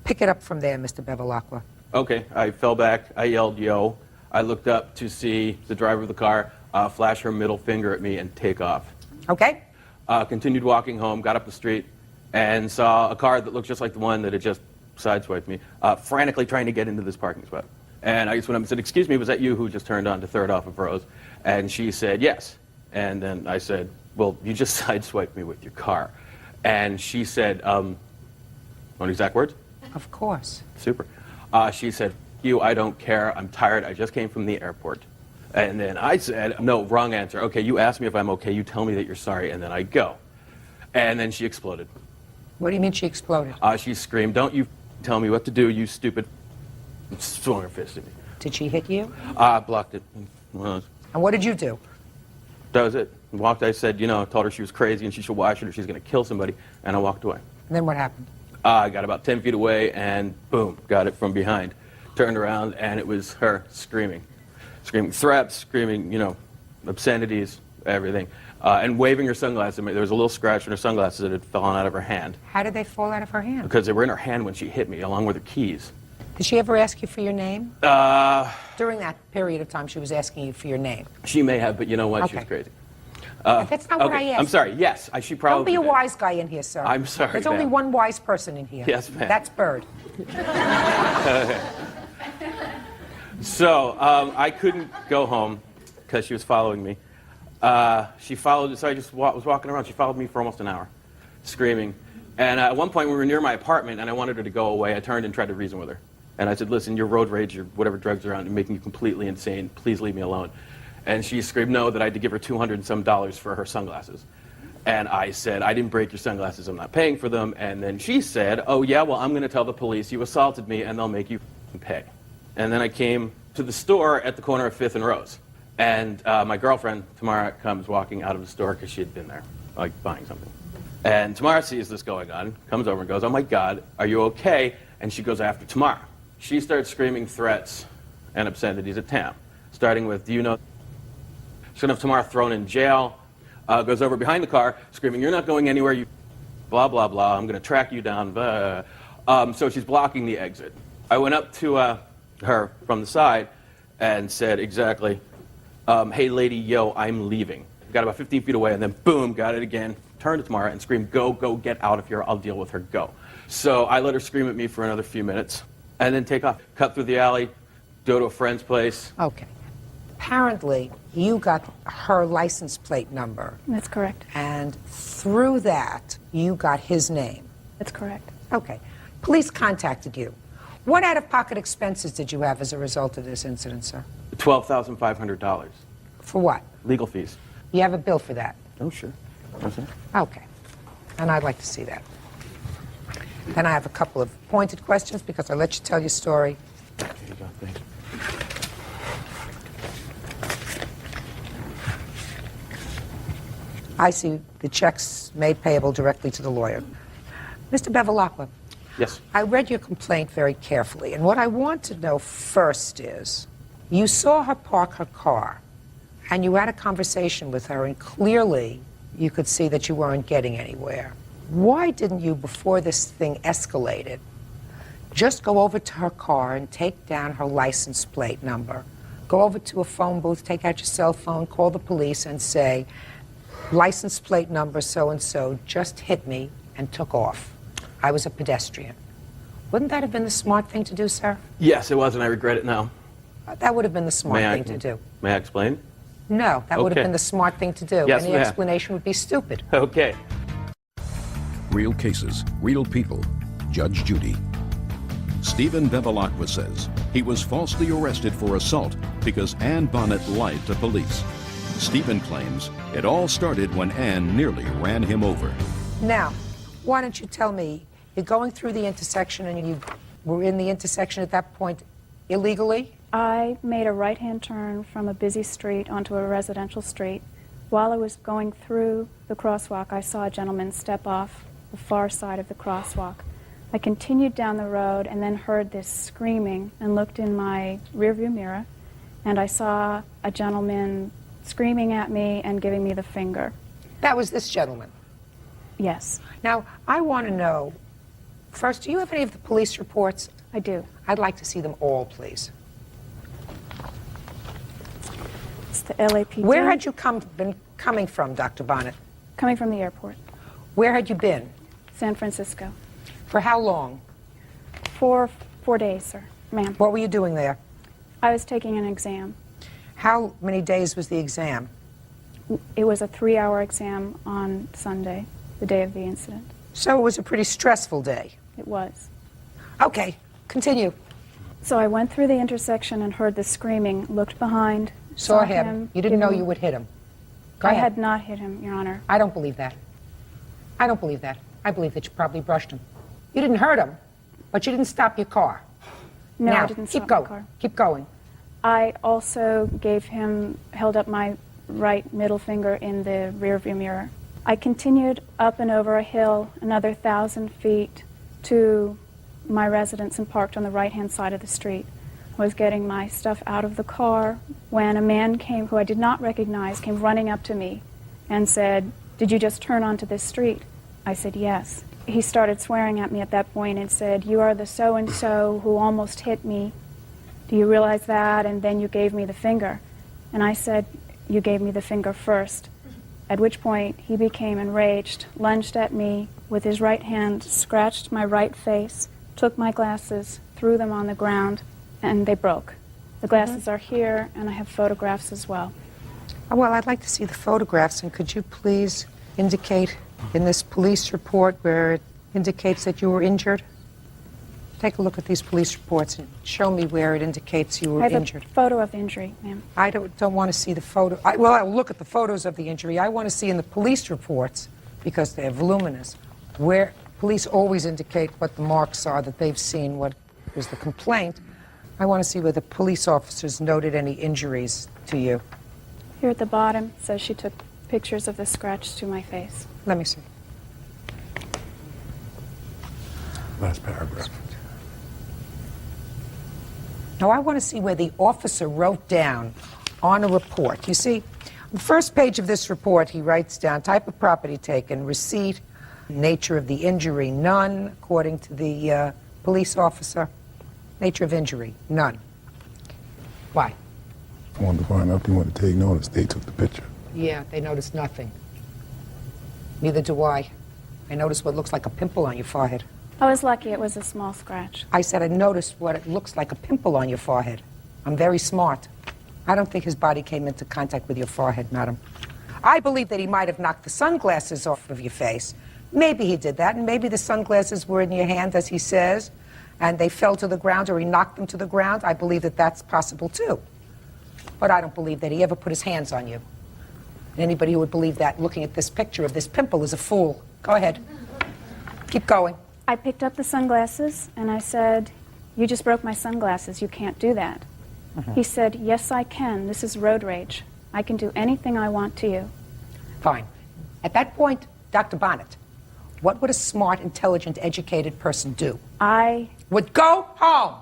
S2: Pick it up from there, Mr. Bevilacqua.
S12: Okay. I fell back. I yelled, yo. I looked up to see the driver of the car flash her middle finger at me and take off.
S2: Okay.
S12: Continued walking home, got up the street, and saw a car that looked just like the one that had just sideswiped me, frantically trying to get into this parking spot. And I just went up and said, excuse me, was that you who just turned on to 3rd off of Rose? And she said, yes. And then I said, well, you just sideswiped me with your car. And she said, want exact words?
S2: Of course.
S12: Super. She said, you, I don't care. I'm tired. I just came from the airport. And then I said, no, wrong answer. Okay, you ask me if I'm okay. You tell me that you're sorry, and then I go. And then she exploded.
S2: What do you mean she exploded?
S12: She screamed, don't you tell me what to do, you stupid... Swung her fist at me.
S2: Did she hit you?
S12: Blocked it. Well,
S2: and what did you do?
S12: That was it. Walked, I said, told her she was crazy and she should watch it or she's going to kill somebody, and I walked away.
S2: And then what happened?
S12: I got about 10 feet away and boom, got it from behind. Turned around and it was her screaming. Screaming threats, screaming, obscenities, everything. And waving her sunglasses. There was a little scratch in her sunglasses that had fallen out of her hand.
S2: How did they fall out of her hand?
S12: Because they were in her hand when she hit me, along with her keys.
S2: Did she ever ask you for your name? During that period of time, she was asking you for your name.
S12: She may have, but you know what?
S2: Okay.
S12: She was crazy.
S2: That's not what I asked.
S12: I'm sorry. Yes, she probably.
S2: Don't be a
S12: did.
S2: wise guy in here, sir.
S12: I'm sorry.
S2: There's only one wise person in here.
S12: Yes, ma'am.
S2: That's Bird.
S12: So I couldn't go home because she was following me. She followed. So I just was walking around. She followed me for almost an hour, screaming. And at one point, we were near my apartment, and I wanted her to go away. I turned and tried to reason with her. And I said, listen, your road rage, your whatever drugs are on, are making you completely insane. Please leave me alone. And she screamed no, that I had to give her $200 and some for her sunglasses. And I said, I didn't break your sunglasses. I'm not paying for them. And then she said, oh, yeah, well, I'm going to tell the police you assaulted me, and they'll make you pay. And then I came to the store at the corner of 5th and Rose. And my girlfriend, Tamara, comes walking out of the store because she had been there, like buying something. And Tamara sees this going on, comes over and goes, "Oh my God, are you okay?" And she goes after Tamara. She starts screaming threats and obscenities at Tam, starting with, "Do you know?" She's going to have Tamara thrown in jail, goes over behind the car, screaming, "You're not going anywhere, you blah, blah, blah, I'm going to track you down." Blah. So she's blocking the exit. I went up to her from the side and said exactly, "Hey lady, yo, I'm leaving." Got about 15 feet away, and then boom, got it again. Turned to Tamara and screamed, "Go, go, get out of here, I'll deal with her, go." So I let her scream at me for another few minutes, and then take off. Cut through the alley, go to a friend's place.
S2: Okay. Apparently, you got her license plate number.
S18: That's correct.
S2: And through that, you got his name.
S18: That's correct.
S2: Okay. Police contacted you. What out-of-pocket expenses did you have as a result of this incident, sir?
S12: $12,500.
S2: For what?
S12: Legal fees.
S2: You have a bill for that?
S12: Oh, sure. Okay.
S2: Okay. And I'd like to see that. Then I have a couple of pointed questions because I let you tell your story.
S12: Here you go, thanks.
S2: I see the checks made payable directly to the lawyer. Mr. Bevilacqua,
S12: Yes.
S2: I read your complaint very carefully, and what I want to know first is, you saw her park her car, and you had a conversation with her, and clearly you could see that you weren't getting anywhere. Why didn't you, before this thing escalated, just go over to her car and take down her license plate number? Go over to a phone booth, take out your cell phone, call the police, and say, "License plate number so-and-so just hit me and took off. I was a pedestrian." Wouldn't that have been the smart thing to do, sir?
S12: Yes, it was, and I regret it now.
S2: That would have been the smart thing to do.
S12: May I explain?
S2: No, that would have
S12: Okay.
S2: been the smart thing to do.
S12: Yes,
S2: Any
S12: ma'am.
S2: explanation would be stupid.
S12: Okay.
S5: Real cases, real people. Judge Judy. Stephen Bevilacqua says he was falsely arrested for assault because Ann Bonnet lied to police. Stephen claims it all started when Ann nearly ran him over.
S2: Now, why don't you tell me, you're going through the intersection and you were in the intersection at that point illegally?
S13: I made a right-hand turn from a busy street onto a residential street. While I was going through the crosswalk, I saw a gentleman step off the far side of the crosswalk. I continued down the road and then heard this screaming and looked in my rearview mirror, and I saw a gentleman screaming at me and giving me the finger.
S2: That was this gentleman?
S13: Yes.
S2: Now, I want to know, first, do you have any of the police reports?
S13: I do.
S2: I'd like to see them all, please.
S13: It's the LAPD.
S2: Where had you been coming from, Dr. Bonnet?
S13: Coming from the airport.
S2: Where had you been?
S13: San Francisco.
S2: For how long?
S13: For 4 days, sir. Ma'am.
S2: What were you doing there?
S13: I was taking an exam.
S2: How many days was the exam?
S13: It was a 3-hour exam on Sunday, the day of the incident.
S2: So it was a pretty stressful day.
S13: It was.
S2: Okay, continue.
S13: So I went through the intersection and heard the screaming, looked behind,
S2: Saw him. You didn't know you would hit him. Go
S13: I
S2: ahead.
S13: had not hit him, Your Honor.
S2: I don't believe that. I don't believe that. I believe that you probably brushed him. You didn't hurt him, but you didn't stop your car.
S13: No,
S2: now,
S13: I didn't
S2: keep
S13: stop
S2: going.
S13: my car.
S2: Keep going.
S13: I also held up my right middle finger in the rearview mirror. I continued up and over a hill, another 1,000 feet to my residence, and parked on the right-hand side of the street. I was getting my stuff out of the car when a man came, who I did not recognize, came running up to me and said, "Did you just turn onto this street?" I said, "Yes." He started swearing at me at that point and said, "You are the so-and-so who almost hit me. Do you realize that?" And then you gave me the finger. And I said, "You gave me the finger first." At which point he became enraged, lunged at me with his right hand, scratched my right face, took my glasses, threw them on the ground, and they broke. The glasses are here, and I have photographs as well.
S2: Well, I'd like to see the photographs, and could you please indicate in this police report where it indicates that you were injured? Take a look at these police reports and show me where it indicates you were
S13: I have
S2: injured.
S13: a photo of the injury, ma'am.
S2: I don't want to see the photo. Well, I'll look at the photos of the injury. I want to see in the police reports, because they're voluminous, where police always indicate what the marks are that they've seen, what was the complaint. I want to see where the police officers noted any injuries to you.
S13: Here at the bottom, it says she took pictures of the scratch to my face.
S2: Let me see.
S1: Last paragraph.
S2: Now, I want to see where the officer wrote down on a report. You see, on the first page of this report, he writes down type of property taken, receipt, nature of the injury, none, according to the police officer. Nature of injury, none. Why?
S1: I wanted to find out if you wanted to take notice. They took the picture.
S2: Yeah, they noticed nothing. Neither do I. I noticed what looks like a pimple on your forehead.
S13: I was lucky it was a small scratch.
S2: I said I noticed what it looks like a pimple on your forehead. I'm very smart. I don't think his body came into contact with your forehead, madam. I believe that he might have knocked the sunglasses off of your face. Maybe he did that, and maybe the sunglasses were in your hand, as he says, and they fell to the ground, or he knocked them to the ground. I believe that that's possible, too. But I don't believe that he ever put his hands on you. And anybody who would believe that, looking at this picture of this pimple, is a fool. Go ahead. Keep going.
S13: I picked up the sunglasses and I said, "You just broke my sunglasses. You can't do that." He said, "Yes, I can. This is road rage. I can do anything I want to you."
S2: Fine. At that point, Dr. Bonnet, what would a smart, intelligent, educated person do?
S13: I
S2: would go home.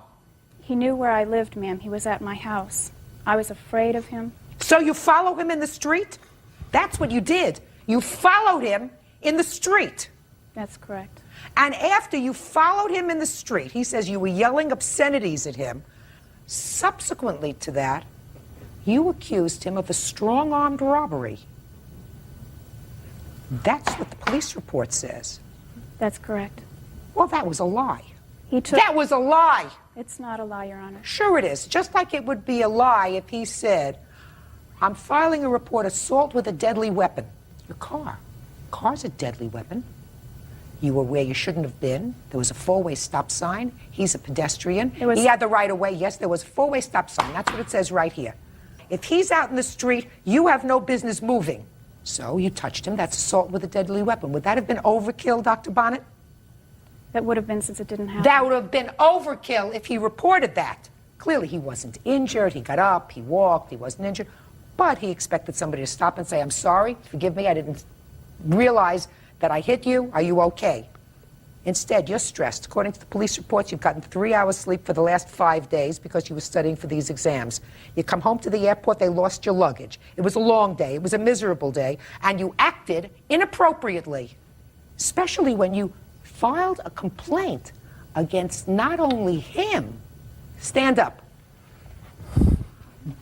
S13: He knew where I lived, ma'am. He was at my house. I was afraid of him.
S2: So you follow him in the street? That's what you did. You followed him in the street.
S13: That's correct.
S2: And after you followed him in the street, he says you were yelling obscenities at him. Subsequently to that, you accused him of a strong-armed robbery. That's what the police report says.
S13: That's correct.
S2: Well, that was a lie.
S13: That
S2: was a lie.
S13: It's not a lie, Your Honor.
S2: Sure it is. Just like it would be a lie if he said, "I'm filing a report, assault with a deadly weapon." Your car. Car's a deadly weapon. You were where you shouldn't have been. There was a four-way stop sign. He's a pedestrian. He had the right of way. Yes, there was a four-way stop sign. That's what it says right here. If he's out in the street, you have no business moving. So you touched him. That's assault with a deadly weapon. Would that have been overkill, Dr. Bonnet?
S13: That would have been, since it didn't happen.
S2: That would have been overkill if he reported that. Clearly, he wasn't injured. He got up, he walked, he wasn't injured. But he expected somebody to stop and say, "I'm sorry, forgive me, I didn't realize that I hit you. Are you okay?" Instead, you're stressed. According to the police reports, you've gotten 3 hours sleep for the last 5 days because you were studying for these exams. You come home to the airport, they lost your luggage. It was a long day. It was a miserable day. And you acted inappropriately, especially when you filed a complaint against not only him, stand up,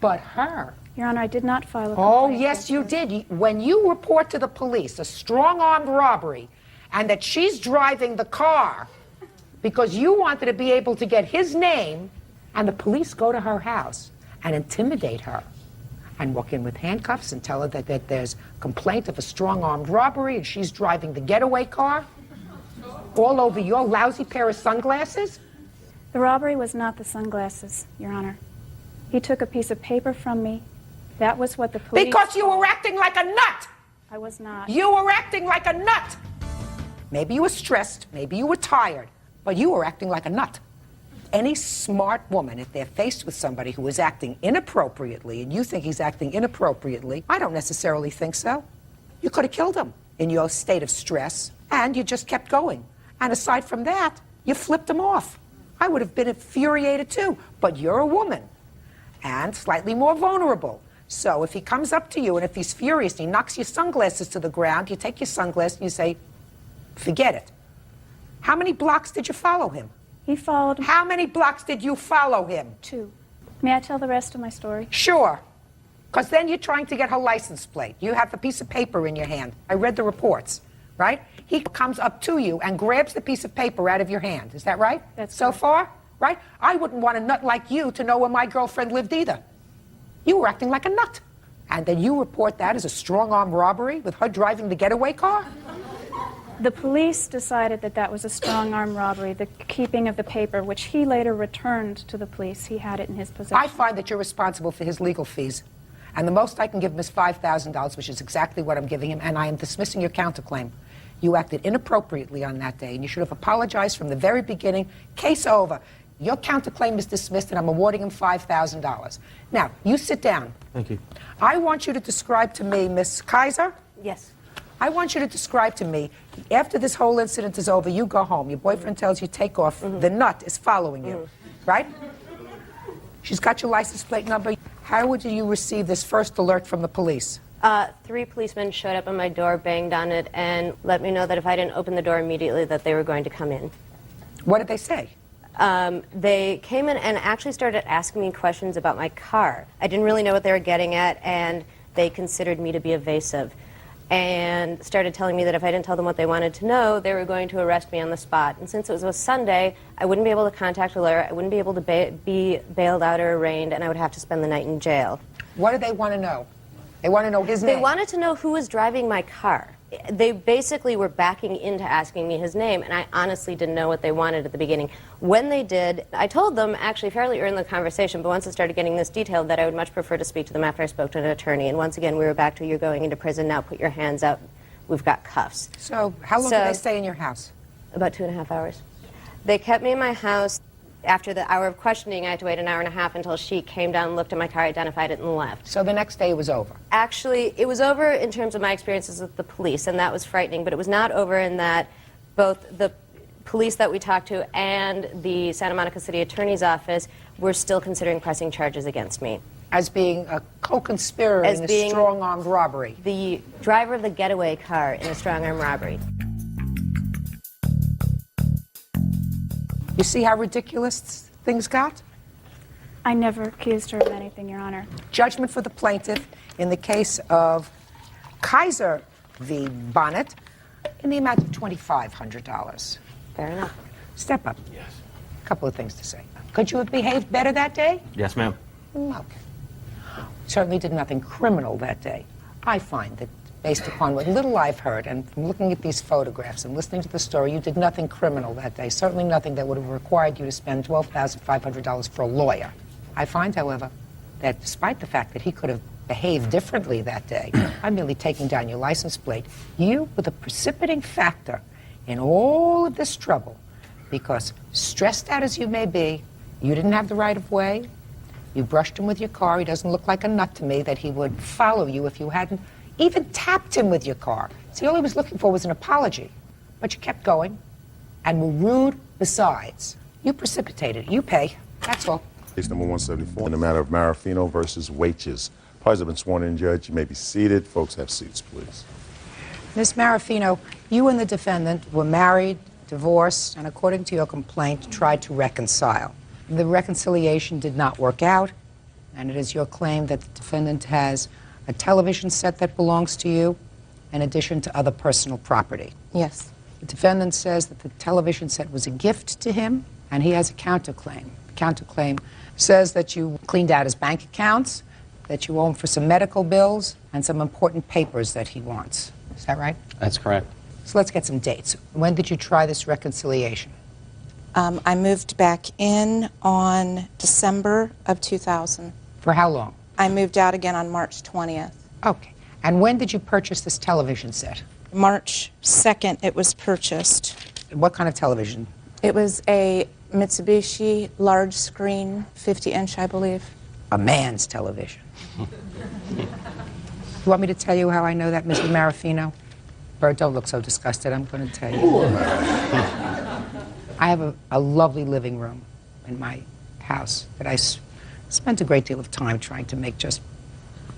S2: but her.
S13: Your Honor, I did not file a complaint.
S2: Oh, yes, you did. When you report to the police a strong-armed robbery and that she's driving the car because you wanted to be able to get his name, and the police go to her house and intimidate her and walk in with handcuffs and tell her that there's complaint of a strong-armed robbery and she's driving the getaway car all over your lousy pair of sunglasses?
S13: The robbery was not the sunglasses, Your Honor. He took a piece of paper from me. That was what the police...
S2: Because you were acting like a nut!
S13: I was not.
S2: You were acting like a nut! Maybe you were stressed, maybe you were tired, but you were acting like a nut. Any smart woman, if they're faced with somebody who is acting inappropriately, and you think he's acting inappropriately, I don't necessarily think so. You could have killed him in your state of stress, and you just kept going. And aside from that, you flipped him off. I would have been infuriated too, but you're a woman, and slightly more vulnerable. So if he comes up to you and if he's furious and he knocks your sunglasses to the ground, you take your sunglasses and you say, "Forget it." How many blocks did you follow him?
S13: He followed...
S2: How many blocks did you follow him?
S13: 2. May I tell the rest of my story?
S2: Sure. Because then you're trying to get her license plate. You have a piece of paper in your hand. I read the reports, right? He comes up to you and grabs the piece of paper out of your hand. Is that right?
S13: That's
S2: so far, right? I wouldn't want a nut like you to know where my girlfriend lived either. You were acting like a nut. And then you report that as a strong-arm robbery with her driving the getaway car?
S13: The police decided that that was a strong-arm robbery, the keeping of the paper, which he later returned to the police. He had it in his possession.
S2: I find that you're responsible for his legal fees. And the most I can give him is $5,000, which is exactly what I'm giving him, and I am dismissing your counterclaim. You acted inappropriately on that day, and you should have apologized from the very beginning. Case over. Your counterclaim is dismissed, and I'm awarding him $5,000. Now, you sit down.
S12: Thank you.
S2: I want you to describe to me, Miss Kaiser.
S9: Yes.
S2: I want you to describe to me, after this whole incident is over, you go home. Your boyfriend tells you take off. The nut is following you, right? She's got your license plate number. How would you receive this first alert from the police?
S14: 3 policemen showed up on my door, banged on it, and let me know that if I didn't open the door immediately that they were going to come in.
S2: What did they say?
S14: They came in and actually started asking me questions about my car. I didn't really know what they were getting at, and they considered me to be evasive and started telling me that if I didn't tell them what they wanted to know, they were going to arrest me on the spot. And since it was a Sunday, I wouldn't be able to contact a lawyer, I wouldn't be able to be bailed out or arraigned, and I would have to spend the night in jail.
S2: What do they want to know? They want to know his name.
S14: They wanted to know who was driving my car. They basically were backing into asking me his name, and I honestly didn't know what they wanted at the beginning. When they did, I told them actually fairly early in the conversation, but once it started getting this detailed, that I would much prefer to speak to them after I spoke to an attorney. And once again, we were back to, you're going into prison, now put your hands up, we've got cuffs.
S2: So how long did they stay in your house?
S14: About 2.5 hours. They kept me in my house. After the hour of questioning, I had to wait an hour and a half until she came down, looked at my car, identified it, and left.
S2: So the next day it was over?
S14: Actually, it was over in terms of my experiences with the police, and that was frightening, but it was not over in that both the police that we talked to and the Santa Monica City Attorney's Office were still considering pressing charges against me.
S2: As being a co-conspirator in a strong-armed robbery?
S14: The driver of the getaway car in a strong-arm robbery.
S2: You see how ridiculous things got?
S13: I never accused her of anything, Your Honor.
S2: Judgment for the plaintiff in the case of Kaiser v. Bonnet in the amount of $2,500.
S14: Fair enough.
S2: Step up. Yes. A couple of things to say. Could you have behaved better that day?
S12: Yes, ma'am.
S2: Okay. Certainly did nothing criminal that day. I find that based upon what little I've heard and from looking at these photographs and listening to the story, you did nothing criminal that day. Certainly nothing that would have required you to spend $12,500 for a lawyer. I find, however, that despite the fact that he could have behaved differently that day, I'm merely taking down your license plate, you were the precipitating factor in all of this trouble because stressed out as you may be, you didn't have the right of way, you brushed him with your car, he doesn't look like a nut to me that he would follow you if you hadn't even tapped him with your car. See, all he was looking for was an apology. But you kept going and were rude besides. You precipitated it. You pay. That's all.
S1: Case number 174 in the matter of Marafino versus Waches. Parties have been sworn in, Judge. You may be seated. Folks, have seats, please.
S2: Ms. Marafino, you and the defendant were married, divorced, and according to your complaint, tried to reconcile. The reconciliation did not work out, and it is your claim that the defendant has a television set that belongs to you, in addition to other personal property.
S9: Yes.
S2: The defendant says that the television set was a gift to him, and he has a counterclaim. The counterclaim says that you cleaned out his bank accounts, that you owe him for some medical bills, and some important papers that he wants. Is that right?
S11: That's correct.
S2: So let's get some dates. When did you try this reconciliation?
S15: I moved back in on December of 2000.
S2: For how long?
S15: I moved out again on March 20th.
S2: Okay. And when did you purchase this television set?
S15: March 2nd it was purchased.
S2: What kind of television?
S15: It was a Mitsubishi large screen, 50-inch, I believe.
S2: A man's television. You want me to tell you how I know that, Mrs. Marafino? Bert, don't look so disgusted. I'm going to tell you. I have a lovely living room in my house that I spent a great deal of time trying to make just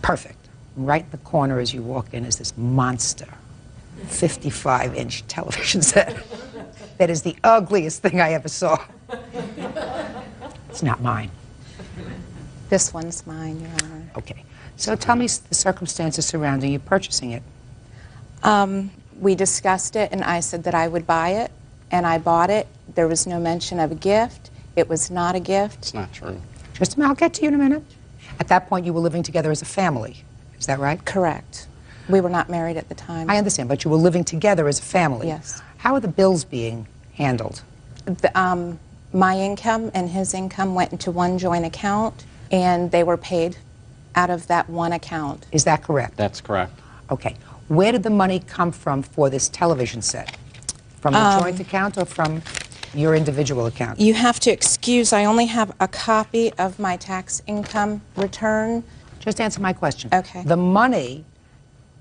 S2: perfect. Right in the corner as you walk in is this monster 55-inch television set that is the ugliest thing I ever saw. It's not mine.
S15: This one's mine, Your Honor.
S2: Okay. So tell me the circumstances surrounding you purchasing it.
S15: We discussed it, and I said that I would buy it, and I bought it. There was no mention of a gift. It was not a gift.
S11: It's not true.
S2: Just a minute, I'll get to you in a minute. At that point, you were living together as a family. Is that right?
S15: Correct. We were not married at the time.
S2: I understand, but you were living together as a family.
S15: Yes.
S2: How are the bills being handled?
S15: My income and his income went into one joint account, and they were paid out of that one account.
S2: Is that correct?
S11: That's correct.
S2: Okay. Where did the money come from for this television set? From the joint account or from your individual account?
S15: You have to excuse, I only have a copy of my tax income return.
S2: Just answer my question.
S15: Okay.
S2: The money,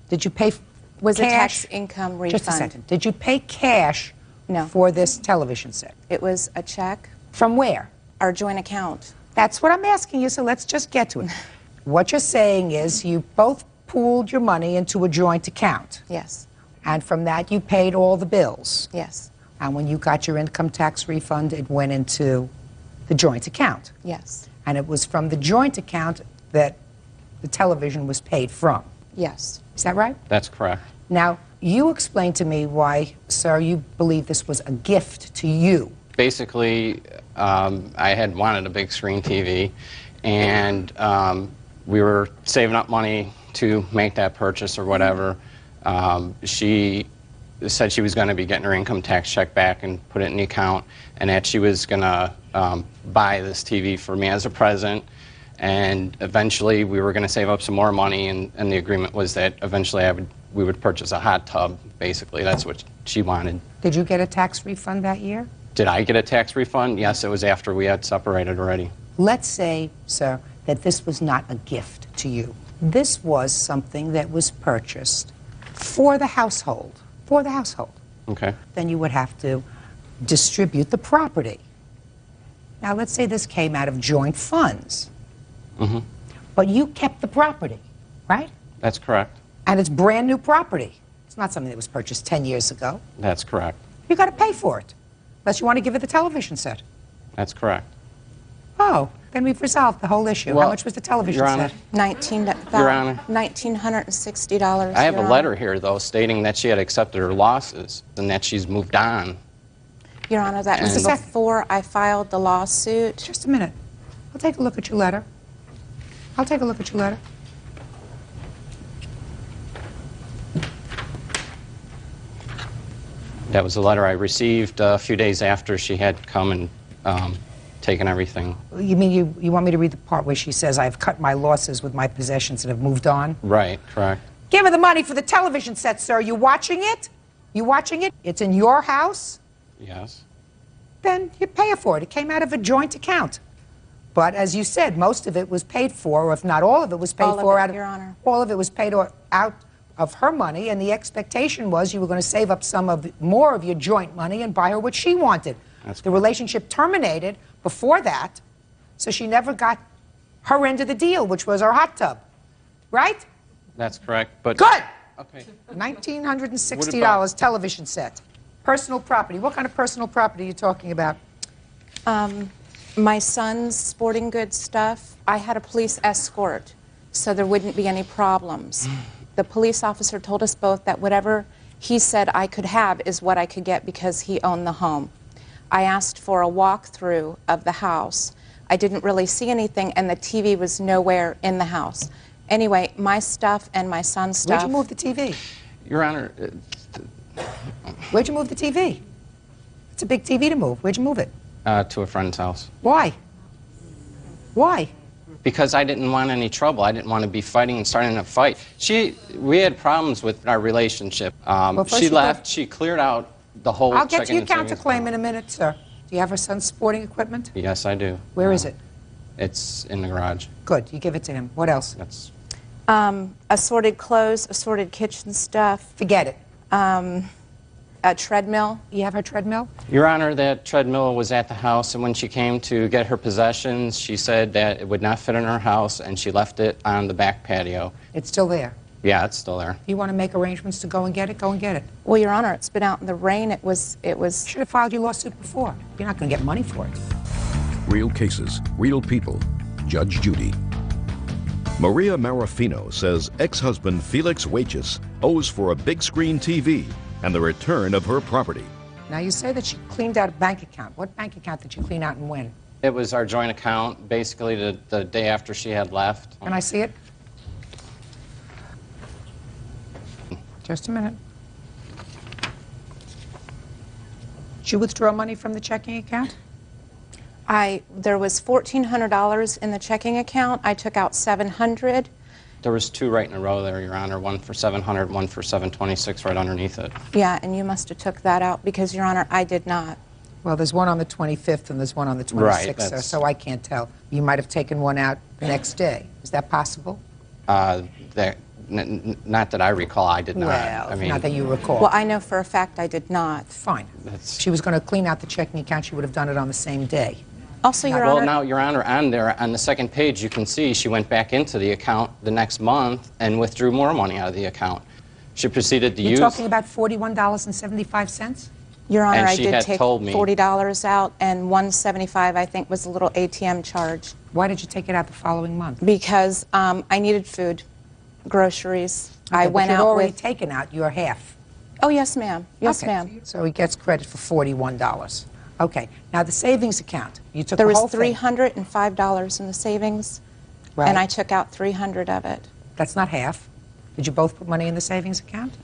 S2: did you pay
S15: Was a
S2: cash?
S15: tax income refund.
S2: Just a second. Did you pay cash
S15: No.
S2: for this television set?
S15: It was a check.
S2: From where?
S15: Our joint account.
S2: That's what I'm asking you, so let's just get to it. What you're saying is you both pooled your money into a joint account.
S15: Yes.
S2: And from that you paid all the bills.
S15: Yes.
S2: And when you got your income tax refund, it went into the joint account.
S15: Yes.
S2: And it was from the joint account that the television was paid from.
S15: Yes.
S2: Is that right?
S21: That's correct.
S2: Now, you explain to me why, sir, you believe this was a gift to you.
S16: Basically, I had wanted a big screen TV, and we were saving up money to make that purchase or whatever. She said she was going to be getting her income tax check back and put it in the account, and that she was going to buy this TV for me as a present. And eventually, we were going to save up some more money, and the agreement was that eventually we would purchase a hot tub. Basically, that's what she wanted.
S2: Did you get a tax refund that year?
S16: Did I get a tax refund? Yes, it was after we had separated already.
S2: Let's say, sir, that this was not a gift to you. This was something that was purchased for the household. For the household.
S16: Okay.
S2: Then you would have to distribute the property. Now, let's say this came out of joint funds.
S16: Mm-hmm.
S2: But you kept the property, right?
S16: That's correct.
S2: And it's brand new property. It's not something that was purchased 10 years ago.
S16: That's correct.
S2: You got to pay for it, unless you want to give it the television set.
S16: That's correct.
S2: Oh, then we've resolved the whole issue.
S16: Well,
S2: How much was the television
S16: Your Honor,
S2: set?
S16: Your Honor.
S15: $1,960.
S16: I have a
S15: Your
S16: letter
S15: Honor.
S16: here, though, stating that she had accepted her losses and that she's moved on.
S15: Your Honor, that was
S16: And-
S15: before I filed the lawsuit.
S2: Just a minute. I'll take a look at your letter. I'll take a look at your letter.
S16: That was a letter I received a few days after she had come and taken everything.
S2: You mean you want me to read the part where she says, I've cut my losses with my possessions and have moved on?
S16: Right, correct.
S2: Give her the money for the television set, sir. You watching it? You watching it? It's in your house?
S16: Yes.
S2: Then you pay her for it. It came out of a joint account. But as you said, most of it was paid for, or if not all of it was paid
S15: All of
S2: for
S15: it,
S2: out of
S15: Your Honor.
S2: all of it was paid out of her money, and the expectation was you were going to save up more of your joint money and buy her what she wanted. The relationship terminated before that, so she never got her end of the deal, which was our hot tub. Right?
S16: That's correct, but...
S2: Good!
S16: Okay.
S2: $1,960 television set. Personal property. What kind of personal property are you talking about?
S15: My son's sporting goods stuff. I had a police escort, so there wouldn't be any problems. The police officer told us both that whatever he said I could have is what I could get because he owned the home. I asked for a walkthrough of the house. I didn't really see anything, and the TV was nowhere in the house. Anyway, my stuff and my son's stuff...
S2: Where'd you move the TV?
S16: Your Honor...
S2: Where'd you move the TV? It's a big TV to move. Where'd you move it?
S16: to a friend's house.
S2: Why? Why?
S16: Because I didn't want any trouble. I didn't want to be fighting and starting a fight. We had problems with our relationship. She left. She cleared out the whole
S2: I'll get to
S16: checking
S2: your
S16: and savings
S2: counterclaim in a minute, sir. Do you have her son's sporting equipment?
S16: Yes, I do.
S2: Where is it?
S16: It's in the garage.
S2: Good. You give it to him. What else?
S16: That's
S15: Assorted clothes, assorted kitchen stuff.
S2: Forget it.
S15: A treadmill.
S2: You have her treadmill?
S16: Your Honor, that treadmill was at the house, and when she came to get her possessions, she said that it would not fit in her house, and she left it on the back patio.
S2: It's still there.
S16: Yeah, it's still there.
S2: You want to make arrangements to go and get it? Go and get it.
S15: Well, Your Honor, it's been out in the rain. It was...
S2: Should have filed your lawsuit before. You're not going to get money for it.
S5: Real cases, real people. Judge Judy.
S8: Maria Marafino says ex-husband Felix Wages owes for a big screen TV and the return of her property.
S2: Now, you say that she cleaned out a bank account. What bank account did you clean out and when?
S16: It was our joint account, basically the day after she had left.
S2: Can I see it? Just a minute. Did you withdraw money from the checking account?
S15: There was $1,400 in the checking account. I took out $700.
S16: There was two right in a row there, Your Honor, one for $700, one for $726 right underneath it.
S15: Yeah, and you must have took that out because, Your Honor, I did not.
S2: Well, there's one on the 25th and there's one on the 26th,
S16: Right,
S2: sir, so I can't tell. You might have taken one out the next day. Is that possible?
S16: That Not that I recall, I did not.
S2: Well,
S16: I mean,
S2: not that you recall.
S15: Well, I know for a fact I did not.
S2: Fine. If she was going to clean out the checking account, she would have done it on the same day.
S15: Also, Your
S16: well,
S15: Honor.
S16: now, Your Honor, on there, on the second page, you can see she went back into the account the next month and withdrew more money out of the account. She proceeded to
S2: You're
S16: use...
S2: talking about $41.75?
S15: Your Honor,
S16: And
S15: I
S16: she
S15: did
S16: had
S15: take
S16: told me-
S15: $40 out, and $175 I think was a little ATM charge.
S2: Why did you take it out the following month?
S15: Because I needed food, groceries.
S2: Okay,
S15: I
S2: but
S15: went
S2: you'd
S15: out
S2: already
S15: with.
S2: taken out your half.
S15: Oh yes, ma'am. Yes,
S2: Okay.
S15: ma'am.
S2: So he gets credit for $41. Okay. Now the savings account. You took
S15: There
S2: the
S15: was
S2: whole thing.
S15: $305 in the savings,
S2: Right.
S15: and I took out $300 of it.
S2: That's not half. Did you both put money in the savings account?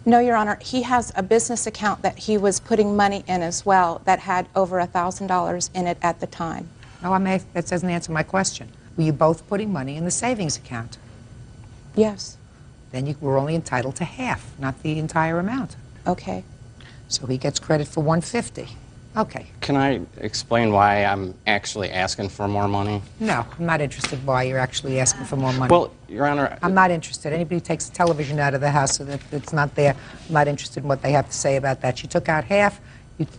S15: No, Your Honor. He has a business account that he was putting money in as well that had over $1,000 in it at the time.
S2: No, that doesn't answer my question. Were you both putting money in the savings account?
S15: Yes.
S2: Then you were only entitled to half, not the entire amount.
S15: Okay.
S2: So he gets credit for $150. Okay.
S16: Can I explain why I'm actually asking for more money?
S2: No, I'm not interested why you're actually asking for more money.
S16: Well, Your Honor...
S2: I'm not interested. Anybody who takes a television out of the house so that it's not there, I'm not interested in what they have to say about that. You took out half,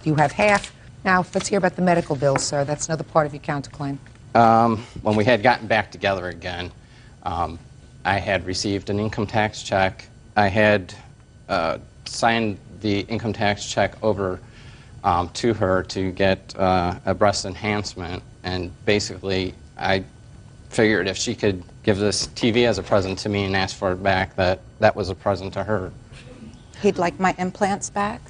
S2: you have half. Now, let's hear about the medical bill, sir. That's another part of your counterclaim.
S16: When we had gotten back together again, I had received an income tax check. I had signed the income tax check over to her to get a breast enhancement, and basically I figured if she could give this TV as a present to me and ask for it back, that was a present to her.
S15: He'd like my implants back?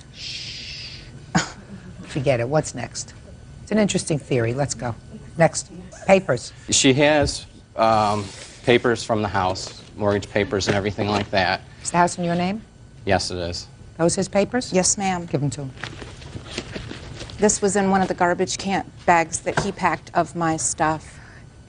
S2: Forget it. What's next? It's an interesting theory. Let's go. Next. Papers.
S16: She has papers from the house, mortgage papers and everything like that.
S2: Is the house in your name?
S16: Yes, it is.
S2: Those his papers?
S15: Yes, ma'am.
S2: Give them to him.
S15: This was in one of the garbage can bags that he packed of my stuff.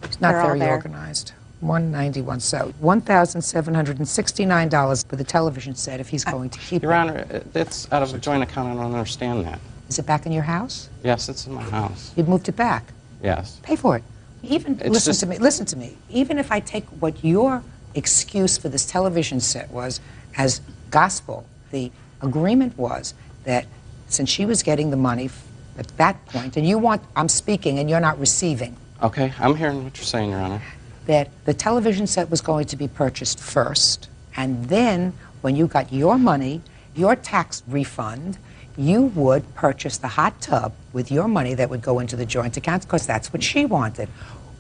S2: It's not
S15: They're all
S2: very
S15: there.
S2: organized. 191. So $1,769 for the television set if he's going to keep
S16: Your
S2: it.
S16: Honor, it's out of a joint account. I don't understand that.
S2: Is it back in your house?
S16: Yes, it's in my house.
S2: You'd moved it back.
S16: Yes.
S2: Pay for it. Even
S16: It's
S2: listen to me. Listen to me. Even if I take what your excuse for this television set was as gospel, the agreement was that since she was getting the money at that point, and I'm speaking and you're not receiving.
S16: Okay, I'm hearing what you're saying, Your Honor.
S2: That the television set was going to be purchased first, and then when you got your money, your tax refund, you would purchase the hot tub with your money that would go into the joint account because that's what she wanted.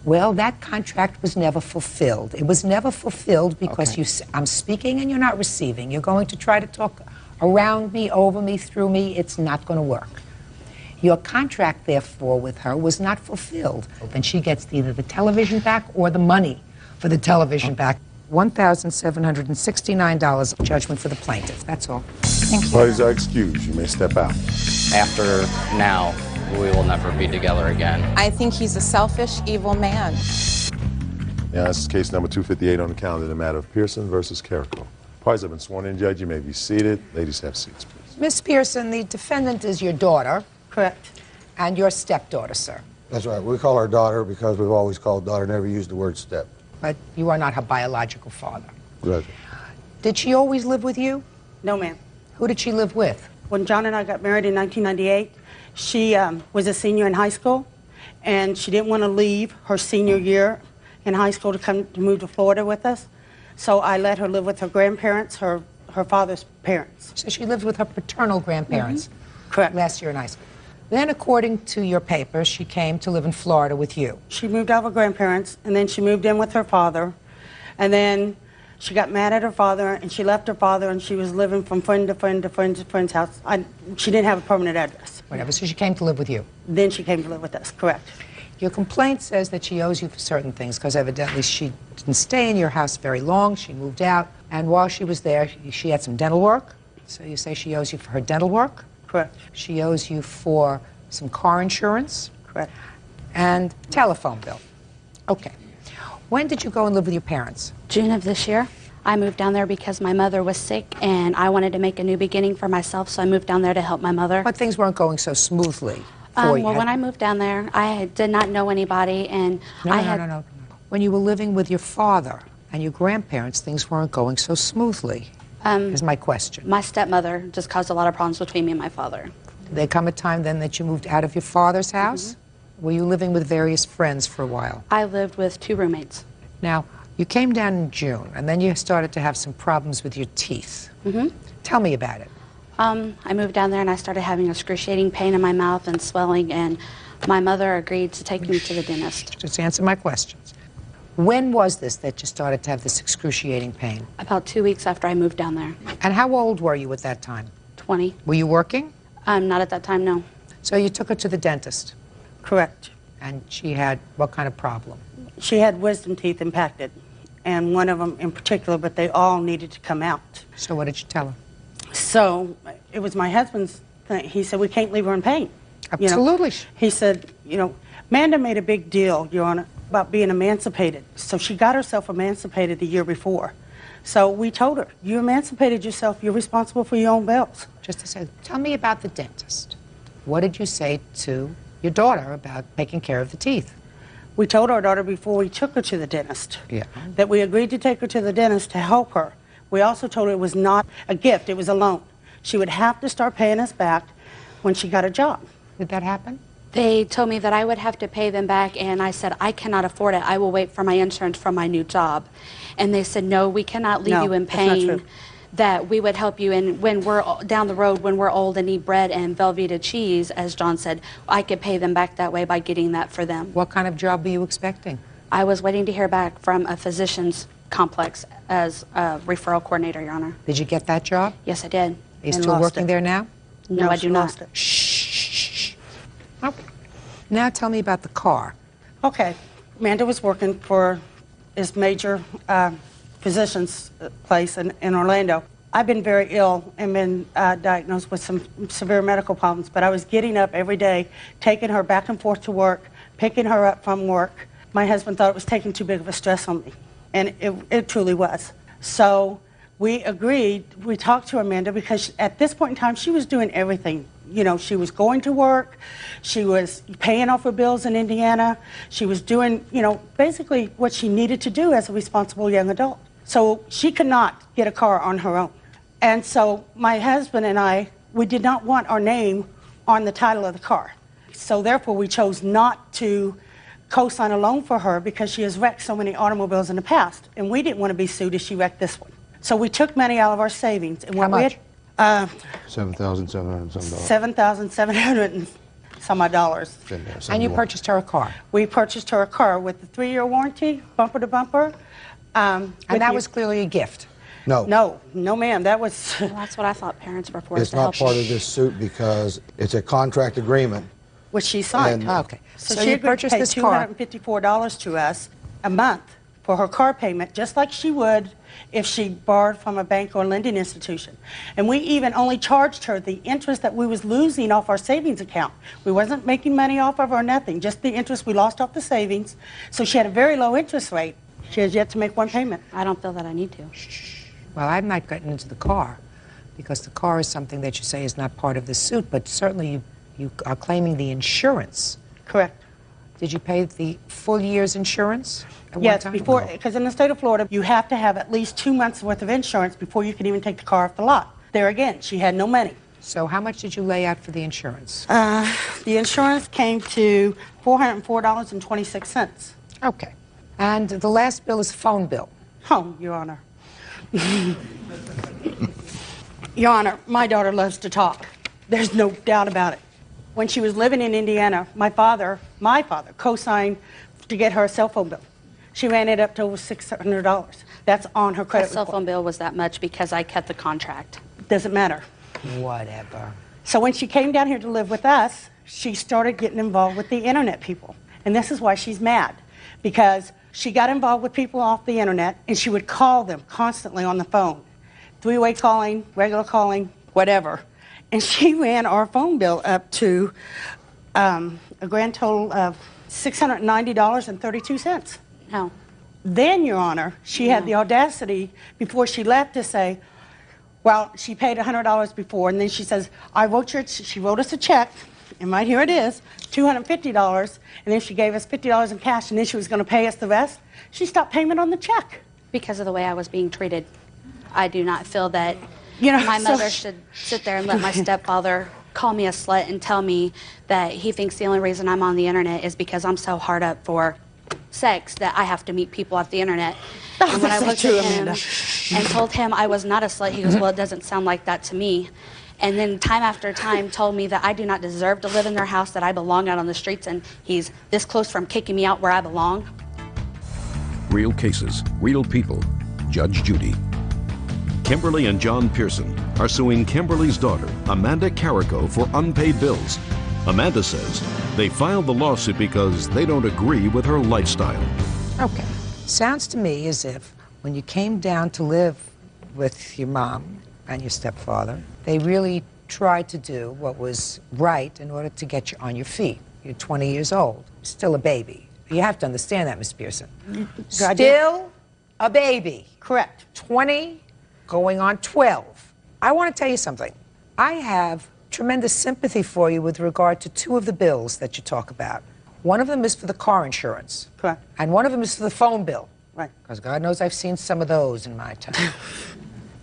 S2: Well, that contract was never fulfilled. It was never fulfilled because I'm speaking and you're not receiving. You're going to try to talk around me, over me, through me. It's not going to work. Your contract, therefore, with her was not fulfilled. And she gets either the television back or the money for the television back. $1,769 judgment for the plaintiff. That's all. Thank you.
S1: Parties are excused. You may step out.
S16: After now, we will never be together again.
S15: I think he's a selfish, evil man.
S1: Now, this is case number 258 on the calendar, the matter of Pearson versus Carrico. Parties have been sworn in, Judge. You may be seated. Ladies, have seats, please.
S2: Miss Pearson, the defendant is your daughter. Correct. And your stepdaughter, sir.
S19: That's right. We call her daughter because we've always called daughter, never used the word step.
S2: But you are not her biological father.
S19: Right.
S2: Did she always live with you?
S20: No, ma'am.
S2: Who did she live with?
S20: When John and I got married in 1998, she was a senior in high school, and she didn't want to leave her senior year in high school to move to Florida with us. So I let her live with her grandparents, her father's parents.
S2: So she lived with her paternal grandparents.
S20: Correct.
S2: Last year in high school. Then, according to your papers, she came to live in Florida with you.
S20: She moved out with her grandparents, and then she moved in with her father, and then she got mad at her father, and she left her father, and she was living from friend to friend to friend to friend's house. She didn't have a permanent address.
S2: Whatever, so she came to live with you.
S20: Then she came to live with us, correct.
S2: Your complaint says that she owes you for certain things, because evidently she didn't stay in your house very long, she moved out, and while she was there, she had some dental work. So you say she owes you for her dental work?
S20: Correct.
S2: She owes you for some car insurance?
S20: Correct.
S2: And telephone bill. Okay. When did you go and live with your parents?
S23: June of this year. I moved down there because my mother was sick and I wanted to make a new beginning for myself, so I moved down there to help my mother.
S2: But things weren't going so smoothly for you.
S23: Well, when I moved down there, I did not know anybody, and
S2: No. When you were living with your father and your grandparents, things weren't going so smoothly, is my question.
S23: My stepmother just caused a lot of problems between me and my father.
S2: Did there come a time then that you moved out of your father's house? Were you living with various friends for a while?
S23: I lived with 2 roommates.
S2: Now, you came down in June, and then you started to have some problems with your teeth. Tell me about it.
S23: I moved down there and I started having excruciating pain in my mouth and swelling, and my mother agreed to take me to the dentist.
S2: Just answer my questions. When was this that you started to have this excruciating pain?
S23: About 2 weeks after I moved down there.
S2: And how old were you at that time?
S23: 20.
S2: Were you working?
S23: Not at that time, no.
S2: So you took her to the dentist?
S20: Correct.
S2: And she had what kind of problem?
S20: She had wisdom teeth impacted, and one of them in particular, but they all needed to come out.
S2: So what did you tell her?
S20: So it was my husband's thing. He said, we can't leave her in pain.
S2: Absolutely.
S20: He said, Amanda made a big deal, Your Honor, about being emancipated. So she got herself emancipated the year before. So we told her, you emancipated yourself, you're responsible for your own bills.
S2: Just to say, tell me about the dentist. What did you say to your daughter about taking care of the teeth?
S20: We told our daughter before we took her to the dentist that we agreed to take her to the dentist to help her. We also told her it was not a gift, it was a loan. She would have to start paying us back when she got a job.
S2: Did that happen?
S23: They told me that I would have to pay them back, and I said, I cannot afford it. I will wait for my insurance from my new job. And they said, no, we cannot leave you in
S20: that's not
S23: pain.
S20: true.
S23: That we would help you, and when we're down the road, when we're old and need bread and Velveeta cheese, as John said, I could pay them back that way by getting that for them.
S2: What kind of job were you expecting?
S23: I was waiting to hear back from a physician's complex as a referral coordinator, Your Honor.
S2: Did you get that job?
S23: Yes, I did.
S2: Are you still working there now?
S23: No, I
S20: she
S23: do not.
S20: lost it.
S2: Shh. Okay. Now tell me about the car.
S20: Okay. Amanda was working for this major physician's place in Orlando. I've been very ill and been diagnosed with some severe medical problems, but I was getting up every day, taking her back and forth to work, picking her up from work. My husband thought it was taking too big of a stress on me, and it truly was. So we agreed, we talked to Amanda, because at this point in time, she was doing everything. She was going to work, she was paying off her bills in Indiana, she was doing, basically what she needed to do as a responsible young adult. So she could not get a car on her own. And so my husband and I, we did not want our name on the title of the car. So therefore we chose not to co-sign a loan for her because she has wrecked so many automobiles in the past. And we didn't want to be sued if she wrecked this one. So we took money out of our savings. And
S2: how much?
S19: $7,700 some.
S20: $7,700 and some odd dollars.
S2: And you purchased her a car?
S20: We purchased her a car with a 3-year warranty, bumper to bumper.
S2: And that was clearly a gift?
S19: No.
S20: No, ma'am. That was...
S23: Well, that's what I thought parents were for.
S19: It's not part of this suit because it's a contract agreement.
S20: Which she signed.
S2: Okay.
S20: So
S2: you
S20: she
S2: purchased this car.
S20: $254 to us a month for her car payment, just like she would if she borrowed from a bank or a lending institution. And we even only charged her the interest that we was losing off our savings account. We wasn't making money off of her or nothing, just the interest we lost off the savings. So she had a very low interest rate. She has yet to make one payment.
S23: I don't feel that I need to.
S2: Well, I'm not getting into the car because the car is something that you say is not part of the suit, but certainly you are claiming the insurance.
S20: Correct.
S2: Did you pay the full year's insurance at one
S20: Yes,
S2: time?
S20: before, because in the state of Florida, you have to have at least 2 months worth of insurance before you can even take the car off the lot. There again, she had no money.
S2: So how much did you lay out for the insurance?
S20: The insurance came to $404.26.
S2: Okay. And the last bill is a phone bill.
S20: Oh, Your Honor. Your Honor, my daughter loves to talk. There's no doubt about it. When she was living in Indiana, my father co-signed to get her a cell phone bill. She ran it up to over $600. That's on her credit
S23: The cell
S20: report.
S23: phone bill was that much because I kept the contract.
S20: Doesn't matter.
S2: Whatever.
S20: So when she came down here to live with us, she started getting involved with the internet people. And this is why she's mad, because she got involved with people off the internet and she would call them constantly on the phone. 3-way calling, regular calling, whatever. And she ran our phone bill up to a grand total of $690.32.
S23: No.
S20: Then, Your Honor, she had the audacity before she left to say, well, she paid $100 before, and then she says, she wrote us a check, and right here it is, $250, and then she gave us $50 in cash, and then she was going to pay us the rest. She stopped payment on the check.
S23: Because of the way I was being treated. I do not feel that
S20: You know,
S23: my
S20: so-
S23: mother should sit there and let my stepfather call me a slut and tell me that he thinks the only reason I'm on the internet is because I'm so hard up for sex that I have to meet people off the internet. And when I
S20: That's not
S23: looked
S20: true,
S23: at him
S20: Amanda.
S23: and told him I was not a slut, he goes, well, it doesn't sound like that to me. And then time after time told me that I do not deserve to live in their house, that I belong out on the streets, and he's this close from kicking me out where I belong.
S5: Real cases, real people. Judge Judy. Kimberly and John Pearson are suing Kimberly's daughter, Amanda Carrico, for unpaid bills. Amanda says they filed the lawsuit because they don't agree with her lifestyle.
S2: Okay. Sounds to me as if when you came down to live with your mom and your stepfather, they really tried to do what was right in order to get you on your feet. You're 20 years old, still a baby. You have to understand that, Miss Pearson. Still a baby.
S20: Correct.
S2: 20, going on 12. I want to tell you something. I have tremendous sympathy for you with regard to two of the bills that you talk about. One of them is for the car insurance.
S20: Correct.
S2: And one of them is for the phone bill.
S20: Right.
S2: Because God knows I've seen some of those in my time.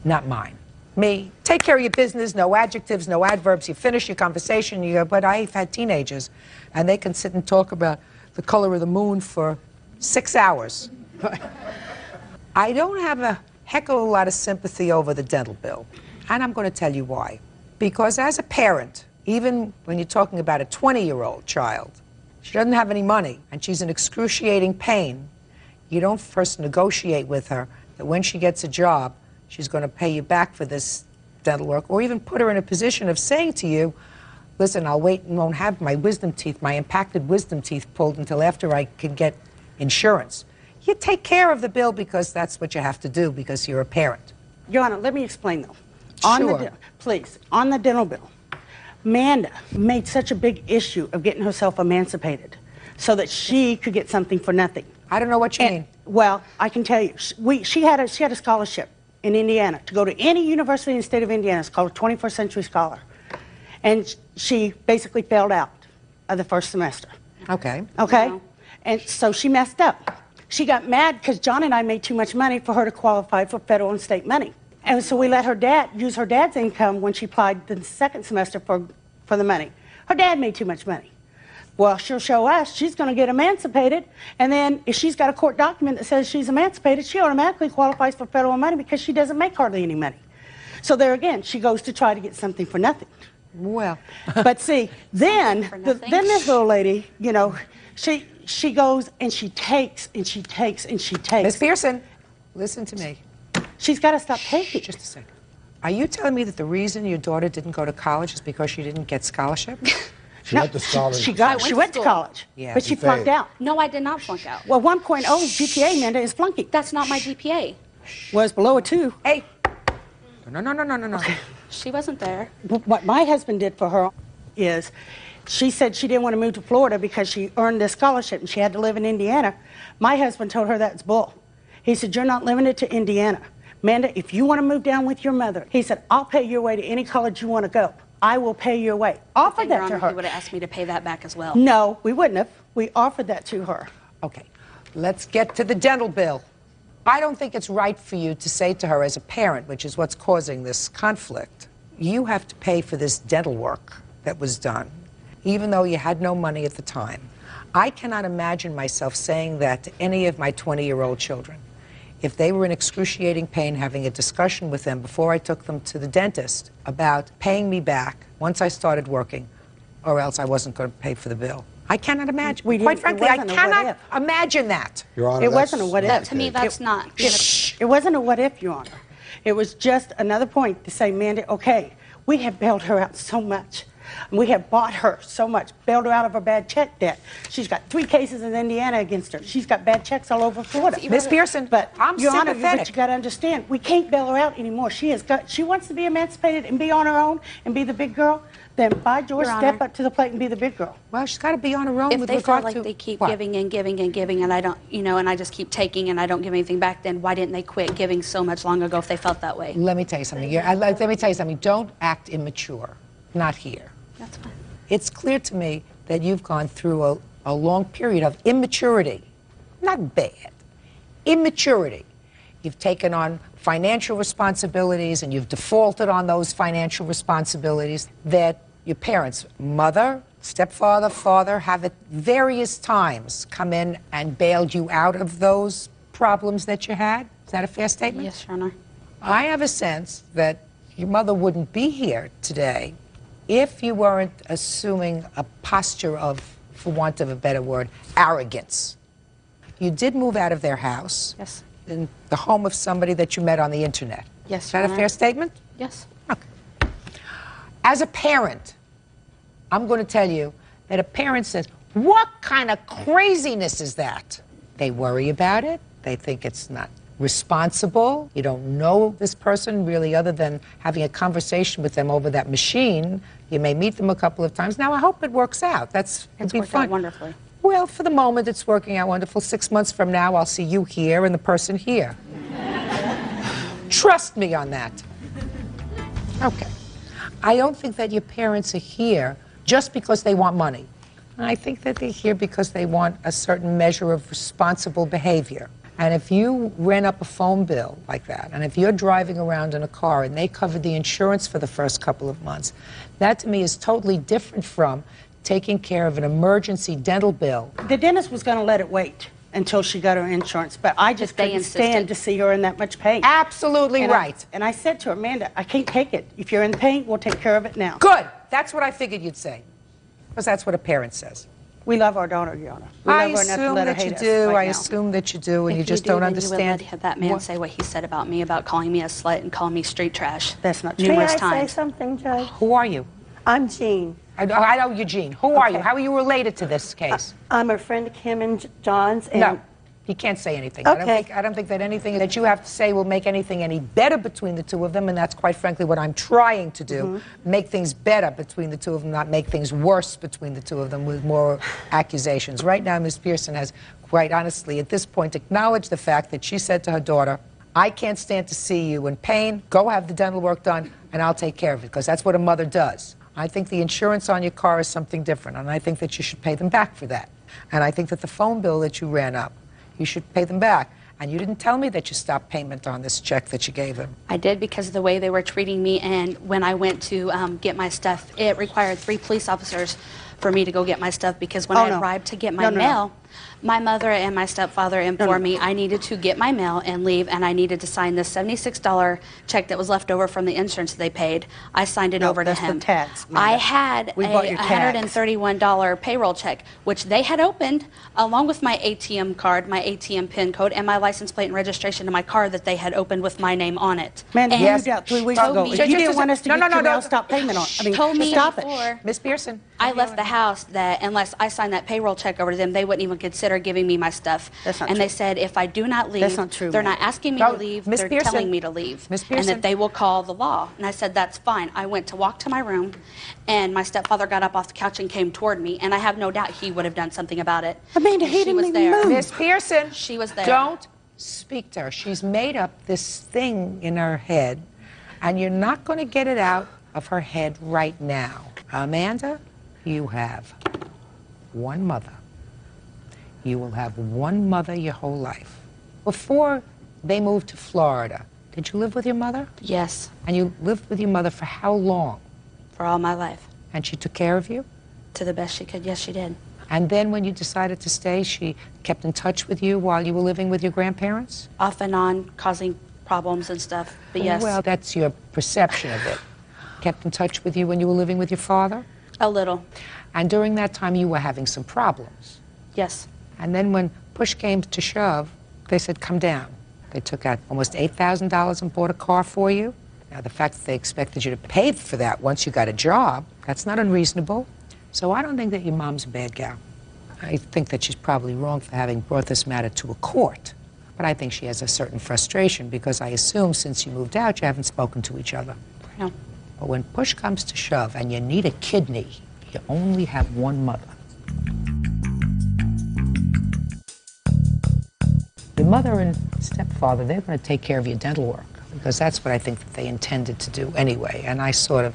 S2: Not mine. Me, take care of your business, no adjectives, no adverbs. You finish your conversation, you go, but I've had teenagers, and they can sit and talk about the color of the moon for 6 hours. I don't have a heck of a lot of sympathy over the dental bill, and I'm going to tell you why. Because as a parent, even when you're talking about a 20-year-old child, she doesn't have any money, and she's in excruciating pain. You don't first negotiate with her that when she gets a job, she's going to pay you back for this dental work, or even put her in a position of saying to you, listen, I'll wait and won't have my wisdom teeth, my impacted wisdom teeth pulled until after I can get insurance. You take care of the bill because that's what you have to do because you're a parent.
S20: Your Honor, let me explain though. On
S2: Sure.
S20: the please, on the dental bill, Amanda made such a big issue of getting herself emancipated so that she could get something for nothing.
S2: I don't know what you mean.
S20: Well, I can tell you, she had a scholarship in Indiana to go to any university in the state of Indiana. It's called a 21st Century Scholar. And she basically failed out of the first semester.
S2: Okay.
S20: Okay?
S23: Wow.
S20: And so she messed up. She got mad because John and I made too much money for her to qualify for federal and state money. And so we let her dad use her dad's income when she applied the second semester for the money. Her dad made too much money. Well, she'll show us she's going to get emancipated, and then if she's got a court document that says she's emancipated, she automatically qualifies for federal money because she doesn't make hardly any money. So there again, she goes to try to get something for nothing.
S2: Well.
S20: But see, then this little lady, you know, she goes and she takes and she takes and she takes.
S2: Miss Pearson, listen to me.
S20: She's got to stop taking.
S2: Just a second. Are you telling me that the reason your daughter didn't go to college is because she didn't get scholarship?
S19: She went to college.
S20: She went to college,
S2: Yeah.
S20: but she flunked out.
S23: No, I did not flunk out.
S20: Well, 1.0 GPA, Amanda, is flunking.
S23: That's not my GPA.
S20: Was below a 2.
S2: Hey. No.
S20: Okay.
S23: She wasn't there.
S20: What my husband did for her is she said she didn't want to move to Florida because she earned this scholarship and she had to live in Indiana. My husband told her that's bull. He said, you're not limited to Indiana. Amanda, if you want to move down with your mother, he said, I'll pay your way to any college you want to go. I will pay your way. Offered that to her.
S23: He would have asked me to pay that back as well.
S20: No, we wouldn't have. We offered that to her.
S2: Okay, let's get to the dental bill. I don't think it's right for you to say to her as a parent, which is what's causing this conflict, you have to pay for this dental work that was done, even though you had no money at the time. I cannot imagine myself saying that to any of my 20-year-old children. If they were in excruciating pain, having a discussion with them before I took them to the dentist about paying me back once I started working, or else I wasn't going to pay for the bill. I cannot imagine. Quite frankly, I cannot imagine that.
S19: Your Honor,
S20: It wasn't a what if.
S23: To me, that's not.
S20: It wasn't a what if, Your Honor. It was just another point to say, Amanda, okay, we have bailed her out so much. We have bought her so much, bailed her out of her bad check debt. She's got 3 cases in Indiana against her. She's got bad checks all over Florida.
S2: Miss Pearson,
S20: but
S2: I'm
S20: Your Honor,
S2: sympathetic.
S20: but you got to understand, we can't bail her out anymore. She wants to be emancipated and be on her own and be the big girl. Then by George,
S23: Your
S20: step
S23: Honor.
S20: up to the plate and be the big girl.
S2: Well, she's got to be on her own
S23: If
S2: with
S23: they feel
S2: regard
S23: like
S2: to
S23: they keep
S2: what?
S23: giving and giving and giving, and I don't, and I just keep taking and I don't give anything back, then why didn't they quit giving so much long ago if they felt that way?
S2: Let me tell you something. Let me tell you something. Don't act immature. Not here.
S23: That's fine.
S2: It's clear to me that you've gone through a long period of immaturity. Not bad. Immaturity. you've taken on financial responsibilities and you've defaulted on those financial responsibilities that your parents, mother, stepfather, father, have at various times come in and bailed you out of those problems that you had? Is that a fair statement?
S23: Yes, Your Honor.
S2: I have a sense that your mother wouldn't be here today if you weren't assuming a posture of, for want of a better word, arrogance. You did move out of their house.
S23: Yes.
S2: In the home of somebody that you met on the internet.
S23: Yes,
S2: Is that
S23: Your
S2: a
S23: Honor.
S2: fair statement?
S23: Yes.
S2: As a parent, I'm going to tell you that a parent says, what kind of craziness is that? They worry about it. They think it's not responsible. You don't know this person really other than having a conversation with them over that machine. You may meet them a couple of times. Now, I hope it works out. It's
S23: worked out wonderfully.
S2: Well, for the moment, it's working out wonderful. 6 months from now, I'll see you here and the person here. Trust me on that. Okay. I don't think that your parents are here just because they want money. I think that they're here because they want a certain measure of responsible behavior. And if you ran up a phone bill like that, and if you're driving around in a car and they covered the insurance for the first couple of months, that to me is totally different from taking care of an emergency dental bill.
S20: The dentist was going to let it wait until she got her insurance, but I just
S23: they
S20: couldn't stand
S23: insisted.
S20: to see her in that much pain.
S2: Absolutely
S20: And
S2: right.
S20: and I said to her, Amanda, I can't take it. If you're in pain, we'll take care of it now.
S2: Good. That's what I figured you'd say. Because that's what a parent says.
S20: We love our daughter, Your Honor. We
S2: I
S20: love her enough to
S2: assume
S20: let her
S2: that you
S20: hate us
S2: do.
S20: right
S2: I
S20: now.
S2: assume that you do, and you
S23: If
S2: just
S23: do,
S2: don't
S23: then
S2: understand.
S23: You would let that man say what he said about me, about calling me a slut and calling me street trash.
S20: That's not true.
S23: Numerous
S9: May I
S23: times.
S9: say something, Judge?
S2: Who are you?
S9: I'm Jean.
S2: I know Eugene. Who are you? How are you related to this case?
S9: I'm a friend of Kim and John's. And
S2: No, you can't say anything.
S9: Okay.
S2: I don't think that anything that you have to say will make anything any better between the two of them, and that's quite frankly what I'm trying to do. Make things better between the two of them, not make things worse between the two of them with more accusations. Right now, Ms. Pearson has, quite honestly, at this point, acknowledged the fact that she said to her daughter, I can't stand to see you in pain. Go have the dental work done, and I'll take care of it, because that's what a mother does. I think the insurance on your car is something different, and I think that you should pay them back for that. And I think that the phone bill that you ran up, you should pay them back. And you didn't tell me that you stopped payment on this check that you gave them.
S23: I did because of the way they were treating me, and when I went to get my stuff, it required 3 police officers for me to go get my stuff, because when I arrived to get my mail, my mother and my stepfather informed me I needed to get my mail and leave, and I needed to sign this $76 check that was left over from the insurance they paid. I signed it over to him.
S20: The tax,
S23: I had
S20: We bought your tax.
S23: $131 payroll check, which they had opened, along with my ATM card, my ATM PIN code, and my license plate and registration to my car that they had opened with my name on it.
S20: Man,
S23: And
S20: you moved out 3 weeks ago. If you didn't want us to get your mail, stop payment on it. I mean,
S23: told me
S20: stop
S23: before
S20: it.
S2: Miss Pearson.
S23: I left the house that unless I signed that payroll check over to them, they wouldn't even consider giving me my stuff.
S20: That's not
S23: and
S20: true.
S23: they said if I do not leave,
S20: That's not true,
S23: they're
S20: ma'am.
S23: not asking me
S2: No,
S23: to leave,
S2: Miss
S23: they're
S2: Pearson.
S23: telling me to leave.
S2: Miss
S23: And
S2: Pearson.
S23: that they will call the law. And I said, that's fine. I went to walk to my room, and my stepfather got up off the couch and came toward me, and I have no doubt he would have done something about it.
S20: Amanda,
S23: And
S20: he
S23: she
S20: didn't
S23: was
S20: even
S23: there.
S20: move.
S2: Miss Pearson.
S23: She was there.
S2: Don't speak to her. She's made up this thing in her head, and you're not going to get it out of her head right now. Amanda, you have one mother. You will have one mother your whole life. Before they moved to Florida, did you live with your mother?
S23: Yes,
S2: And you lived with your mother for how long?
S23: for all my life.
S2: And she took care of you?
S23: To the best she could. Yes, she did.
S2: And then when you decided to stay, she kept in touch with you while you were living with your grandparents?
S23: Off and on, causing problems and stuff. But yes,
S2: Well, that's your perception of it. Kept in touch with you when you were living with your father?
S23: a little.
S2: And during that time, you were having some problems.
S23: Yes.
S2: And then when push came to shove, they said, come down. They took out almost $8,000 and bought a car for you. Now, the fact that they expected you to pay for that once you got a job, that's not unreasonable. So I don't think that your mom's a bad gal. I think that she's probably wrong for having brought this matter to a court. But I think she has a certain frustration because I assume since you moved out, you haven't spoken to each other.
S23: No.
S2: But when push comes to shove and you need a kidney, you only have one mother. Your mother and stepfather, they're going to take care of your dental work because that's what I think that they intended to do anyway. And I sort of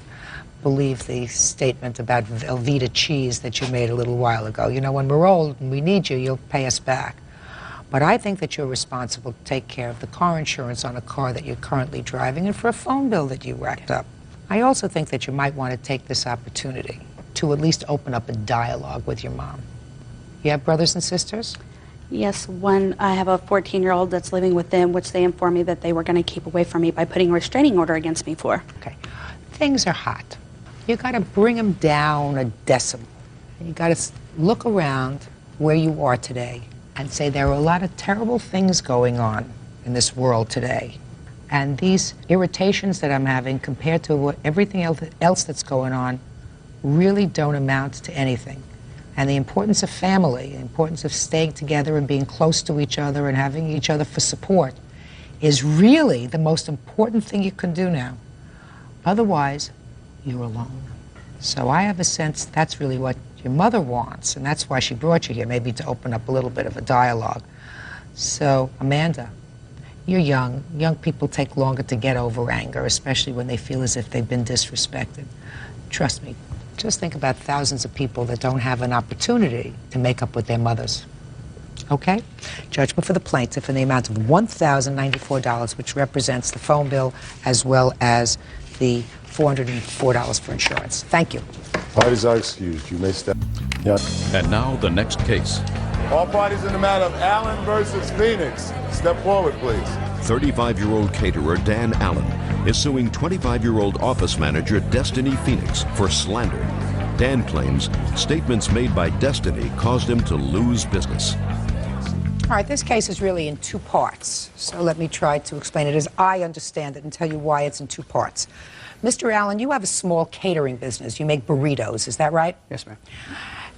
S2: believe the statement about Velveeta cheese that you made a little while ago. You know, when we're old and we need you, you'll pay us back. But I think that you're responsible to take care of the car insurance on a car that you're currently driving and for a phone bill that you racked up. I also think that you might want to take this opportunity to at least open up a dialogue with your mom. You have brothers and sisters?
S23: Yes, I have a 14-year-old that's living with them, which they informed me that they were going to keep away from me by putting a restraining order against me for.
S2: Okay. Things are hot. You got to bring them down a decimal. You got to look around where you are today and say there are a lot of terrible things going on in this world today. And these irritations that I'm having compared to everything else that's going on really don't amount to anything. And the importance of family, the importance of staying together and being close to each other and having each other for support is really the most important thing you can do now. Otherwise, you're alone. So I have a sense that's really what your mother wants, and that's why she brought you here, maybe to open up a little bit of a dialogue. So, Amanda, you're young. Young people take longer to get over anger, especially when they feel as if they've been disrespected. Trust me, just think about thousands of people that don't have an opportunity to make up with their mothers. Okay? Judgment for the plaintiff in the amount of $1,094, which represents the phone bill as well as the $404 for insurance. Thank you.
S1: Parties are excused. You may step. Yeah.
S8: And now the next case.
S1: All parties in the matter of Allen versus Phoenix. Step forward, please.
S5: 35-year-old caterer Dan Allen is suing 25-year-old office manager Destiny Phoenix for slander. Dan claims statements made by Destiny caused him to lose business.
S2: All right, this case is really in two parts, so let me try to explain it as I understand it and tell you why it's in two parts. Mr. Allen, you have a small catering business. You make burritos, is that right?
S3: Yes, ma'am.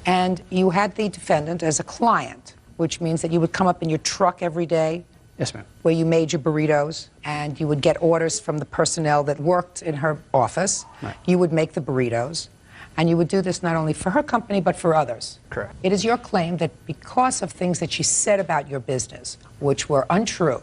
S2: And you had the defendant as a client, which means that you would come up in your truck every day?
S3: Yes, ma'am.
S2: Where you made your burritos, and you would get orders from the personnel that worked in her office.
S3: Right.
S2: You would make the burritos, and you would do this not only for her company, but for others.
S3: Correct.
S2: It is your claim that because of things that she said about your business, which were untrue,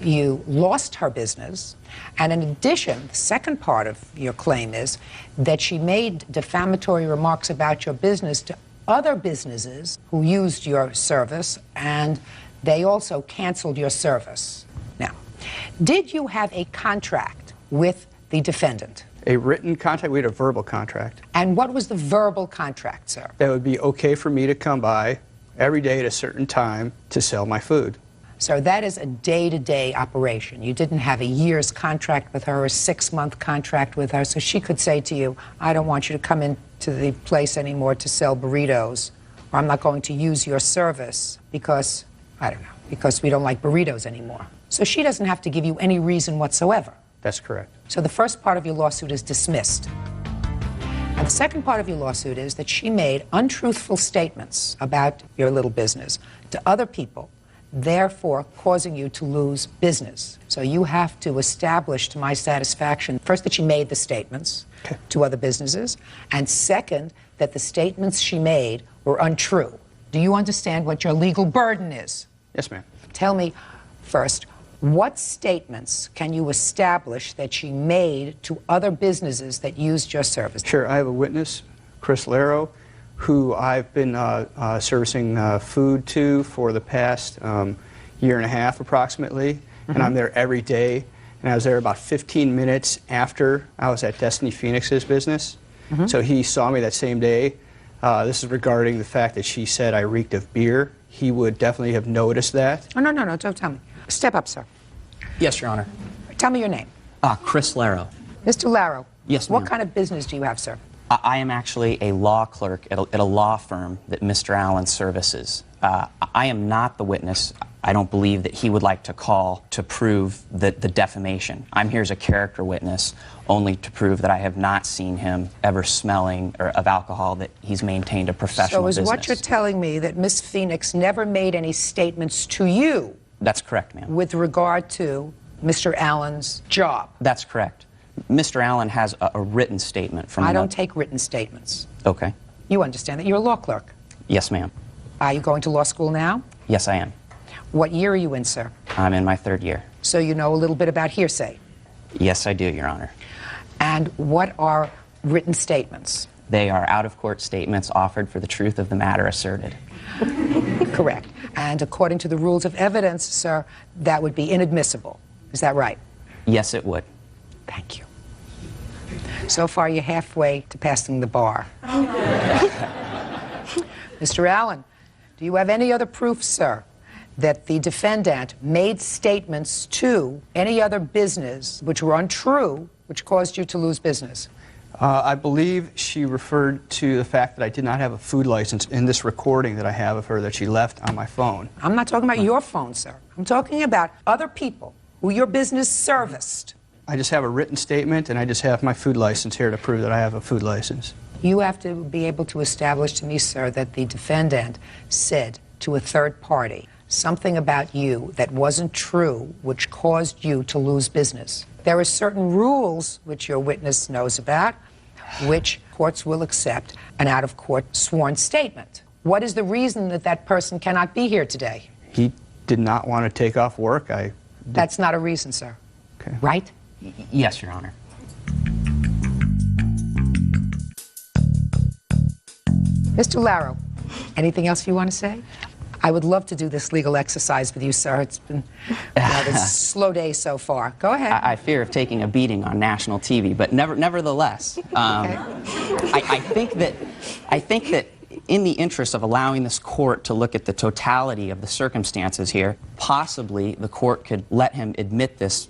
S2: you lost her business, and in addition, the second part of your claim is that she made defamatory remarks about your business to other businesses who used your service, and they also canceled your service. Now, did you have a contract with the defendant?
S3: A written contract? We had a verbal contract.
S2: And what was the verbal contract, sir?
S3: That would be okay for me to come by every day at a certain time to sell my food.
S2: So that is a day-to-day operation. You didn't have a year's contract with her, a 6-month contract with her, so she could say to you, I don't want you to come into the place anymore to sell burritos, or I'm not going to use your service because, I don't know, because we don't like burritos anymore. So she doesn't have to give you any reason whatsoever.
S3: That's correct.
S2: So the first part of your lawsuit is dismissed. And the second part of your lawsuit is that she made untruthful statements about your little business to other people, therefore causing you to lose business. So you have to establish to my satisfaction, first, that she made the statements to other businesses, and second, that the statements she made were untrue. Do you understand what your legal burden is?
S3: Yes, ma'am.
S2: Tell me first, what statements can you establish that she made to other businesses that used your service?
S3: Sure, I have a witness, Chris Laro, who I've been servicing food to for the past year and a half approximately, and I'm there every day. And I was there about 15 minutes after I was at Destiny Phoenix's business. So he saw me that same day. This is regarding the fact that she said I reeked of beer. He would definitely have noticed that.
S2: Oh, no, don't tell me. Step up, sir.
S6: Yes, Your Honor.
S2: Tell me your name.
S6: Chris Laro.
S2: Mr. Laro.
S6: Yes,
S2: What
S6: ma'am.
S2: kind of business do you have, sir?
S6: I am actually a law clerk at a law firm that Mr. Allen services. I am not the witness. I don't believe that he would like to call to prove the defamation. I'm here as a character witness only to prove that I have not seen him ever smelling of alcohol, that he's maintained a professional
S2: business.
S6: business.
S2: So is what you're telling me that Miss Phoenix never made any statements to you?
S6: That's correct, ma'am.
S2: With regard to Mr. Allen's job?
S6: That's correct. Mr. Allen has a written statement from
S2: I don't take written statements.
S6: Okay.
S2: You understand that. You're a law clerk.
S6: Yes, ma'am.
S2: Are you going to law school now?
S6: Yes, I am.
S2: What year are you in, sir?
S6: I'm in my 3rd year.
S2: So you know a little bit about hearsay?
S6: Yes, I do, Your Honor.
S2: And what are written statements?
S6: They are out-of-court statements offered for the truth of the matter asserted.
S2: Correct. And according to the rules of evidence, sir, that would be inadmissible. Is that right?
S6: Yes, it would.
S2: Thank you. So far, you're halfway to passing the bar. Mr. Allen, do you have any other proof, sir, that the defendant made statements to any other business which were untrue, which caused you to lose business?
S3: I believe she referred to the fact that I did not have a food license in this recording that I have of her that she left on my phone.
S2: I'm not talking about your phone, sir. I'm talking about other people who your business serviced.
S3: I just have a written statement, and I just have my food license here to prove that I have a food license.
S2: You have to be able to establish to me, sir, that the defendant said to a third party something about you that wasn't true, which caused you to lose business. There are certain rules which your witness knows about, which courts will accept an out-of-court sworn statement. What is the reason that that person cannot be here today?
S3: He did not want to take off work.
S2: That's not a reason, sir.
S3: Okay.
S2: Right?
S6: Yes, Your Honor.
S2: Mr. Laro, anything else you want to say? I would love to do this legal exercise with you, sir. It's been a slow day so far. Go ahead.
S6: I fear of taking a beating on national TV, but nevertheless, I think that in the interest of allowing this court to look at the totality of the circumstances here, possibly the court could let him admit this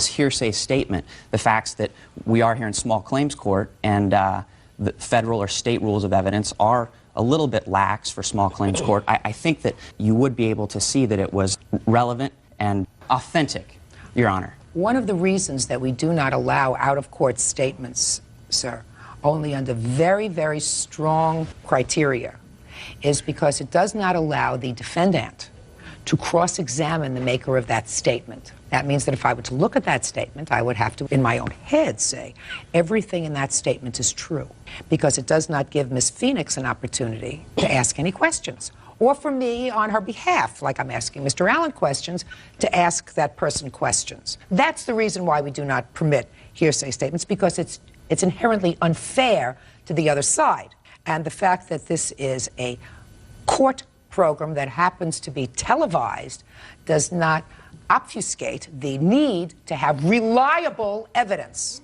S6: hearsay statement, the facts that we are here in small claims court, and the federal or state rules of evidence are a little bit lax for small claims court. I think that you would be able to see that it was relevant and authentic, Your Honor.
S2: One of the reasons that we do not allow out-of-court statements, sir, only under very, very strong criteria, is because it does not allow the defendant to cross-examine the maker of that statement. That means that if I were to look at that statement, I would have to, in my own head, say, everything in that statement is true, because it does not give Ms. Phoenix an opportunity to ask any questions, or for me, on her behalf, like I'm asking Mr. Allen questions, to ask that person questions. That's the reason why we do not permit hearsay statements, because it's inherently unfair to the other side. And the fact that this is a court program that happens to be televised does not obfuscate the need to have reliable evidence.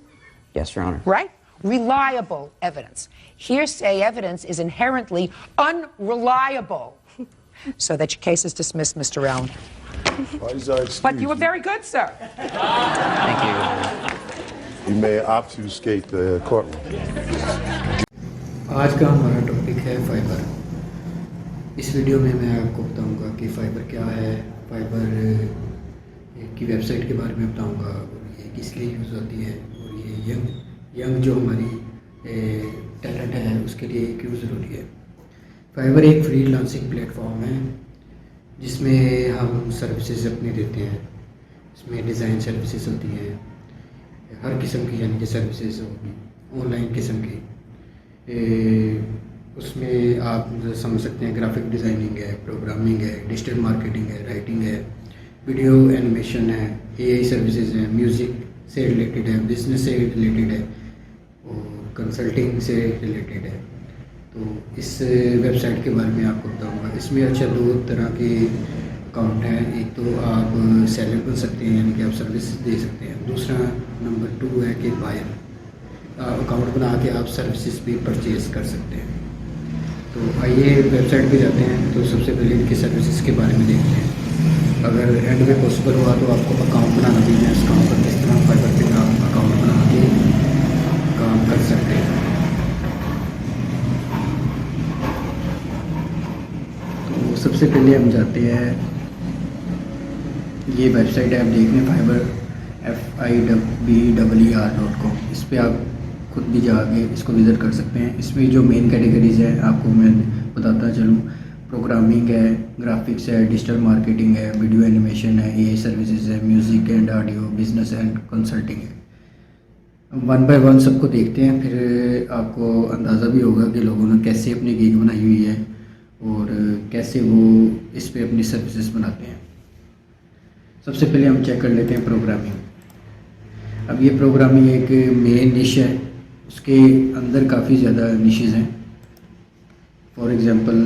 S6: Yes, Your Honor.
S2: Right? Reliable evidence. Hearsay evidence is inherently unreliable. So that your case is dismissed, Mr. Allen. But you were very good, sir.
S6: Thank you, Your Honor.
S1: You may obfuscate the courtroom.
S4: आज का हमारा topic है fibre. इस video में मैं आपको बताऊंगा कि फाइबर क्या है, फाइबर की वेबसाइट के बारे में बताऊंगा, और ये किस लिए यूज़ होती है, और ये यंग जो हमारी टैलेंट है उसके लिए क्यों ज़रूरी है। फाइबर एक फ्रीलांसिंग प्लेटफॉर्म है जिसमें हम सर्विसेज अपनी देते हैं। इसमें डिज़ाइन सर्विसेज होती हैं, हर किस्म की यानी कि सर्विसेज होगी, ऑनलाइन किस्म की। उसमें आप समझ सकते हैं ग्राफिक डिज़ाइनिंग है, प्रोग्रामिंग है, डिजिटल मार्केटिंग है, राइटिंग है, वीडियो एनिमेशन है, एआई सर्विसेज हैं, म्यूज़िक से रिलेटेड है, बिजनेस से रिलेटेड है, और कंसल्टिंग से रिलेटेड है। तो इस वेबसाइट के बारे में आपको बताऊंगा। इसमें अच्छा दो तरह के अकाउंट हैं। एक तो आप सेलर बन सकते हैं, यानी कि आप सर्विस दे सकते हैं। दूसरा नंबर 2 है कि बायर अकाउंट बना के आप सर्विसेज भी परचेज़ कर सकते हैं। तो आइए वेबसाइट पे जाते हैं। तो सबसे पहले इनकी सर्विसेज के बारे में देखते हैं। अगर एंड में पॉसिबल हुआ तो आपको अकाउंट बनाना भी है। इस अकाउंट पर किस तरह फाइबर पे आप अकाउंट बना के काम कर सकते हैं। तो सबसे पहले हम जाते हैं, ये वेबसाइट है, आप देख लें, फाइबर FIBER.com। इस पर आप खुद भी जाके इसको विज़िट कर सकते हैं। इसमें जो मेन कैटेगरीज है आपको मैं बताता चलूँ। प्रोग्रामिंग है, ग्राफिक्स है, डिजिटल मार्केटिंग है, वीडियो एनिमेशन है, एआई सर्विसेज है, music and audio, business and consulting है। वन बाय वन सबको देखते हैं, फिर आपको अंदाज़ा भी होगा कि लोगों ने कैसे अपनी गिग बनाई हुई है और कैसे वो इस पर अपनी सर्विसेज बनाते हैं। सबसे पहले हम चेक कर लेते हैं प्रोग्रामिंग। अब ये प्रोग्रामिंग एक मेन निश है, उसके अंदर काफ़ी ज़्यादा निशेज़ हैं। फॉर एग्ज़ाम्पल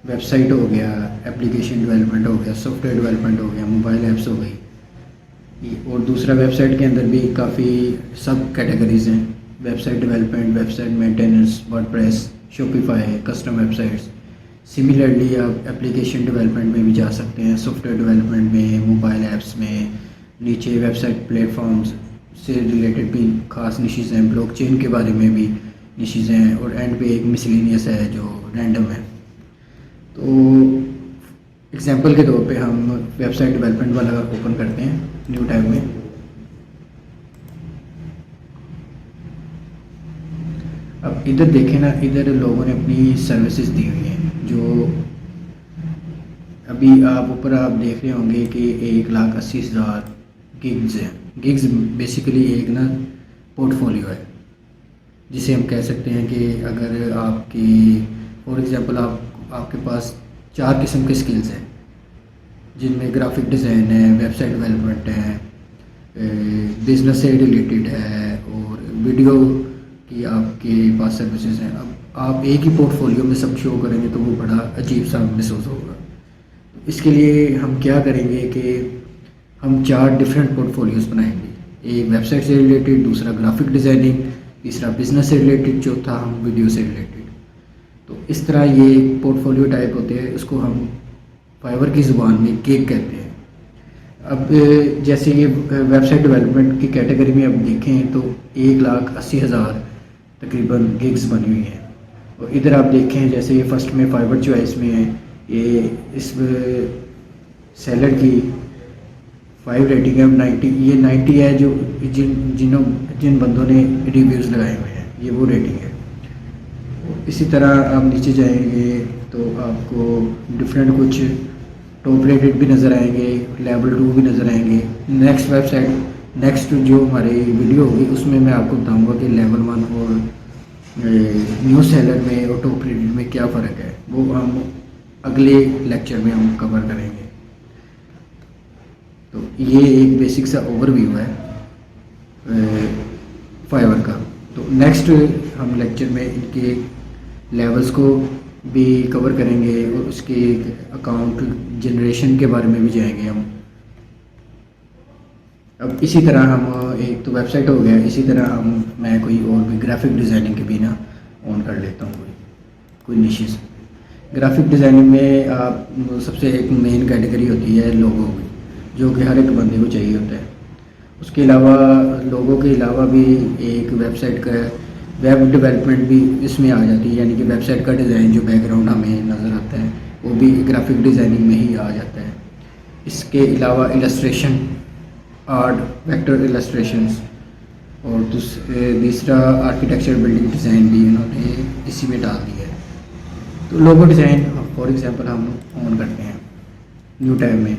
S4: वेबसाइट हो गया, एप्लीकेशन डेवलपमेंट हो गया, सॉफ्टवेयर डेवलपमेंट हो गया, मोबाइल ऐप्स हो गई। और दूसरा वेबसाइट के अंदर भी काफ़ी सब कैटेगरीज हैं, website development, website maintenance, WordPress, Shopify, custom websites. Similarly आप एप्लीकेशन डेवलपमेंट में भी जा सकते हैं, सॉफ्टवेयर डेवलपमेंट में, मोबाइल ऐप्स में, नीचे वेबसाइट प्लेटफॉर्म्स से रिलेटेड भी खास निशेज़ हैं, ब्लॉकचेन के बारे में भी निशेज़ हैं, और एंड पे एक मिसलेनियस है जो रैंडम है। तो एग्जांपल के तौर पे हम वेबसाइट डेवलपमेंट वाला ओपन करते हैं न्यू टैब में। अब इधर देखें ना, इधर लोगों ने अपनी सर्विसेज दी हुई हैं, जो अभी आप ऊपर आप देख रहे होंगे कि 1,80,000 गिग्स हैं। गिग्स बेसिकली एक ना पोर्टफोलियो है, जिसे हम कह सकते हैं कि अगर आपकी फॉर एग्जांपल आपके पास 4 किस्म के स्किल्स हैं, जिनमें ग्राफिक डिज़ाइन है, वेबसाइट डेवलपमेंट है, बिजनेस से रिलेटेड है, और वीडियो की आपके पास सर्विसेज हैं। अब आप एक ही पोर्टफोलियो में सब शो करेंगे तो वो बड़ा अजीब सा महसूस होगा। तो इसके लिए हम क्या करेंगे कि हम 4 डिफरेंट पोर्टफोलियोज़ बनाएंगे, एक वेबसाइट से रिलेटेड, दूसरा ग्राफिक डिज़ाइनिंग, तीसरा बिजनेस से रिलेटेड, चौथा हम वीडियो से रिलेटेड। तो इस तरह ये पोर्टफोलियो टाइप होते हैं, उसको हम फाइवर की ज़ुबान में गिग कहते हैं। अब जैसे ये वेबसाइट डेवलपमेंट की कैटेगरी में अब देखें तो 1,80,000 तकरीबन गिग्स बनी हुई हैं। और इधर आप देखें जैसे ये फर्स्ट में फाइवर चॉइस में है, ये इस सेलर की 5 रेटिंग है, 90, ये 90 है जो जिन बंदों ने रिव्यूज़ लगाए हुए हैं, ये वो रेटिंग है। इसी तरह आप नीचे जाएंगे तो आपको डिफरेंट कुछ टॉप रेटेड भी नज़र आएंगे, लेवल 2 भी नज़र आएंगे। नेक्स्ट जो हमारी वीडियो होगी उसमें मैं आपको बताऊंगा कि लेवल 1 और न्यू सेलर में और टॉप रेटेड में क्या फ़र्क है, वो हम अगले लेक्चर में हम कवर करेंगे। तो ये एक बेसिक सा ओवरव्यू है फाइवर का। तो नेक्स्ट हम लेक्चर में इनके लेवल्स को भी कवर करेंगे और उसके अकाउंट जनरेशन के बारे में भी जाएंगे हम। अब इसी तरह हम एक तो वेबसाइट हो गया, इसी तरह मैं कोई और भी ग्राफिक डिज़ाइनिंग के भी ना ऑन कर लेता हूँ कोई निशेस। ग्राफिक डिज़ाइनिंग में आप सबसे एक मेन कैटेगरी होती है लोगो की, जो कि हर एक बंदे को चाहिए होता है। उसके अलावा लोगों के अलावा भी एक वेबसाइट का वेब डेवलपमेंट भी इसमें आ जाती है, यानी कि वेबसाइट का डिज़ाइन जो बैकग्राउंड हमें नज़र आता है वो भी ग्राफिक डिज़ाइनिंग में ही आ जाता है। इसके अलावा इलस्ट्रेशन, आर्ट, वेक्टर इलस्ट्रेशंस, और तीसरा आर्किटेक्चर बिल्डिंग डिज़ाइन भी इन्होंने इसी में डाल दिया है। तो लोगो डिज़ाइन फॉर एग्जांपल हम ऑन करते हैं न्यू टैब में।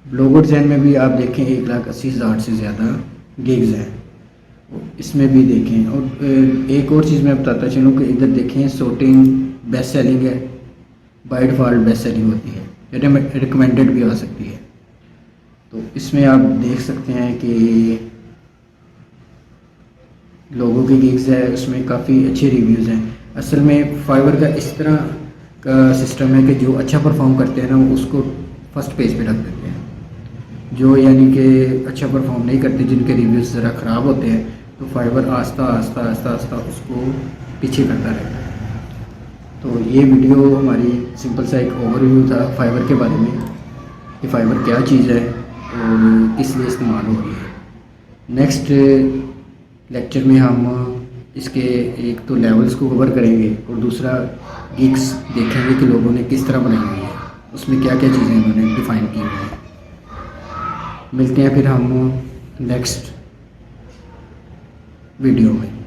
S4: लोगो डिज़ाइन में भी आप देखें 1,80,000 से ज़्यादा गिग्स हैं, इसमें भी देखें। और एक और चीज़ मैं बताता चलूँ कि इधर देखें सॉर्टिंग बेस्ट सेलिंग है, बाय डिफ़ॉल्ट बेस्ट सेलिंग होती है, रिकमेंडेड भी आ सकती है। तो इसमें आप देख सकते हैं कि लोगों की गिग्स है, उसमें काफ़ी अच्छे रिव्यूज़ हैं। असल में फाइवर का इस तरह का सिस्टम है कि जो अच्छा परफॉर्म करते हैं ना वो उसको फर्स्ट पेज पे रख देते हैं, जो यानी कि अच्छा परफॉर्म नहीं करते, जिनके रिव्यूज़ ज़रा ख़राब होते हैं, तो फाइवर आस्ता आस्ता उसको पीछे करता रहता है। तो ये वीडियो हमारी सिंपल सा एक ओवरव्यू था फाइवर के बारे में कि फाइवर क्या चीज़ है और किस लिए इस्तेमाल हो रही है। नेक्स्ट लेक्चर में हम इसके एक तो लेवल्स को कवर करेंगे और दूसरा गिग्स देखेंगे कि लोगों ने किस तरह बनाई हुई है, उसमें क्या क्या चीज़ें उन्होंने डिफ़ाइन की हुई हैं। मिलते हैं फिर हम नेक्स्ट वीडियो में।